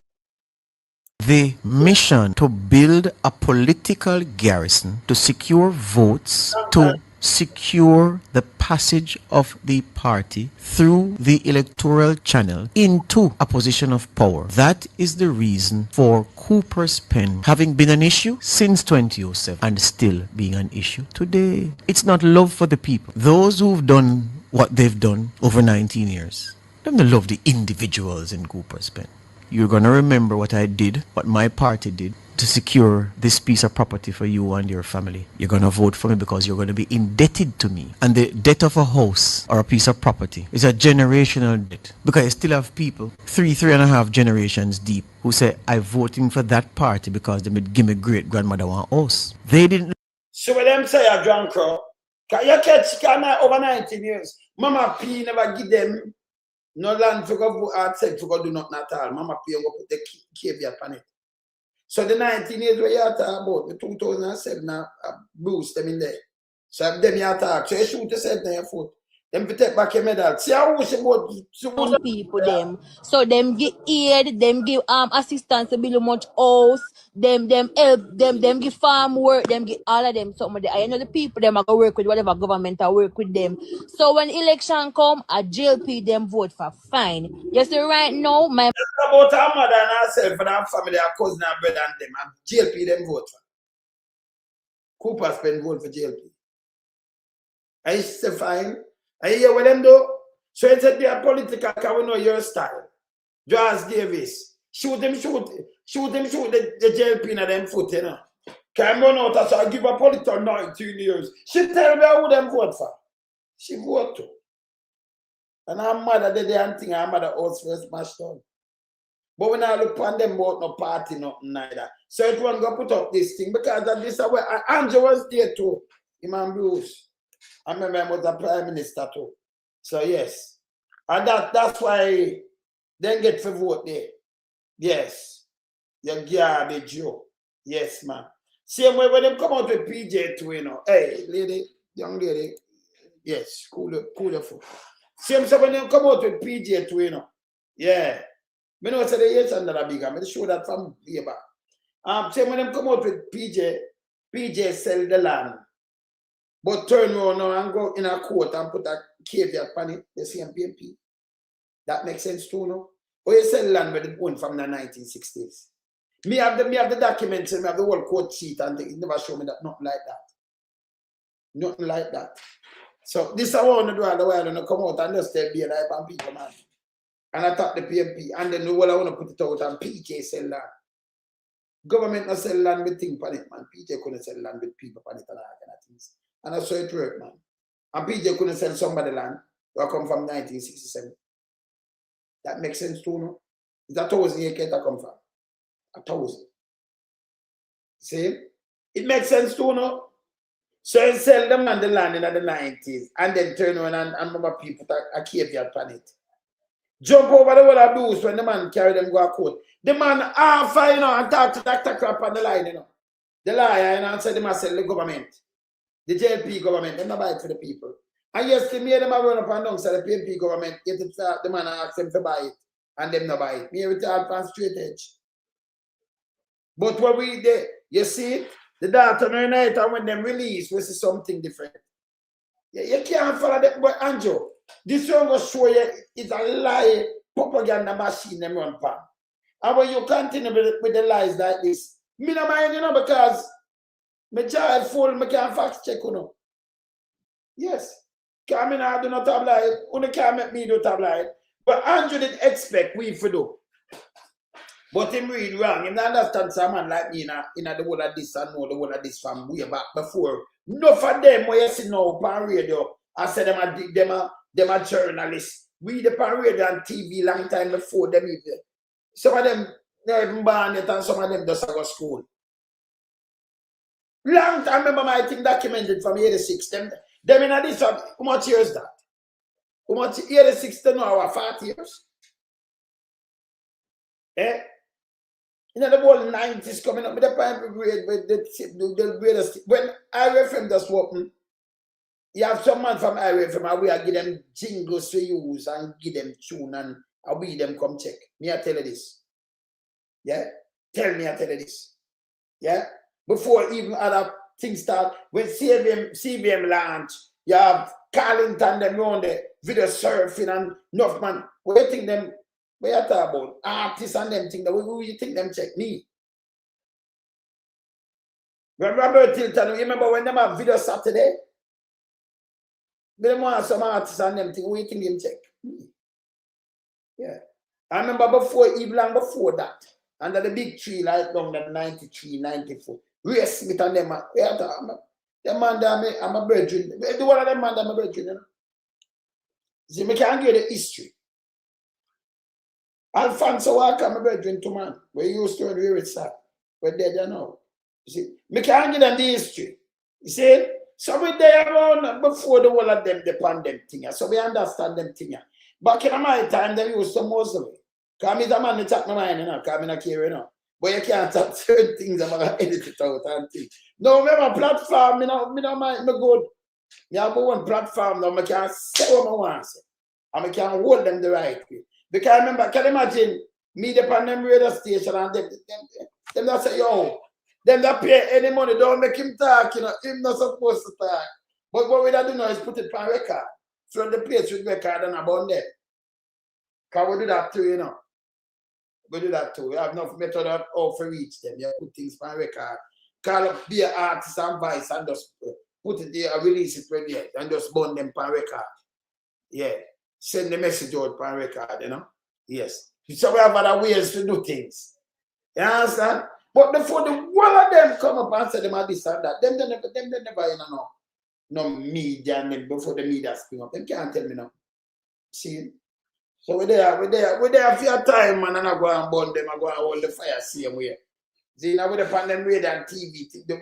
The mission to build a political garrison to secure votes, to secure the passage of the party through the electoral channel into a position of power. That is the reason for Cooper's Pen having been an issue since 2007 and still being an issue today. It's not love for the people. Those who've done what they've done over 19 years, don't love the individuals in Cooper's Pen. You're going to remember what I did, what my party did to secure this piece of property for you and your family. You're going to vote for me because you're going to be indebted to me. And the debt of a house or a piece of property is a generational debt. Because I still have people, 3.5 generations deep, who say, I'm voting for that party because they would give me great-grandmother one house. They didn't. So when them say a drunk crowd, can you catch over 19 years? Mama P never give them no land to go outside to go do nothing at all. Mama P go put the caveat on it. So the 19 years where you are talking about, the 2007 boost them in there. So them you talk. So you shoot yourself in your foot. Them to take back a medal. See how she vote Those people them. So them give aid, them give assistance to build much house, them help, them give farm work, them give all of them something there. I know the people them are gonna work with whatever government I work with them. So when election come, a JLP them vote for fine. You see right now, my it's about her mother and herself and her family, her cousin, her brother and them. And JLP them vote for. Cooper spend vote for JLP. And she say fine. And you hear what them do? So it's a their political, because we know your style. Josh Davis. Shoot the JLP in them foot, you know. Can run out, so I give a political 19 years. She tell me who them vote for. She vote to. And her mother did the thing, her mother house first mashed down. But when I look on them about no party, nothing neither. So it won't go put up this thing because of this way. Andrew was there too. Imam Bruce. I remember I was a prime minister too. So yes. And that's why they get to vote there. Yes. You're garbage, Joe. Yes, man. Same way when they come out with PJ too, you know. Hey, lady, young lady. Yes, cool your foot. Same way when they come out with PJ too, you know. Yeah. I know say the yes and that bigger. I show that from here back. Same when they come out with PJ sell the land. But turn around now and go in a court and put a caveat on it, the same PMP. That makes sense too, no? Or you sell land with it owned from the 1960s. Me have the documents and me have the whole court sheet and it never show me that nothing like that. Nothing like that. So this is what I want to do all the while and come out and just tell me like and people, man. And attack the PMP and then the whole I want to put it out and PK sell land. Government not sell land with things on it, man. PJ couldn't sell land with people on it and all kind of things. And that's how it worked, man. And PJ couldn't sell somebody land that come from 1967. That makes sense too, no? It's 1,000 acres that come from. 1,000. See? It makes sense too, no? So you sell them on the land in the 90s and then turn around and remember people a caveat on it. Jump over the wall of blues when the man carry them go to court. The man half, you know, and talk to Dr. Crap on the line, you know. The liar, you know, and say they must sell the government. The JLP government, they not buy it for the people. And yes, they made them run up and down, so the PMP government, get it for the man and ask them to buy it, and them not buy it. Me every time on straight edge. But when we there, you see, the data night and when them release, we see something different. You can't follow that, but Andrew, this one will show you it's a lie propaganda machine them run pan. And when you continue with the lies like this, me no mind, you know, because my child full, me can't fact check, you know. Yes. Because I mean, I do not tabloid. You can't make me do tabloid. But Andrew didn't expect we to do. But him read wrong. He don't understand someone like me in the whole of this and know the whole of this from way back before. Enough of them where you see now on radio, I said them are journalists. We the on radio and TV long time before them even. Some of them they even born yet and some of them just go to school. Long time, remember my thing documented from 86. Them in this one, how much years that? How much 86 to now our 40 years? Eh? You know the whole 90s coming up with the primary grade with the greatest. When IRFM just open, you have some man from IRFM and we are give them jingles to use and give them tune and we them come check. Me I tell you this. Yeah? Tell me I tell you this. Yeah? Before even other things start, when CBM launch, you have Carlington, them on the video surfing and enough man. What you think them, what you talk about? Artists and them think that, who you think them check me? When Robert Tilton, you remember when them have video Saturday? They want some artists and them think, who you think them check? Me. Yeah. I remember even long before that, under the big tree like down the 93, 94. Ray Smith and them, them man there, I'm a brethren. The one of them man there, I'm a brethren, you know. See, I can't give you the history. Alfonso Walker, I'm a brethren too, man. We used to hear it, sir. We're dead now. You see, I can't give them the history. You see? So we there around before the whole of them depend them thing. So we understand them thing. Back in my time, they used to Muslim. Because I'm the man that chat my mind, you know, because I'm not caring, you know. But you can't talk certain things, I'm going to edit it out and things. No, we have a platform, me no mind, me good. Me have one platform now, I can say what I want to say. And I can hold them the right way. Because remember, can you imagine me depend them radio station and them that say, yo, them that pay any money, don't make him talk, you know, him not supposed to talk. But what we do now is put it on record. So the place with record and about them. Because we do that too, you know. We do that too. We have enough method of how to reach them. You put things on record. Call up the artist and voice and just put it there, release it right there, and just burn them on record. Yeah. Send the message out on record, you know. Yes. So we have other ways to do things. You understand? But before the one of them come up and say them are this and that, them they never you know, no media and them before the media spring up. Them can't tell me now. See? So we're there for your time, man, and I go and burn them, I go and hold the fire same way. See, now with the pandemic radio and TV, the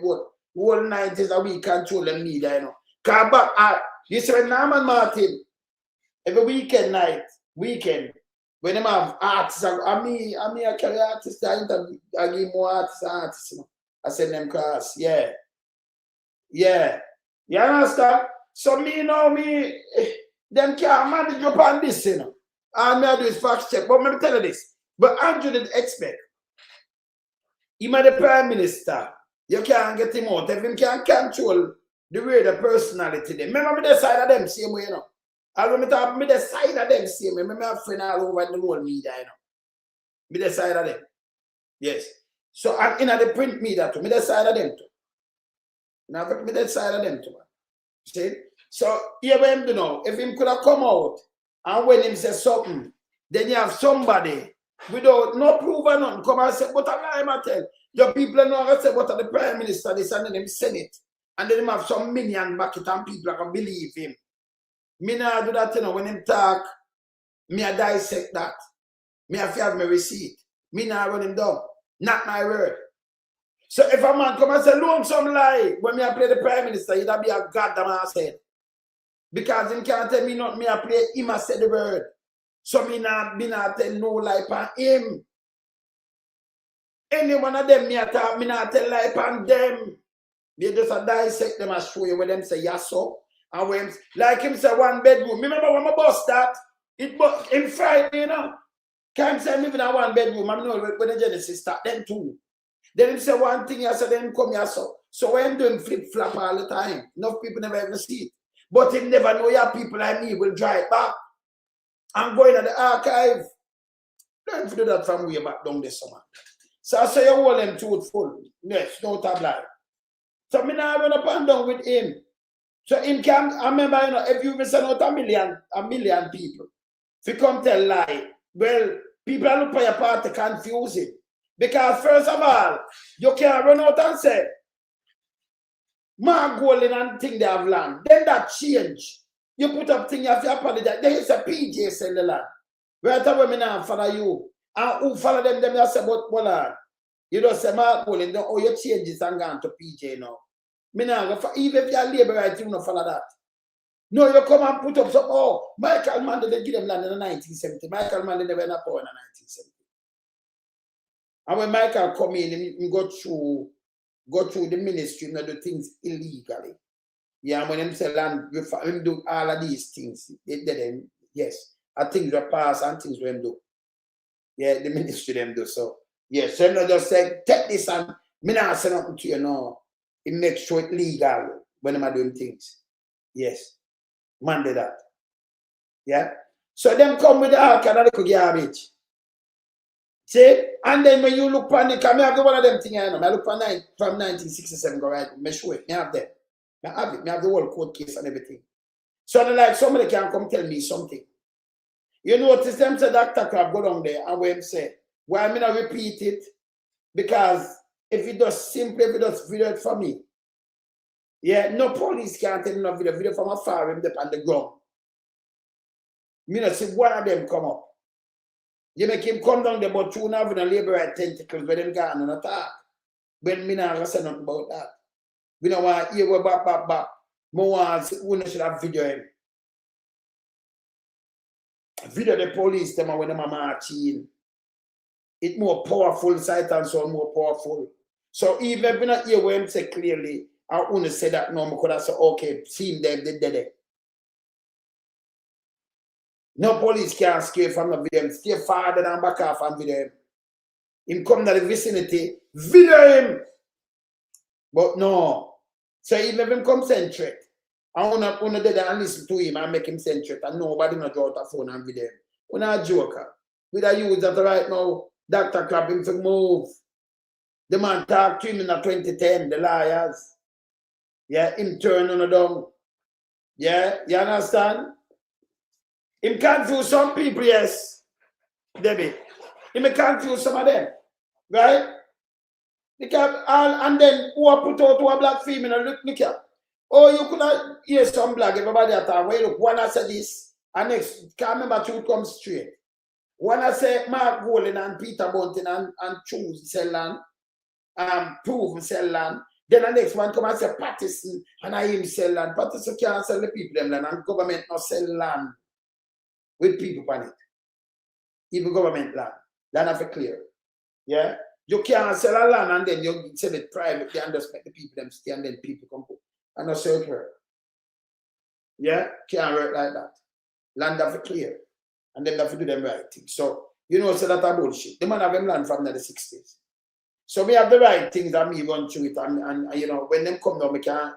whole night is a we control the media, you know. Cause back you see when Norman Martin, every weekend, when them have artists, I carry artists, I give more artists, you know. I send them class, yeah. Yeah. You understand? So them can't manage up on this, you know. All me do is fact check. But let me tell you this. But Andrew didn't expect. He might be the Prime Minister. You can't get him out. If him can control the way the personality them. Remember me the side of them same way, you know. I remember me the side of them same way. Remember my friend all over the whole media, you know. Me the side of them. Yes. So I'm in the print media too. Me the side of them too. Now me the side of them too. See? So here we him do now. If him could have come out and when him say something, then you have somebody without no proof or nothing come and say, but I'm not tell. Your people know what I say, but the Prime Minister, this and then him Senate. And then him have some million back it and people can believe him. Me not do that, you know, when him talk, me I dissect that. Me have to have my receipt. Me not run him down. Not my word. So if a man come and say, loan some lie, when me I play the Prime Minister, he'd be a goddamn ass head. Because him can't tell me not me I play, him I say the word. So me not tell no lie on him. Any one of them me talk, me not tell lie on them. They just a dissect them and show you where them say yes so. And when like him say 1 bedroom. Remember when my boss start? It was in Friday, you know. Can't say living in 1 bedroom. I know when the Genesis start, them too. Then him say one thing, I said then come here so. So when I'm doing flip-flop all the time, enough people never ever see it. But him never know your people like me will drive back. I'm going to the archive. Learn to do that from way back down this summer. So I say you hold them truthful. Yes, no tablet. So me now run up and down with him. So him can, I remember, you know, if you send out a million people, if you come tell lie, well, people are looking for your part to confuse him. Because first of all, you can't run out and say, my goal in and thing they have land. Then that change. You put up thing you have to apologize. There is a PJ sell the land. Right away, me now follow you. And who follow them you say, but well, you don't say Mark Golden, don't oh you change this and gone to PJ now. Me now even if you're labor right, you don't follow that. No, you come and put up some Michael Mann they give them land in the 1970. Michael Mann never in a power in the 1970. And when Michael come in, he go through the ministry and do things illegally. Yeah, when him say land, him do all of these things. Yes. And things were pass and things were him do. Yeah, the ministry them do so. Yes, so him not just say, take this and me not say nothing to you, no. He makes sure it's legal when I'm doing things. Yes. Man did that. Yeah. So them come with the ark and a little garbage. See? And then when you look on it, I have the one of them things I know. I look from 1967 go right. I show it. I have them. I have it. I have the whole court case and everything. So like somebody can come tell me something. You notice them say Dr. Crab go down there and when say, why me not repeat it? Because if it does video it for me. Yeah, no police can't tell no video from afar him up on the ground. Me not see one of them come up. You make him come down there, but you not even labor at tentacles when them gone and attack. When me not say nothing about that. We don't want to hear go back. More one should have video him. Video the police them when them are marching. It's more powerful, sight and sound more powerful. So even if we not hear what him say clearly, I want to say that no, I could have said, okay, see them, they did it. No police can escape from the video. Stay farther and back off and video him. Him come to the vicinity, video him. But no. So even if him come centric, I want to do that and listen to him and make him centric, and nobody not draw out a phone and video him. We're not a joker. We don't use that right now. Dr. Clap him to move. The man talked to him in the 2010, the liars. Yeah, him turn on the down. Yeah, you understand? Him confuse some people, yes. Debbie. He may confuse some of them. Right? Because and then who are put out to a black female, look here. Oh, you could not hear some black, everybody at time. Well, look, one I said this, and next, can't remember two come straight. One I say Mark Golden and Peter Bunting and choose sell land, prove sell land. Then the next one come and say Patterson and I him sell land. Patterson can't sell the people them land, and government not sell land with people on it. Even government land. Land have to clear. Yeah? You can't sell a land and then you sell it privately and just make the people them stay and then people come put. And not so it work. Yeah? Can't work like that. Land have to clear. And then have to do them right things. So, you know, so that's a bullshit. The man have them land from the 60s. So we have the right things that me run through it and you know, when them come down, we can,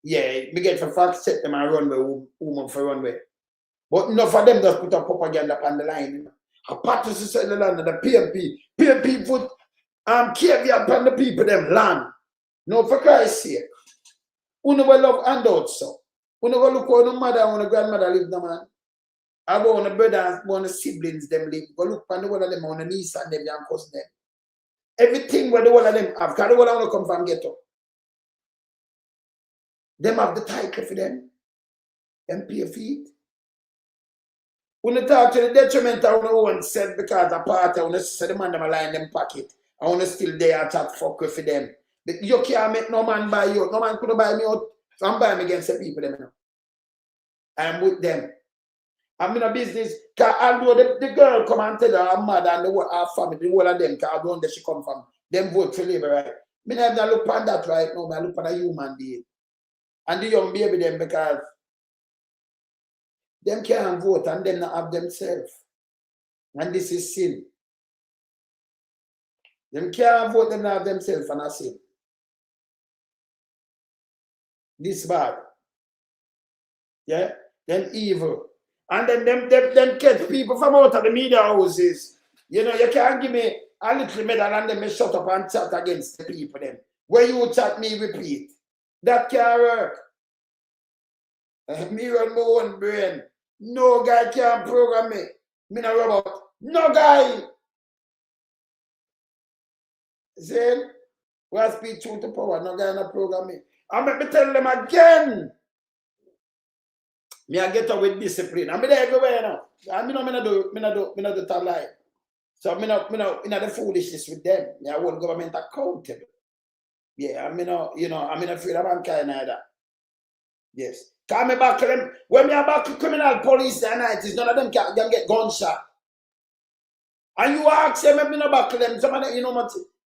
yeah, we get for fact set them and run where woman for runway. But enough of them just put up propaganda on the line. You know? A parties to sell the land and the PMP put caveat upon the people them land. No, for Christ's sake. Who never love handouts, so. Who never look how the mother and the grandmother live, no man. I go on the brothers, on the siblings them live. Go look on the one of them, on the niece and them, and cousin them. Everything where the one of them have, because the one want to come from ghetto. Them have the title for them. Them pay feet. When you talk to the detriment of the one said because a party, when you say the man them lie in them pocket, I want to still there chat fuck with them. You can't make no man buy you. No man could buy me out. So I'm buying against the people them now. I'm with them. I'm in a business. Although the girl come and tell her mother and her family, the whole of them, because I don't know where she come from, them vote for Labour, right? I have to look on that right now, I look on a human being. And the young baby them, because them can't vote and them not have themselves. And this is sin. Them can't vote, them not have themselves, and I sin. This bad. Yeah? Them evil. And then them catch people from out of the media houses. You know, you can't give me a little medal and then me shut up and chat against the people then. Where you chat, me repeat. That can't work. Me run my own brain. No guy can program me. Me not robot. No guy. See? What speak truth to power? No guy not program me. And let me tell them again. Me I get up with discipline. I'm there everywhere now. And me not do that lie. So me not the foolishness with them. Me I want government accountable. Yeah, I'm not afraid of mankind either. Yes. Cause me back to them. When me are back to criminal police that night, none of them can get gunshot. And you ask them, me not back to them. Somebody, you know what?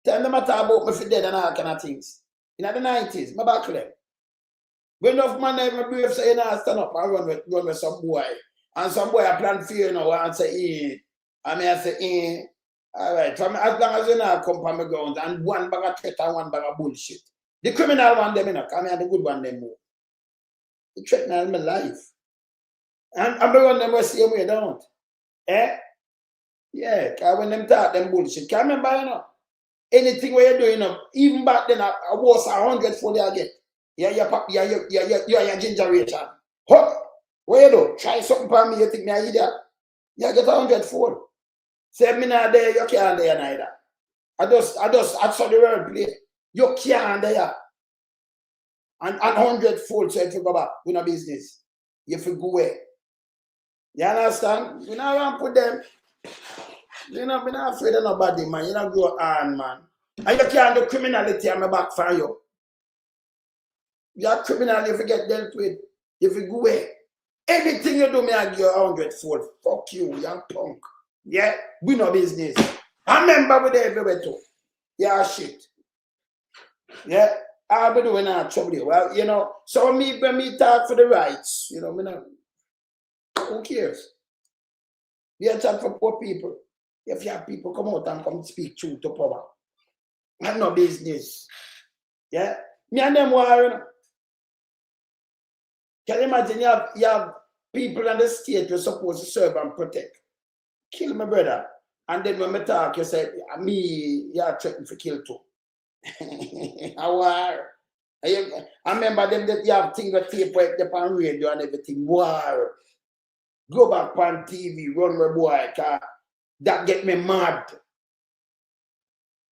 Tell them about me for dead and all kind of things. In the 90s, me back to them. When enough man ever brave say, you know, stand up and run with some boy. And some boy I plan for you now and say, I say, all right. So as long as you know come from my ground and one bag of threat and one bag of bullshit. The criminal one them, you know, come here, the good one them move. The threaten my life. And I'm the one them will see way don't. Eh? Yeah, because when them talk them bullshit. Can remember, you know, anything where you're doing, you know, even back then I was 100 for the again. Yeah, your ginger ration. Huh? What you do? Try something for me, you think me I idiot? You get 100-fold. Say me not there, you can't there neither. I saw the word play. You can't there. And 100-fold, so if you go back, we no business. You feel go away. You understand? We not want to put them. You know, we're not afraid of nobody, man. You don't go on, man. And you can't do criminality on my back for you. You're criminal if you get dealt with. If you go away. Anything you do, me I give you 100-fold. Fuck you, you're punk. Yeah? We no business. I remember with everywhere too. Yeah, shit. Yeah? I'll be doing that trouble you. Well, you know, so when me talk for the rights, you know, who cares? We are talking for poor people. If you have people come out and come speak truth to power, I have no business. Yeah? Me and them war, you know. Can you imagine you have people in the state you're supposed to serve and protect? Kill my brother. And then when I talk, you say, me, you are threatened to kill too. I war. I remember them that you have things that tape right up on radio and everything. War. Go back on TV, run my boy, cause that get me mad.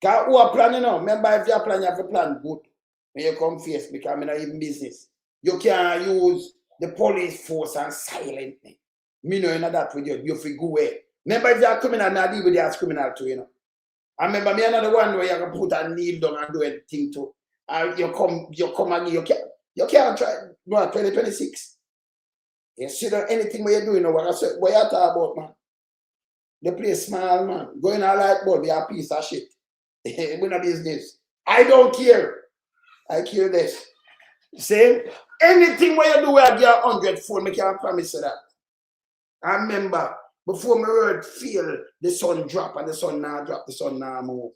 Cause who are planning now? Remember, if you are planning, you have to plan good. When you come face, because I'm not even business. You can't use the police force and silent me. Me know that with you. You feel go away. Remember, if you are criminal, I deal with you as criminal too, you know. I remember me another one where you can put a kneel down and do anything too. You come again, you can't try. No, 2026. You see that anything where you're doing, what you talk about, man. The place small, man. Going all light bulb, be a piece of shit. We're not business. I don't care. I care this. See? Anything where you do, I get 100 phone, I can't promise you that. I remember, before my word feel, the sun drop and the sun now drop, the sun now move.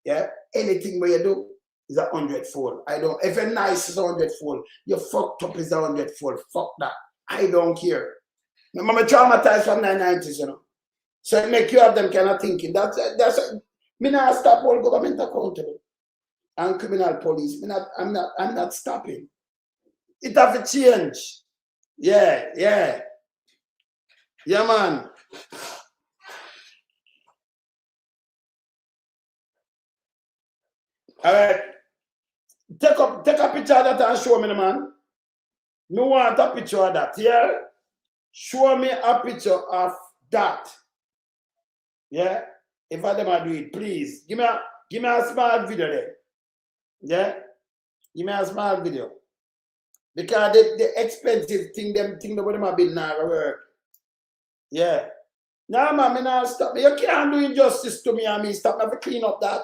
Yeah? Anything where you do is 100 fold. I don't, if you're nice, it's 100 fold. You fucked up is 100 fold. Fuck that. I don't care. Remember, I'm traumatized from the 90s, you know. So it make you have them kind of thinking. That's me not stop all government accountable. And criminal police. I'm not stopping. It have to change. Yeah. Yeah, man. All right. Take a picture of that and show me, man. No want a picture of that. Yeah? Show me a picture of that. Yeah? If I never do it, please. Give me a small video there. Yeah? Give me a small video. Because the expensive thing, them have been now work. Yeah. Now, man, me not stop. You can't do injustice to me and me. Stop. Never clean up that.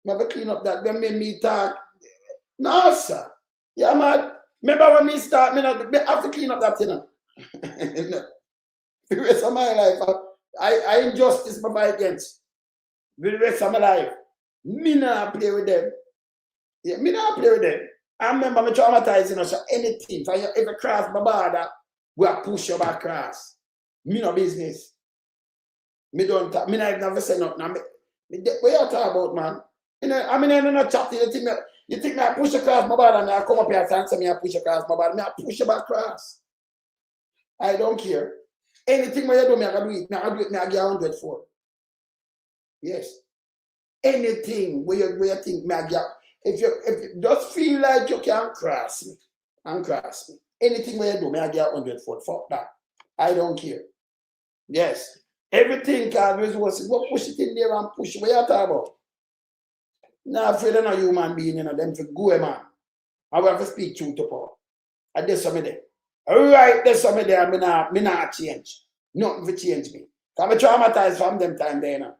Never clean up that. When me talk. No, sir. Yeah, man. Remember when me start, me have to clean up that, you know. The rest of my life, I injustice my fight against. The rest of my life. Me not play with them. Yeah, me not play with them. I remember me traumatized, you know, so anything. If you ever cross my border, we are push you back across. Me no business. Me don't talk. Me not never say nothing. What you talk about, man? You know, I mean, I'm not chatting. You think me I push across my border and I come up here and say me I push across my border. Me I push you back across. I don't care. Anything where you do, me I can do it. Me I do it. Me I get 100 for. Yes. Anything where you think me I get. If you just feel like you can't cross me, and cross me. Anything where you do, me I get 100 for. Fuck that. I don't care. Yes. Everything can resources. Go push it in there and push it. What you talk about? Not afraid of no human being, you know, them to go, man. I will have to speak truth to power. And there's something there. Alright, there's something there, me not change. Nothing to change me. Because I'm traumatized from them time there, you know.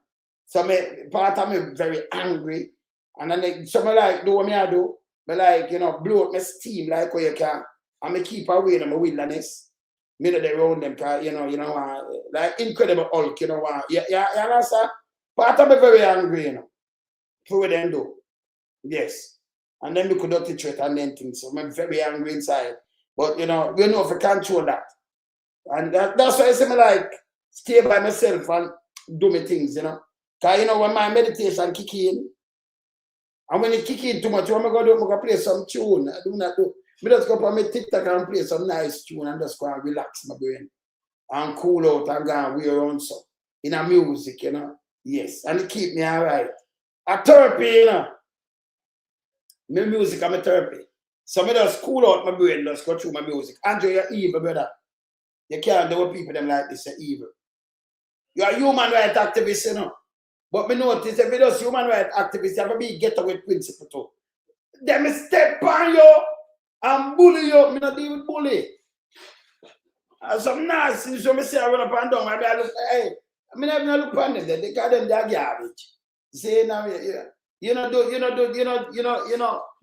So part of me very angry. And then some like do what me I do. But like, you know, blow up my steam like where you can. And me keep away in my wilderness. Me that they around them, cause you know, like Incredible Hulk, you know, you understand? Part of me very angry, you know. For what them do. Yes. And then we could not teach it and then things. So I'm very angry inside. But you know, we know if we control that. And that's why I say me like stay by myself and do my things, you know. Cause you know when my meditation kick in, and when it kick in too much, I'm gonna play some tune. I do not do. Me just go on my TikTok and play some nice tune and just go and relax my brain. And cool out and go and wear on so. In a music, you know. Yes. And it keep me alright. A therapy, you know. My music, I'm a therapy. So I just cool out my brain, just go through my music. Andrew, you're evil, brother. You can't do what people them like this, you're evil. You're a human rights activist, you know. But me notice if you're just human rights activist, you have to be getaway principle too. Them step on you and bully you. Me not deal with bully. And some nonsense, so me say I run up and down, and I look, hey, I mean, I look on them, they call them their garbage. See, now, yeah. You know,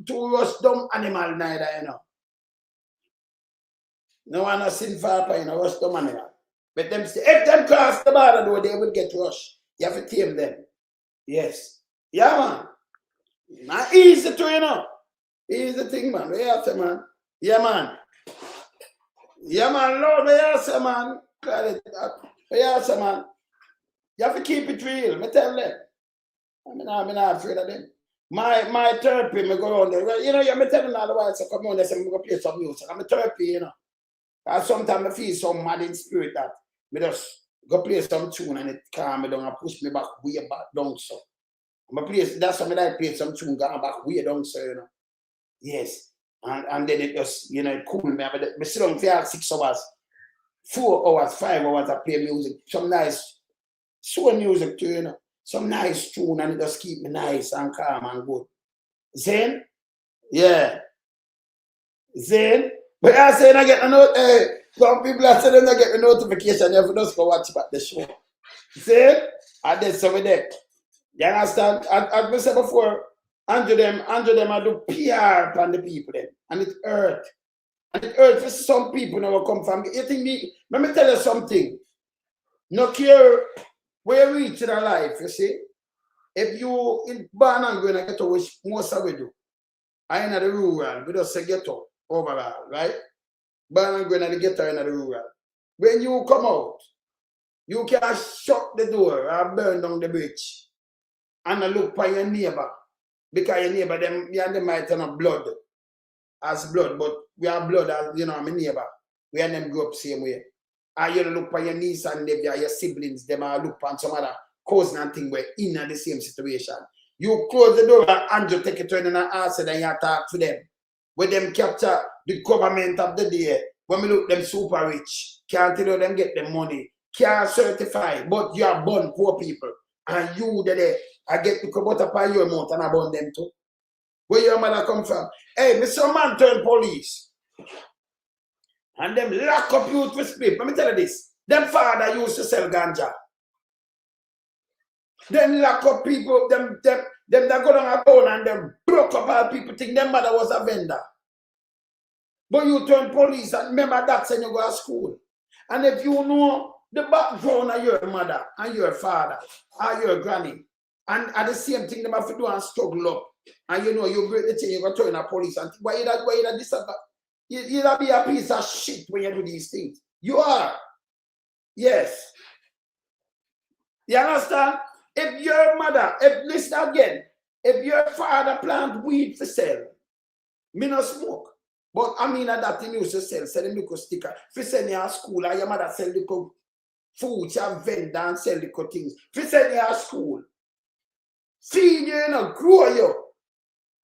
to rush dumb animal neither, you know. No one has seen far, you know, rush dumb animal. But them say, if them cross the border though, they will get rushed. You have to tame them. Yes. Yeah, man. Not easy to, you know. Easy thing, man. What you say, man? Yeah, man. Yeah, man, Lord, what you say, man? What you say, man? You have to keep it real. Me tell them. I'm not afraid of them. My therapy, me go on there. You know, you me telling all the while, so come on, they say, I'm going to play some music. I'm a therapy, you know. And sometimes I feel so mad in spirit that me just go play some tune and it calm me down and push me back way back down, so. I'm a place, that's why I play some tune, going back way down, so, you know. Yes. And then it just, you know, it cool me. I sit down for 6 hours, 4 hours, 5 hours, I play music. Some nice, soul music too, you know. Some nice tune, and it just keep me nice and calm and good. Then, yeah. Then, but I say I get a note, some people are saying I get the notification, you have to just go watch about the show. Then, I did some of that. You understand? As I said before, Andrew them I do PR on the people then. And it hurt. And it hurt for some people now come from. You think me, let me tell you something. No care where you reach in our life, you see. If you in born and going to get to which most of we do. I in the rural, we just say ghetto overall, right? Born and going to the ghetto in the rural. When you come out, you can shut the door or burn down the bridge and look for your neighbor. Because your neighbor, them might turn up blood as blood, but we are blood as, you know, my neighbor. We and them grow up same way. And you look for your niece and nephew, your siblings, them are look for some other cousin and thing where in the same situation. You close the door and Andrew take it to and answer, then you talk to them. When them capture the government of the day, when we look them super rich, can't tell you them get the money, can't certify, but you are born poor people. And you there, I get to come out upon your mouth and I burn them too. Where your mother come from? Hey, Mr. Man turn police. And them lock up youth for split. Let me tell you this. Them father used to sell ganja. Them lock up people, them that go down a town and them broke up all people think them mother was a vendor. But you turn police and remember that's when you go to school. And if you know the background of your mother and your father and your granny, and at the same thing they have to do and struggle up. And you know you break the thing, you go turn a police and why you this and that? You'll be a piece of shit when you do these things. You are. Yes. You understand? If your mother, listen again, if your father plant weed for sale, me no smoke. But I mean that thing used to sell them little sticker. If you send you to school and your mother sell little food, you have vendor and sell little things. If you send you to school, feed you, you know, grow you.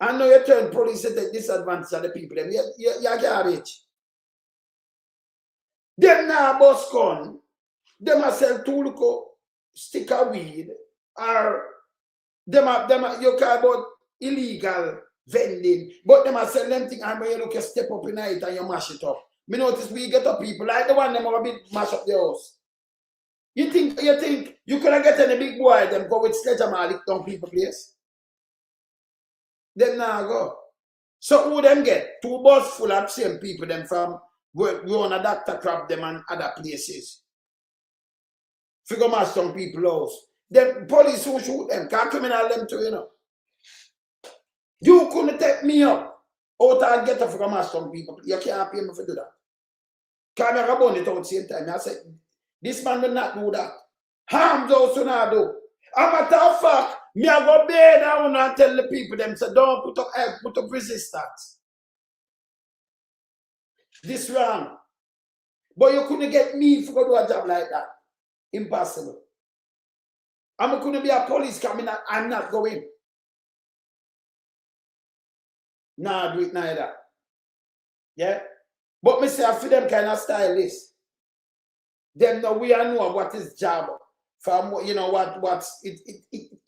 And now you turn police to take disadvantage of the people. You're garbage. Them now bus gun. Them a sell two little sticker weed. Or them you call about illegal vending. But them a sell them thing and when you look you step up in it and you mash it up. Me notice we get up people like the one them have a bit mash up the house. You think you could get any big boy them go with sledgehammer lick down people place? Them now go. So who them get? 2 bus full of same people them from run a doctor crab them and other places. Figure mash some people house. The police who shoot them, can't criminal them too, you know. You couldn't take me up out and get a figure mash some people. You can't pay me for do that. Can't make a bond it out at the same time. I said, this man will not do that. Harm those who not do. As a matter of fact, me I go bed down and tell the people them say don't put up resistance. This wrong. But you couldn't get me for do a job like that. Impossible. I'm couldn't be a police coming. I'm not going. Nah, do it neither. Yeah. But me say I feel them kind of stylist. Them know we are know what is job. From you know what's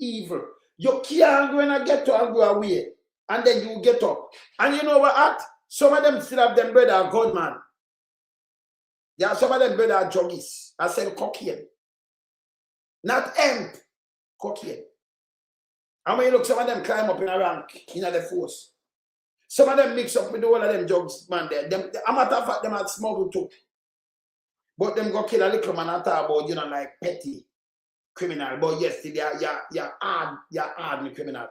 evil. You can't go and get to and go away. And then you get up. And you know what? Some of them still have them brother gunman. Yeah, some of them brother juggies. I sell cocaine. Not hemp. Cocaine. And when you look, some of them climb up in a rank in the force. Some of them mix up with all of them drugs, man. Them, a matter of fact, them had smuggled too. But them go kill a little man and talk about, you know, like petty criminal. But yes, you're hard criminal.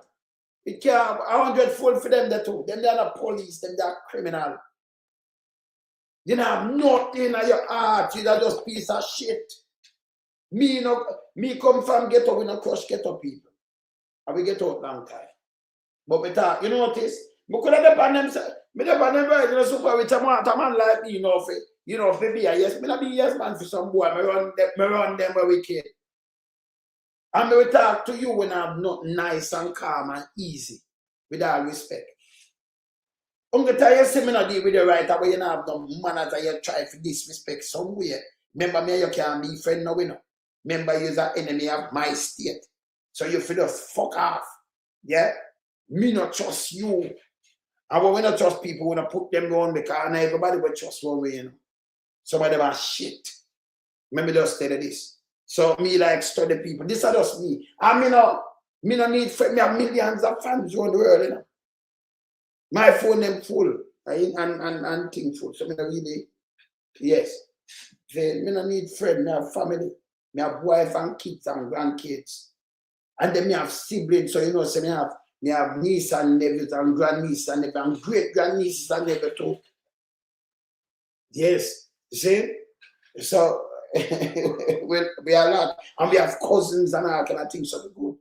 It can't 100-fold for them, that too. Them they are the police, them they are criminal. You don't have nothing in your heart, you're just piece of shit. Me come from ghetto, we not crush ghetto people. And we get out long time. But we talk, you know what is? We could have depend them, me depend them right in the super with a man like me, you know, for be a yes, me not be yes man for some boy, me run them where we can. And me will talk to you when I'm not nice and calm and easy, with all respect. Uncle tell you, say me not deal with the right away, you know, have no manners and you try to disrespect somewhere. Remember me, you can't be friend now, you know. Remember you're an enemy of my state. So you feel just fuck off. Yeah? Me not trust you. And when we not trust people, we not put them on because not everybody will trust one way, you know. Some of them are shit. Let me just tell you this. So me like study people. This is just me. And me no need friends. Me have millions of fans around the world, you know. My phone them full and thing full. So me no really, yes. Me no need friends. Me have family. Me have wife and kids and grandkids. And then me have siblings. So you know, so me have niece and nephews and grandniece and nephews and great grandnieces and nephews too. Yes. You see? So we are a lot. And we have cousins and all kind of things. So we're good.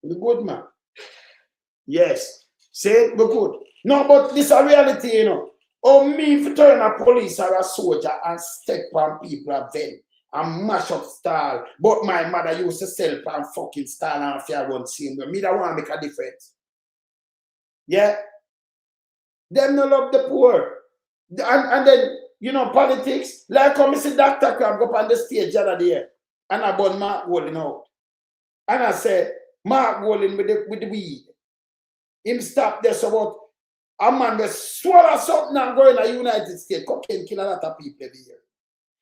We're good, man. Yes. See? We're good. No, but this is a reality, you know. Oh, me if you turn a police or a soldier and step on people of them and mash up style. But my mother used to sell pan fucking style and if you run same way. Me that want to make a difference. Yeah? Them no love the poor. And then, you know, politics, like how I see Dr. Crab go up on the stage the other day and I bought Mark Golding out. And I said, Mark Golding with the weed. Him stop there so about a man will swallow something and go in the United States. Cocaine kill a lot of people every year.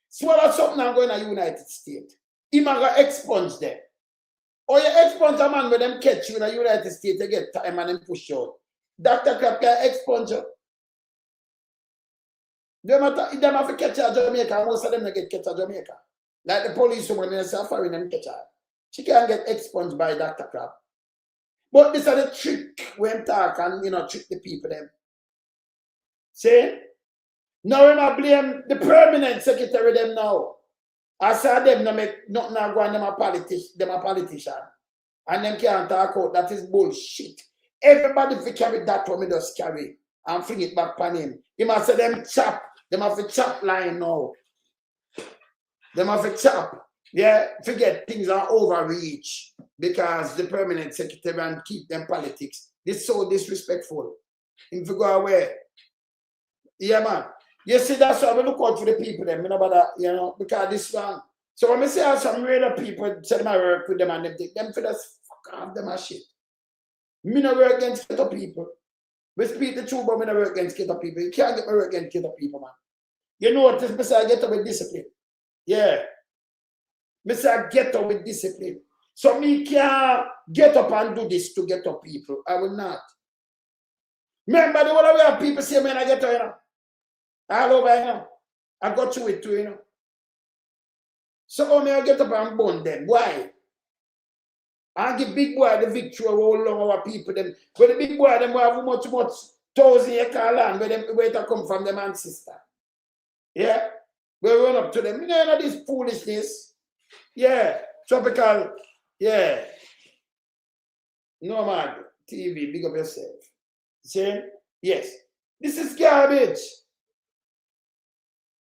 Swallow something and go in the United States. Him a go expunge them. Or you expunge a man when them catch you in the United States, they get time and them push you out. Dr. Crab can expunge you. Them have to catch her Jamaica, most of them don't get catch her Jamaica. Like the police woman in Safari, them catch her. She can't get expunged by Dr. Crab. But this is the trick when talk and, you know, trick the people them. See? Now when I blame the permanent secretary them now. I saw them no make nothing go on them a politician. And them can't talk out. That is bullshit. Everybody if carry that one, me just carry and fling it back on him. He must say them chap. Them have a chap line now. Them have a chap. Yeah, forget things are overreach because the permanent secretary and keep them politics. This is so disrespectful. If you go away. Yeah, man. You see, that's why we look out for the people them, you know, but you know, because this one. So when I say some regular people say I work with them and them for just fuck off them and shit. Me no work against ghetto people. We speak the truth, but me no work against ghetto people. You can't get me work against ghetto people, man. You know what? This I get up with discipline. Yeah. I get up with discipline. So me can't get up and do this to get up people. I will not. Remember the whole way of people say man I get up, you know. All over, you know. I got through it too, you know. So how may I get up and bone them? Why? I give big boy the victory of all long our people them. But the big boy them have much 1,000 acre land where they come from them ancestor. Yeah? We run up to them. You know this foolishness. Yeah. Tropical. Yeah. Nomad TV. Big up yourself. See? Yes. This is garbage.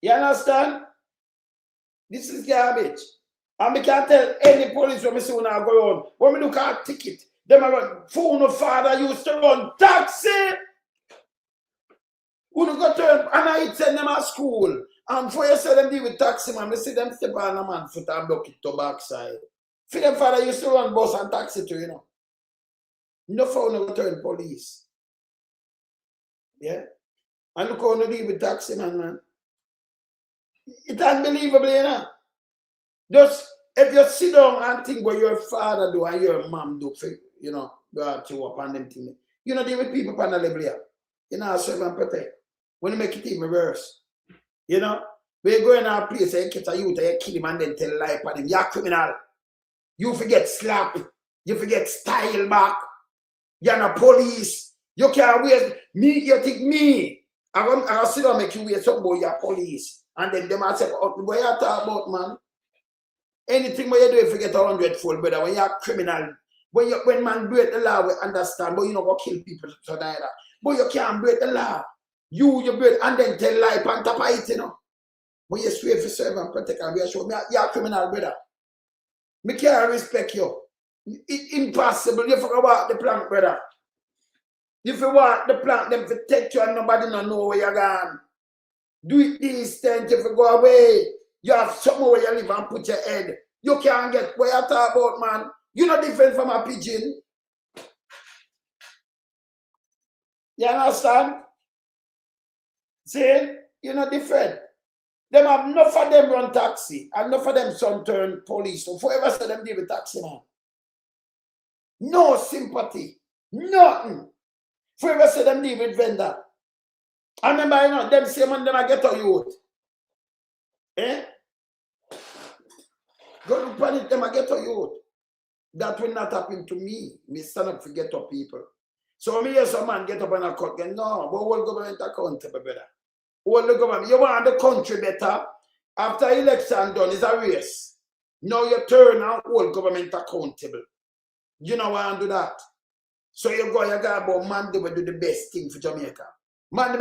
You understand? This is garbage. And we can't tell any police when we see when I go on. When we look at ticket, them are phone of father used to run taxi. Who go to and I send them at school. And for you say them deal with taxi man, we see them step on a man foot and block it to backside. For them father used to run bus and taxi too, you know. No phone no turn police. Yeah. And look how they deal with taxi man. It's unbelievable, you know. Just if you sit down and think what your father do and your mom do, you know, go to upon them thing. You know, deal with people upon the level here. You know, serve and protect. When you make it even worse. You know, we go in our place and you catch a youth and you kill him and then tell a lie upon him. You're a criminal. You forget slap. You forget style back. You're not police. You can't wait. Me, you think me. I'll sit down and make you wait some boy, you're police. And then them say, oh, what you talk about, man? Anything where you do, you forget 100-fold, brother. When you're a criminal, when man break the law, we understand, but you not go kill people so neither. But you can't break the law. You break and then tell lie on top of it, you know. But you swear for serve and protect and reassure me, you're a criminal, brother. Me can't respect you. It's impossible. You forget about the plank, brother. If you want the plank, them to take you and nobody don't know where you're gone. Do it this time if you go away. You have somewhere where you live and put your head. You can't get where you talk about, man. You're not different from a pigeon. You understand? See? You're not different. Them have enough of them run taxi, and enough of them son turn police. So forever say them deal with taxi, man. No sympathy. Nothing. Forever say them deal with vendor. I remember, you know, them same man, them I get a youth. Eh? Go look at it, them I get a youth. That will not happen to me. Me stand up for get up people. So me hear some man get up and a cut again. No, but whole government accountable, brother. Whole the government. You want the country better. After election done, is a race. Now you turn and whole government accountable. You know why I do that? So you go about man, they will do the best thing for Jamaica. Man,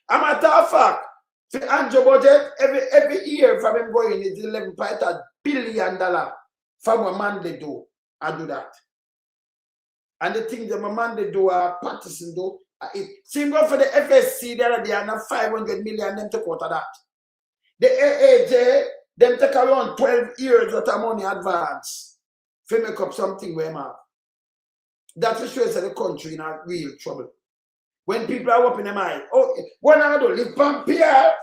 I'm a tough fact. For Andrew budget, every year from him going is $11 billion from what man they do. I do that. And the things that my man they do Patterson do. See go for the FSC the other day and 500 million them take out of that. The AAJ, them take around 12 years of money advance to make up something where man. That shows that the country in a real trouble. When people are up in the mind, oh, when I do live from Pierre,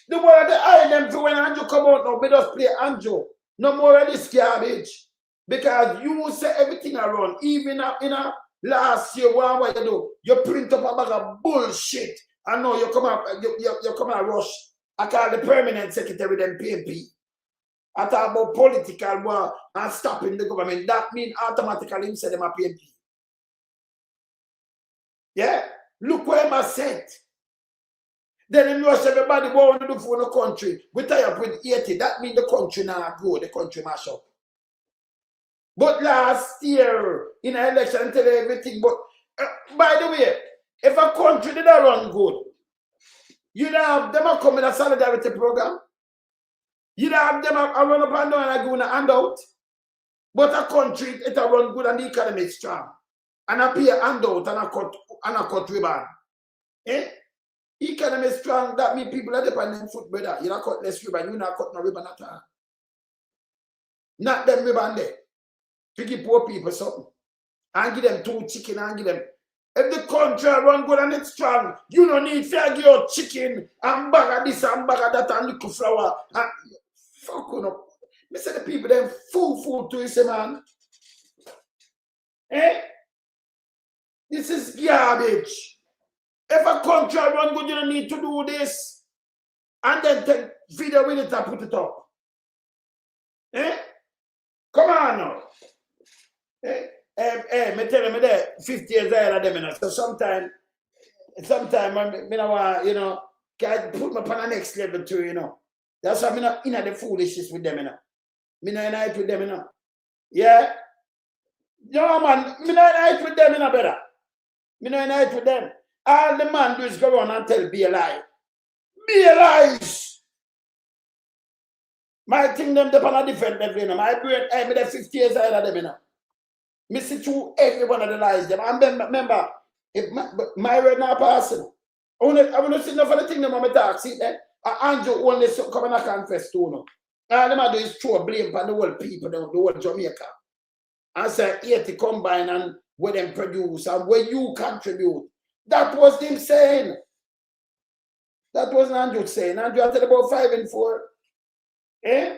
the word the eye them to when Andrew come out now, we just play Andrew. No more of this garbage. Because you say everything around, even in a last year, what you do? You print up a bag of bullshit. I know you come up, you come and rush. I call the permanent secretary them PMP. I talk about political war and stopping the government. That means automatically him say them a PMP. Yeah? Look where I said. Then in rush everybody want to do for the country. We tie up with 80. That means the country now grow, the country mash up. But last year, in an election, tell everything. But by the way, if a country did not run good, you'd have them come in a solidarity program. You'd have them run up and down and go in a handout. But a country, it a run good and the economy is strong. And I pay a handout and a cut ribbon. Eh? Economy is strong, that means people are dependent foot, brother. You not cut less ribbon, you not cut no ribbon at all. Not them ribbon there. To give poor people something. And give them 2 chicken and give them. If the country run good and it's strong, you don't need to give your chicken and bag of this and bag of that and little flour. And fuck you know. I say the people them full to you, man. Eh? This is garbage. If a country run good, you don't need to do this. And then take video with it and put it up. Eh? Come on now. Me tell me there 50 years ahead of them, you know. So sometimes when me want, you know, can put me on the next level too, you know. That's why I'm not in the foolishness with them, you know. Me not unite with them, you know. Yeah? No man, me not unite with them, you know, brother. Me not unite with them. All the man do is go around and tell be a lie. Be a lies. My thing them up on a different level, you know. My brain, me there 50 years ahead of them, you know. Me see through every one of the lies them. And remember, if my word not passing. I want to see enough of the thing them on my talk. See that? Andrew only come and confess to no. All them do is throw blame on the whole people, the whole Jamaica. And say 80 combine and where them produce and where you contribute. That was him saying. That wasn't Andrew saying. Andrew said about 5 and 4. Eh?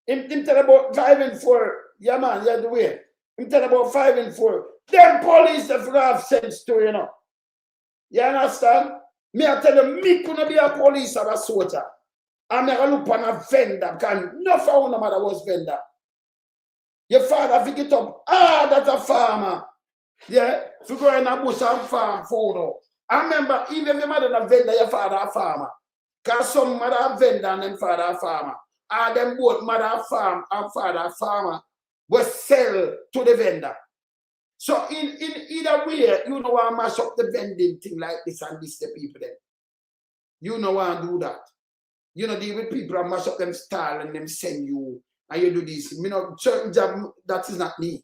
Him tell about 5 and 4. Yeah man, yeah the way. I'm telling about 5 and 4. Them police that have sense to, you know. You understand? Me I tell them, me couldn't be a police or a soldier. I'm going to look on a vendor. Because no for no matter was vendor. Your father pick it up. Ah, that's a farmer. Yeah, if you go in a bush and farm food. I remember, even if your mother a vendor, your father a farmer. Because some mother a vendor and then father a farmer. And them both mother a farm and father a farmer will sell to the vendor. So in either way, you know I mash up the vending thing like this and this the people then. You know I do that. You know, deal with people and mash up them style and them send you and you do this. Me know certain job that is not me.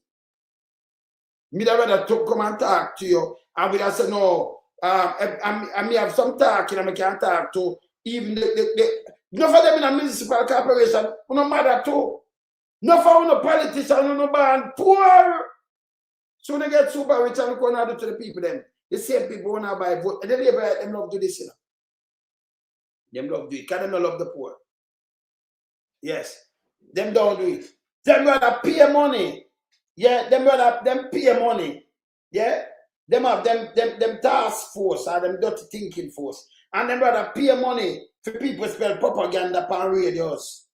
Me da rather come and talk to you and we just say no, I may have some talking and I can't talk to even the no for them in a municipal corporation, no matter too. No for no politician, no man poor. So when they get super rich and go and do to the people then. The same people want to buy vote. And then them love do this, you know. Them love do it. Because them not love the poor. Yes. Them don't do it. Them rather pay money. Yeah, them rather them pay money. Yeah. Them have them task force or them dirty thinking force. And them rather pay money for people to spell propaganda on radios.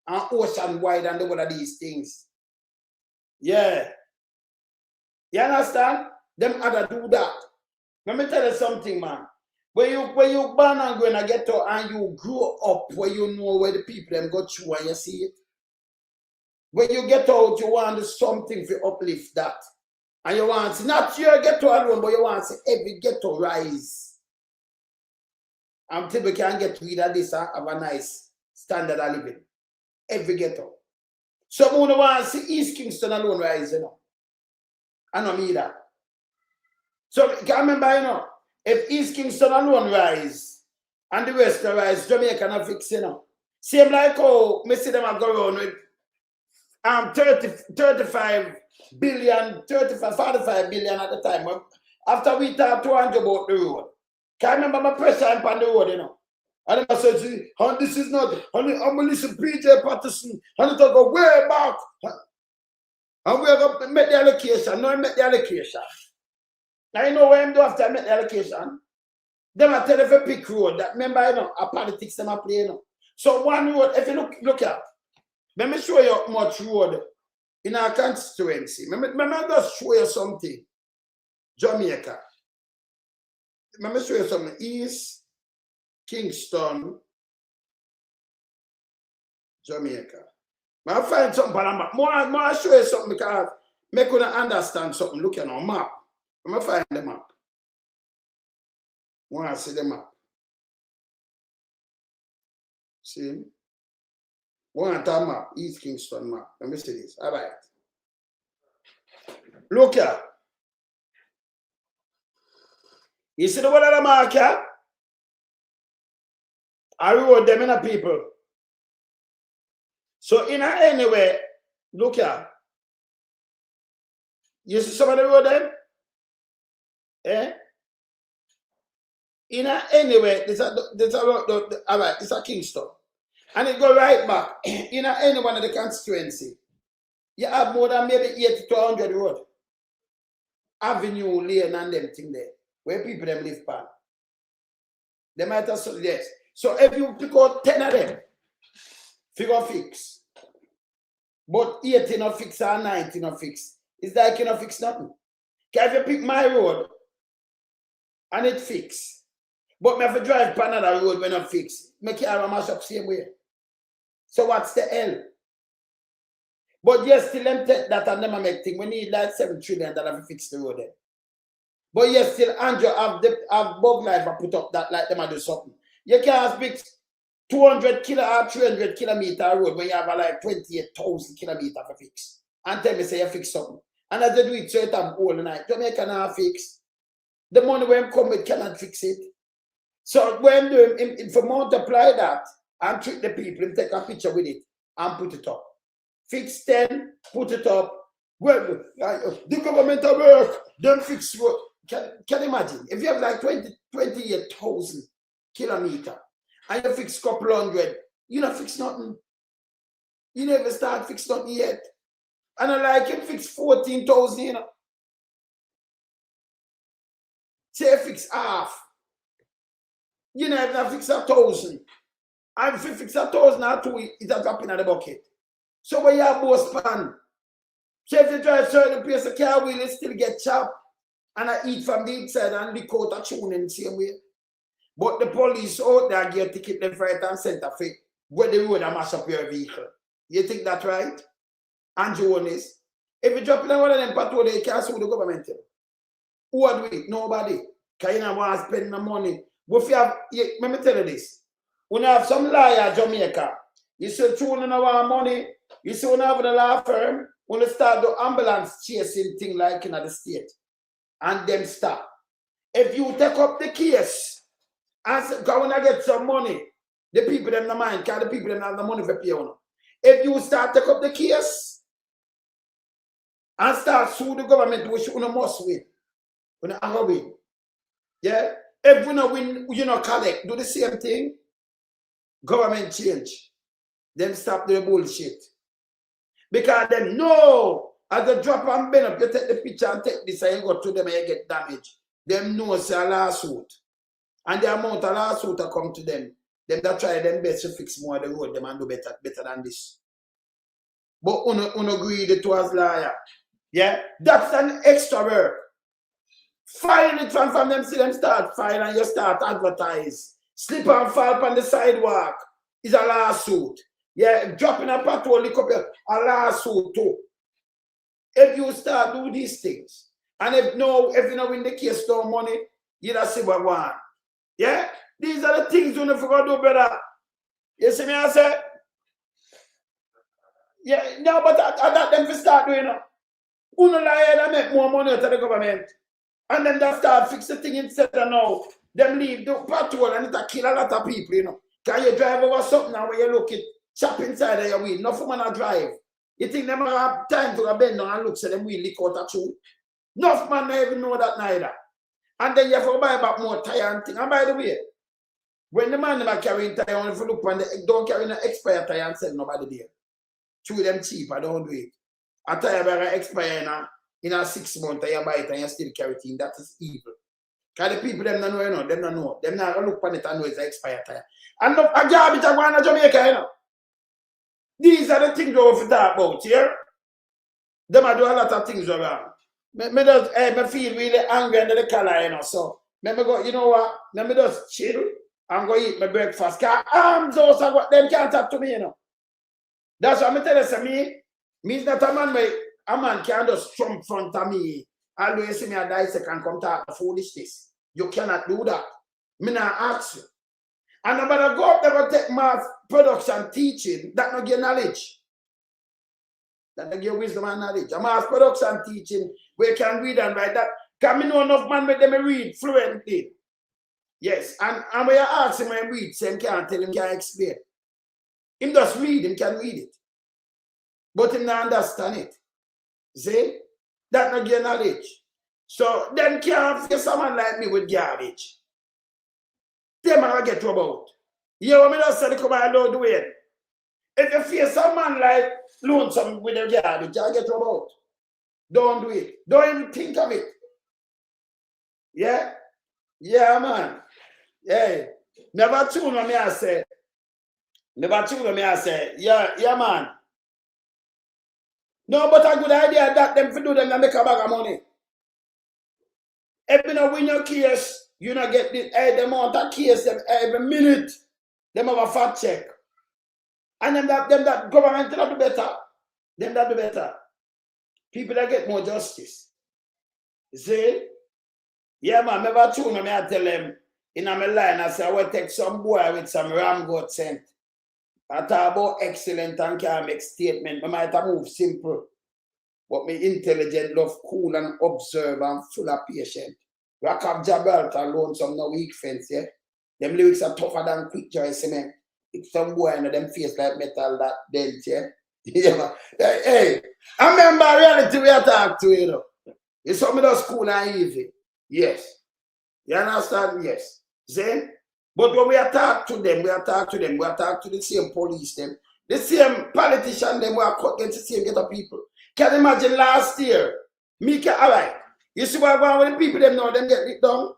And ocean wide and all of these things. Yeah. You understand? Them other do that. Let me tell you something, man. When you born and go in a ghetto and you grow up where you know where the people them go through and you see it. When you get out, you want to do something to uplift that. And you want to, not your ghetto alone, but you want to see every ghetto rise. Until we can get rid of this and have a nice standard of living. Every ghetto. Someone want to see East Kingston alone rise, you know. I don't mean that. So, can remember, you know, if East Kingston alone rise and the rest rise, Jamaica not fix, you know. Same like how me see them a go around with 45 billion at the time. After we talk 200 about the road. Can remember my pressure on the road, you know. And I said, this is not, I'm going to listen to PJ Patterson, and to go way back. And we're going to make the allocation. No, I make the allocation. Now you know what I'm doing after I make the allocation? Then I tell you if a pick road that remember, you know, a politics them are playing. You know. So one road, if you look at, let me show you how much road in our constituency. Let me just show you something. Jamaica. Let me show you something. East Kingston, Jamaica. I'll find something, but more show you something because I couldn't understand something. Look at our map. I'm going to find the map. I want to see the map. See? Want a map, East Kingston map. Let me see this. All right. Look here. You see the one of the mark here? I wrote them in a people. So in anyway, look here. You see somebody wrote them? Eh? In anyway, all right, it's a Kingston. And it go right back. In any one of the constituency, you have more than maybe 80 to 100 road. Avenue, lane, and them thing there. Where people them live pan. They might have said yes. So if you pick out 10 of them, figure fix. But 80 not fix or 90 not fix. It's like you not fix nothing. Because if you pick my road and it fix, but me have to drive pan another road when I fix, make it a mash up same way. So what's the L? But yes, still them take that and them make thing. We need like 7 trillion to fix the road there. But yes, still Andrew have bug life and put up that like them do something. You can't fix 200 or 300 kilometer road when you have like 28,000 kilometers to fix. And tell me say you fix something. And as they do it, so it have all the night. Jamaica cannot fix. The money when come with cannot fix it. So when if you multiply that and treat the people, and take a picture with it and put it up. Fix 10, put it up. Well, the government will work, then fix work. Can you imagine? If you have like 28,000 kilometers and you fix a couple hundred, you don't fix nothing. You never start fix nothing yet. And I like him fix 14,000, you know. Say fix half. You know, if I fix 1,000. And if you fix 1,000 or 2, it's a drop in the bucket. So when you have both span, so if you drive certain place, the car will still get Chap and I eat from the inside and the coat a tune in the same way. But the police out there get ticket left, right, and center for where the road and mash up your vehicle. You think that's right? And Holness, if you drop in one of them patrol, you can't sue the government. Who would do it? Nobody. Because you don't want to spend the money. But if you have, let me tell you this. When you have some lawyer in Jamaica, you see two in our money, you see when you have the law firm, when you start the ambulance chasing thing like in the state, and them stop. If you take up the case, and say, because when I get some money, the people them the mind, because the people them have the money for pay on. If you start take up the case, and start sue the government, which you must win. You know, win. Yeah? If you don't win, you know, collect, do the same thing. Government change. Then stop the bullshit. Because them know, as a drop and bend up, you take the picture and take this and you go to them and you get damaged. Them know it's a lawsuit. And the amount of lawsuit that come to them, that try them best to fix more of the road, them and do better than this. But uno agree it was liar. Yeah? That's an extra work. File it from them, see them start file and you start advertise. Slip and fall on the sidewalk is a lawsuit. Yeah, dropping a patrol, a lawsuit too. If you start do these things, and if you know win the case no money, you don't see what one. Yeah? These are the things you never gonna do, brother. You see me I say? Yeah, no, but I got them to start doing it. Who no lie and make more money to the government. And then they start fix the thing instead of now. Them leave the patrol and it'll kill a lot of people, you know. Can you drive over something now where you look it, chap inside of your wheel? No for man to drive. You think them have time to bend down and look so them wheel leak out a tube? Enough man don't even know that neither. And then you have to buy back more tire and thing. And by the way, when the man never carrying tire, if you look on the don't carry an expired tire and sell nobody there. Chew them cheap, I don't do it. A tire better expire in a 6 months and you buy it and you still carry it in. That is evil. Because the people them don't know, you know, them don't know. Them not gonna look on it and know it's an expired tire. And no, a garbage are going to Jamaica, you know. These are the things we have to talk about here. Them are do a lot of things around. Me feel really angry under the color, you know. So, me go, you know what? Me just chill and go eat my breakfast. Because those are what them can't talk to me, you know. That's what I'm telling you, me's not a man where a man can't just trump front of me. Always see me a dissect and come talk foolishness. You cannot do that. Me not ask you. And no matter go up there and take mass production teaching, that not give knowledge. That not give wisdom and knowledge. A mass production teaching, where you can read and write that. Can me know enough man make them read fluently. Yes, and when you ask him when he read, so he can't tell him, can't explain. Him just read, him can read it. But him not understand it. See? That not give knowledge. So them can't face someone like me with garbage. Them are get about. You know what I say? Come and don't do it. If you face someone like lonesome with a garbage, I get about. Don't do it. Don't even think of it. Yeah? Yeah, man. Yeah. Never tune on me, I say. Never tune on me, I say. Yeah, man. No, but a good idea that them for do them and make a bag of money. If you don't win your case, you don't get the amount of case them every minute. Them have a fact check. And them that government that do better. Them that do better. People that get more justice. See? Yeah, man, never tune me, I tell them in my line, I say I will take some boy with some ram goat scent. I talk about excellent and can make statement. I might have move simple. But me intelligent, love cool and observe and full of patience. Rock up Gibraltar alone, some no weak fence, yeah? Them lyrics are tougher than quick joy cement. It's some boy and them face like metal that dent, yeah? Yeah, man. Hey, I remember reality we are talking to, you know. It's something that's cool and easy. Yes. You understand? Yes. See? But when we attack to them, we attack to the same police, them. The same politician, them, we are cut against the same get of people. Can you imagine last year? Alright. You see what going with the people them know them get it done?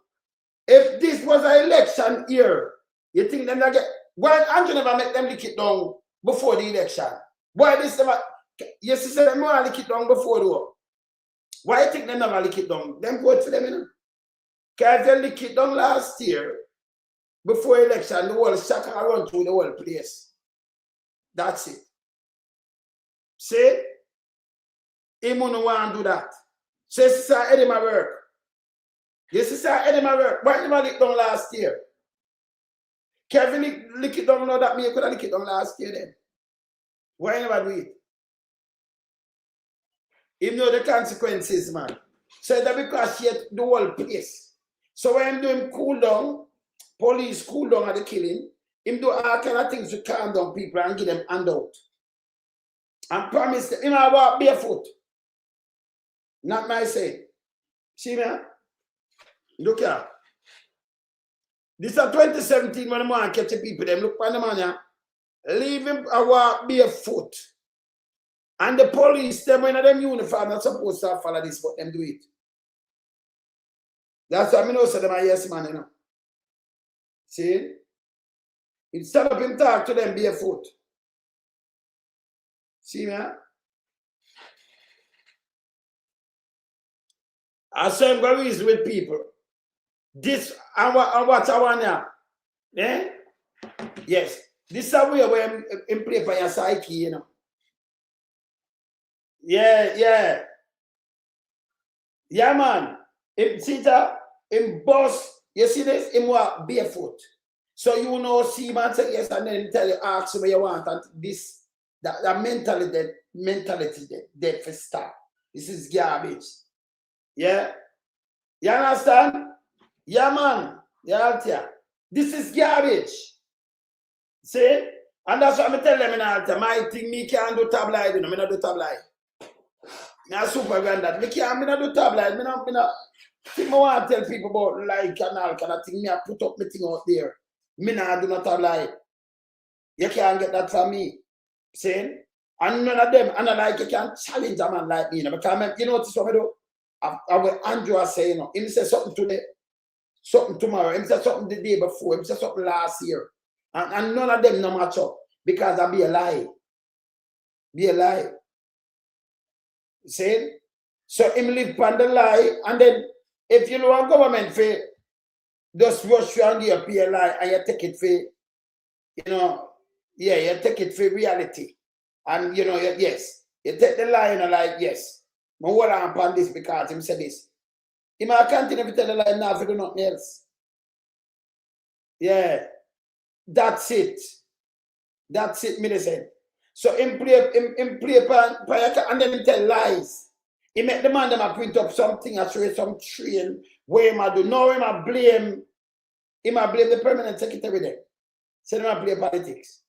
If this was an election year, you think them get why Andrew never make them lick it down before the election? Why this never you see them want to lick it down before though? Why you think they never lick it down? Them vote for them, you know? Because they lick it down last year before election, the whole shaka run through the whole place. That's it. See? He won't want to do that. So this is how Eddie my work. This is how Eddie my work. Why never lick down last year? Kevin lick it down now that me could have lick it down last year then. Why never do it? He know the consequences, man. So that because he had the whole place. So when him do him cool down, police cool down at the killing, him do all kind of things to calm down people and give them handout. And promise them, him I walk barefoot. Not my say. See me? Look here. This is 2017 when the man catch the people, them look on the man here. Leave him I walk barefoot. And the police, them in them uniform, not supposed to follow this, but them do it. That's why I know so them are yes man, you know. See? Instead of him talk to them barefoot. See me? I say I'm going to reason with people. This and what I want now. Eh? Yes. This is a way where I'm play for your psyche, you know. Yeah. Yeah, man. See that? In boss, you see this? Him walk barefoot. So you know, see man say yes, and then tell you, ask you what you want, and this, that mentality dead for stop. This is garbage. Yeah? You understand? Yeah, man. Yeah, this is garbage. See? And that's what I tell them in altar. My thing, me can't do tabloid, you know, me not do tabloid. Me a super granddad. Me not do tabloid. Me not think I want to tell people about like and all kind of thing. Me I put up my thing out there. Me not do not tabloid. You can't get that from me. See? And none of them, and like you can't challenge a man like me, you know, because you know what I do? I will Andrew say, you know, him say something today, something tomorrow, him say something the day before, him say something last year. And none of them no match up because I be a lie. Be a lie. See? So him live on the lie, and then if you know a government for just rush you and you pay a lie and you take it for, you know, yeah, you take it for reality. And you know, yes, you take the lie and you're like, yes. But what I'm upon this because him said this. He might continue to tell the lie now if you do nothing else. Yeah. That's it. That's it, me say. So him play and then him tell lies. He make the man them print up something and show you some train where him a do. No, him a blame the permanent secretary there. So them a play politics.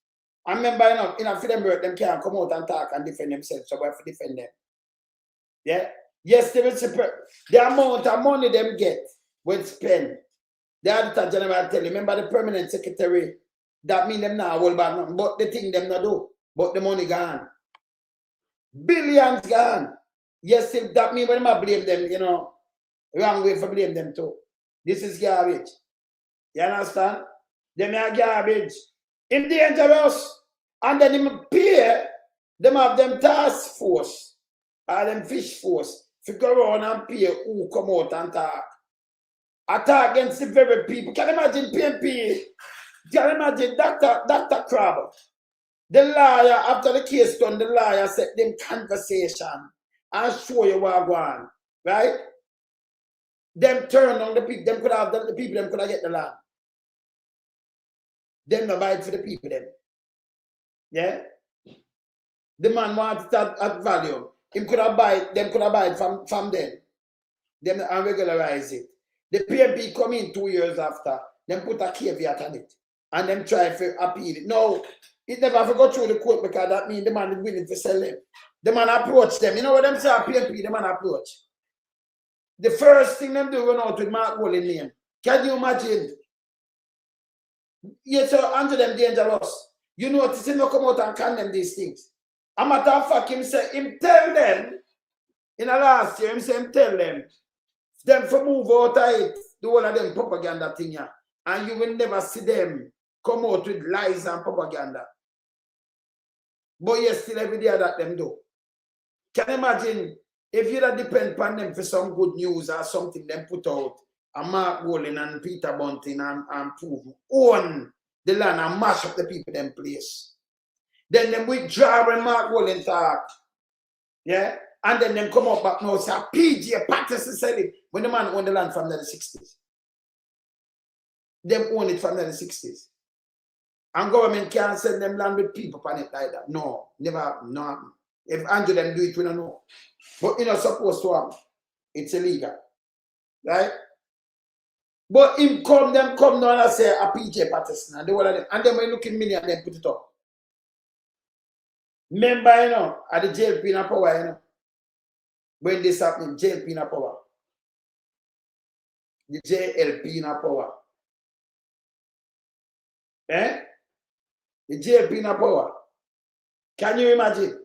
I remember, you know, in a freedom work, them can't come out and talk and defend themselves, so we have to defend them. Yeah? Yes, they will separate. The amount of money them get when spend. The Auditor General tell you, remember the permanent secretary, that mean them now hold back nothing, but the thing them not do, but the money gone. Billions gone. Yes, if that mean when I blame them, you know, wrong way for blame them too. This is garbage. You understand? Them are garbage. Him dangerous. And then him pay, them have them task force, or them fish force, figure around and pay who come out and talk. Attack against the very people. Can you imagine PNP? Can you imagine Dr. Crabbe? The lawyer, after the case done, the lawyer said them conversation and show you what going on. Right? Them turn on the people, them could have the people, them could have get the land. Them no buy it for the people them. Yeah? The man wants it at value. Him could have buy it, them could have buy it from them. Them and regularize it. The PMP come in 2 years after, them put a caveat on it. And them try to appeal it. No, it never have to go through the court because that means the man is willing to sell them. The man approach them. You know what them say PMP, the man approach. The first thing them do run out with Mark Walling name. Can you imagine? Yes, so under them dangerous. You notice him not come out and condemn these things. A matter of fact, him tell them, in the last year, him tell them for move out of it, the whole of them propaganda thing here. And you will never see them come out with lies and propaganda. But yes, still every day that them do. Can you imagine if you don't depend upon them for some good news or something them put out, and Mark Wolin and Peter Bunting and prove own the land and mash up the people them place. Then them withdraw when Mark Wolin talk. Yeah? And then them come up back now and say, PJ Patterson said it when the man owned the land from the 60s. Them own it from the 60s. And government can't send them land with people on it like that. No, never, no. If Andrew them do it, we don't know. But you're not supposed to have. It's illegal. Right? But him come down and say a PJ Patterson and the one of them. And then when you look in million and then put it up. Remember, you know, at the JLP in power, you know. When this happened, JLP in power. The JLP in power. Eh? The JLP in power. Can you imagine?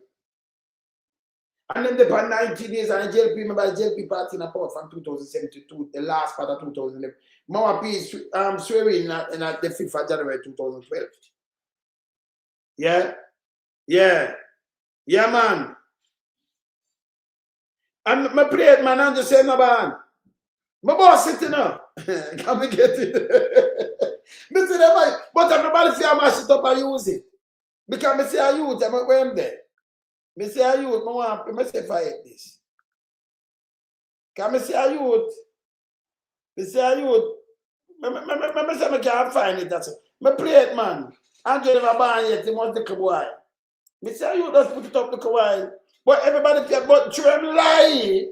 And then the 90 days and the JLP, remember the JLP party in power from 2072, the last part of 2011. Mama P swearing in the 5th of January 2012. Yeah? Yeah. Yeah, man. And my plate, man, I'm just saying, my man. My boss sitting up. Can we get it? But everybody say I mash it up and use it. Because I say I use it, I'm going there. I say I use it, I say fight this. Can I say I use it? I say I use it. I say I can't find it. That's it. My plate, man. Andrew never ban yet, he wants the kawaii. I say I use just put it up the kawaii. But everybody can, but true him lie.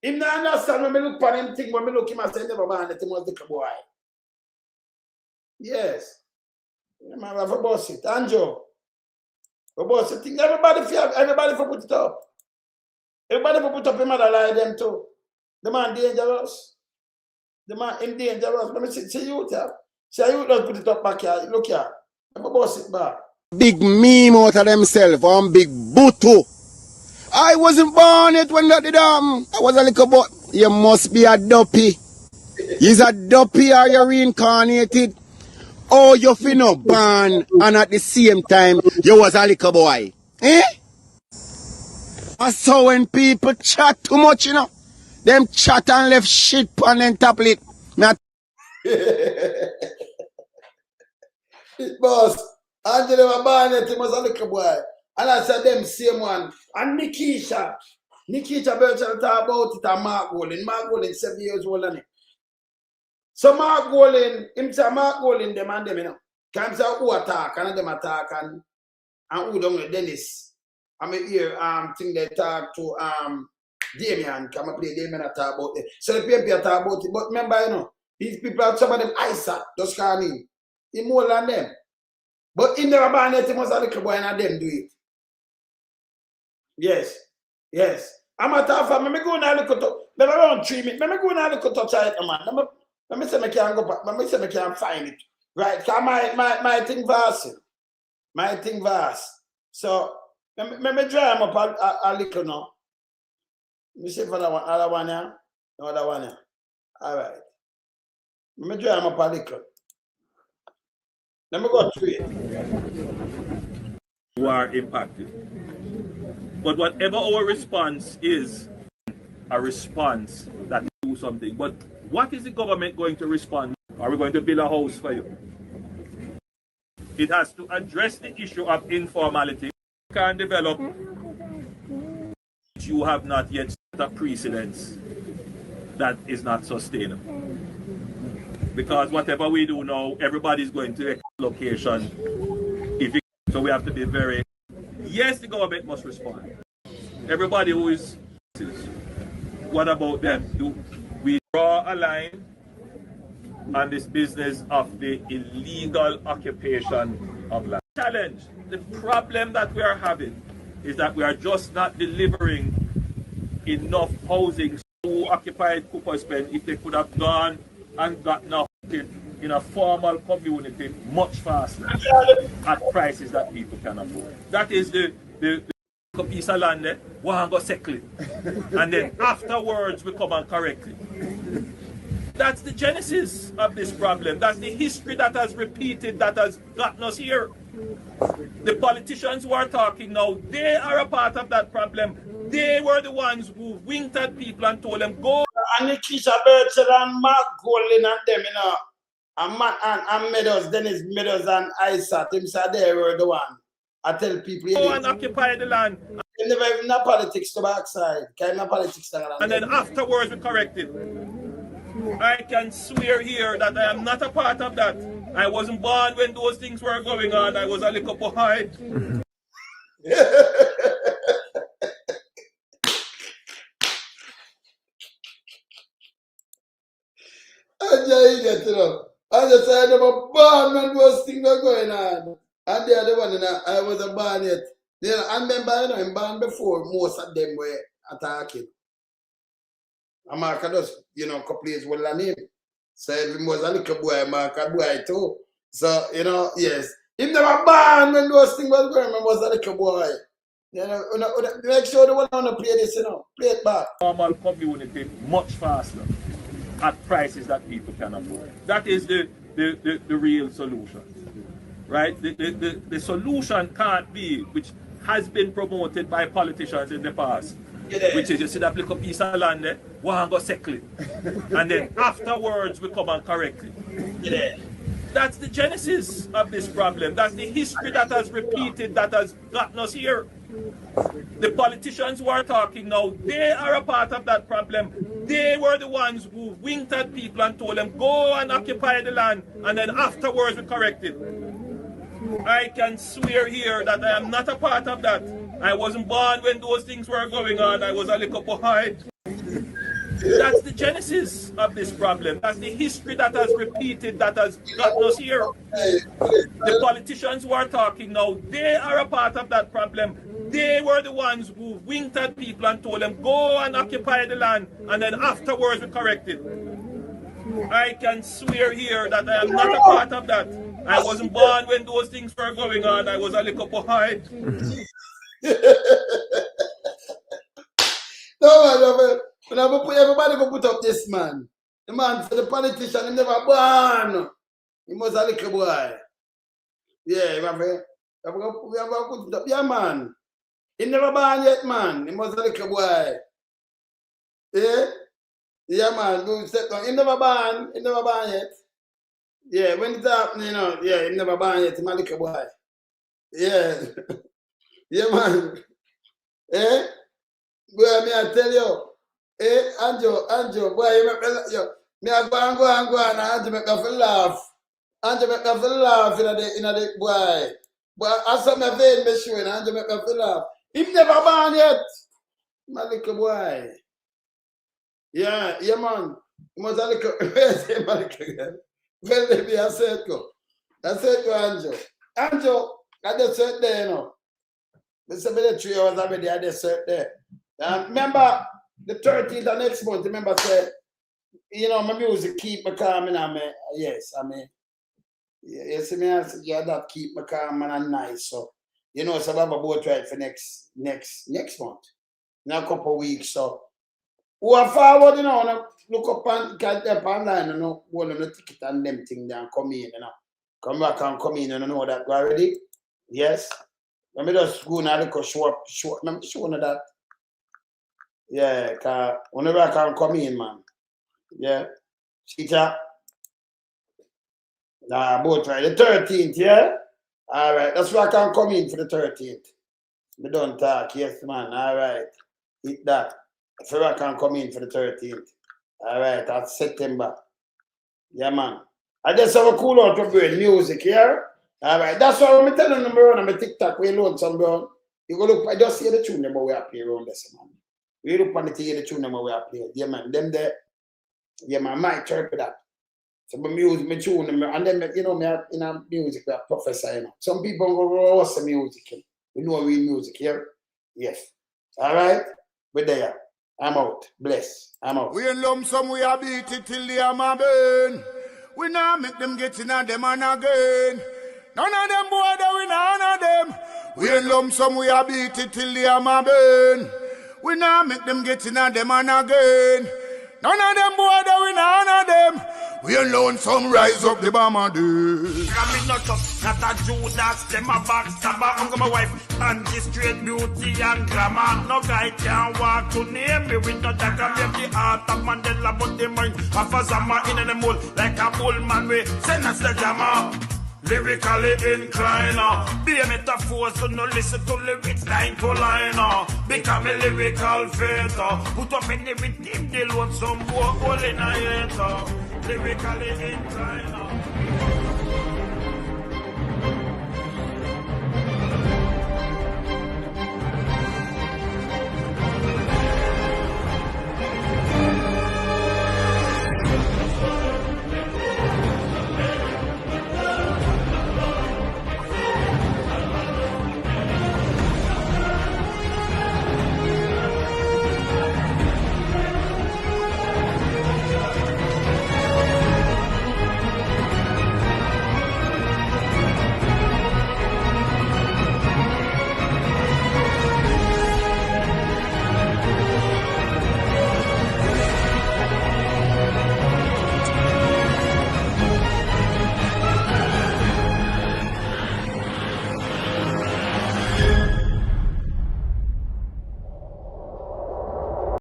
Him not understand when I look at him thing, when I look him and say never ban it, he wants the kawaii. Yes. Man, I have a boss it. Andrew. A boss it. Everybody for put it up. Everybody for put up him and lie them too. The man dangerous. The man him dangerous. Let me see you there. See you don't put it up back here. Look here. I'm a boss it back. Big meme out of themselves, one big butu. I wasn't born yet when that did I was a little boy. You must be a duppy. You's a duppy or you're reincarnated. Oh, you finna born and at the same time you was a little boy. Eh? I saw when people chat too much, you know. Them chat and left shit on them tablet. Boss, Andrew never born yet, he was a little boy. And I said them same one. And Nikisha Bertrand talk about it and Mark Golin. Mark Golin 7 years old on it. So Mark Golin, him say Mark Golin them and them, you know. Can say who attack and them attack and who don't know Dennis. I'm here think they talk to Damien, come play Damien and talk about it. So the people talk about it. But remember, you know, these people are some of them Isaac, just can't in. He more than them. But in the ban it, he must have a little boy and them do it. Yes. Yes. I'm a tough fan. Let me go now look at let me around 3 minutes. Let me go now look at it, man. Let me say I can't go back. Let me say I can't find it. Right. Because my thing vast. My thing vast. So let me dry him up a little now. Let me see for other one here. No other one here. All right. Let me dry him up a little. Let me go through it. Who are impacted. But whatever our response is, a response that do something. But what is the government going to respond? Are we going to build a house for you? It has to address the issue of informality. You can develop. You have not yet set a precedence that is not sustainable. Because whatever we do now, everybody's going to a location. So we have to be very. Yes, the government must respond. Everybody who is. What about them? Do we draw a line on this business of the illegal occupation of land? Challenge. The problem that we are having is that we are just not delivering enough housing to occupied Cooper's Pen. If they could have gone and gotten a in a formal community much faster at prices that people can afford. That is the the piece of land there, one go settle it. And then afterwards we come and correct it. That's the genesis of this problem. That's the history that has repeated, that has gotten us here. The politicians who are talking now, they are a part of that problem. They were the ones who winked at people and told them, go. And Nikisha Birchel and Mark Golding and them, you know, and Meadows, Dennis Meadows and Isaac, them said they were the one. I tell people, go and occupy the land. They never even have politics to backside. And then afterwards we correct it. I can swear here that I am not a part of that. I wasn't born when those things were going on. I was a little boy. I just said I never born when those things were going on. And the other one, I wasn't born yet. You know, I remember, I'm born before most of them were attacking. And Mark just, you know, plays with the name. So if he was a little boy, Mark a boy too. So, you know, yes. He never born when those things were going on, he was a little boy. You know, make sure the one want to play this, you know, play it back. Normal community much faster at prices that people can afford. That is the real solution. Right? The solution can't be, which has been promoted by politicians in the past, which is you see that little piece of land there, one go settle it. And then afterwards we come and correct it. That's the genesis of this problem. That's the history that has repeated, that has gotten us here. The politicians who are talking now, they are a part of that problem. They were the ones who winked at people and told them, go and occupy the land, and then afterwards we correct it. I can swear here that I am not a part of that. I wasn't born when those things were going on. I was a little boy. That's the genesis of this problem. That's the history that has repeated, that has gotten us here. The politicians who are talking now, they are a part of that problem. They were the ones who winked at people and told them, go and occupy the land, and then afterwards we correct it. I can swear here that I am not a part of that. I wasn't born when those things were going on. I was a little boy. No, everybody go put up this man. The man for the politician, he never born. He was a little boy. Yeah, we have to put up. Yeah, man. He never born yet, man. He was a little boy. Yeah? Yeah, man. He never born. He never born yet. Yeah, when it's happening, you know, yeah, he never born yet. He's a little boy. Yeah. Yeah, man. Eh? Boy, me I tell you. Eh, Anjo, boy, you make me go and Anjo make me laugh. Anjo make me laugh in the boy. Boy, I saw my vein me showing, Anjo make me laugh. He never born yet. My little boy. Yeah, man. He was a little, well, baby, I said go, Anjo. Anjo, I just said there, you know. This is the 3 hours already, I just said there. Remember, the 13th of next month, remember, say, you know, my music keep me calm, and I mean, yes, I mean, you see me, I said, yeah, that keep me calm and nice, so, you know, so I have a boat ride for next month, in a couple of weeks, so, who are forward, you know, look up and get up online, you know, hold on the ticket and them thing there and come in, you know, come back and come in, and you know that, already, yes, let me just go now, look short, let me show you that. Yeah, cause whenever I can come in, man. Yeah. See that? Nah, both right. The 13th, yeah? Alright, that's why I can come in for the 13th. We don't talk, yes, man. Alright. Hit that. That's why I can come in for the 13th. Alright, that's September. Yeah, man. I just have a cool out of brain music, yeah? Alright, that's why I'm telling them, bro, on my TikTok, we load some, bro. You go look, I just hear the tune, but we are playing around this, man. We look on the TV, the tune we are playing. Yeah, man. Them there, yeah, man, I might chirp that. So my music, my tune, and then, you know, me in a music, we are professor, you know. Some people go, what's the music? We know real music here. Yes. All right? We're there. I'm out. Bless. I'm out. We in lump sum, we are beat it till the hammer burn. We now make them get in on them and again. None of them boy, they we none of them. We in lump sum, we a beat it till the hammer burn. We now make them get in a them and again. None of them boy that we none of them. We alone some rise up the bomber day. I'm not just not a Judas, them a backstabber. I'm my wife and the straight beauty and glamour. No guy can walk to name me with no dagger. Me the heart of Mandela, but the mind of a Zama in the mold like a bull man. We send us the jammer. Lyrically inclined, be a metaphor, so no listen to lyrics line to line. Become a lyrical fighter, put up in the rhythm, they load some more hole in a hater. Lyrically inclined.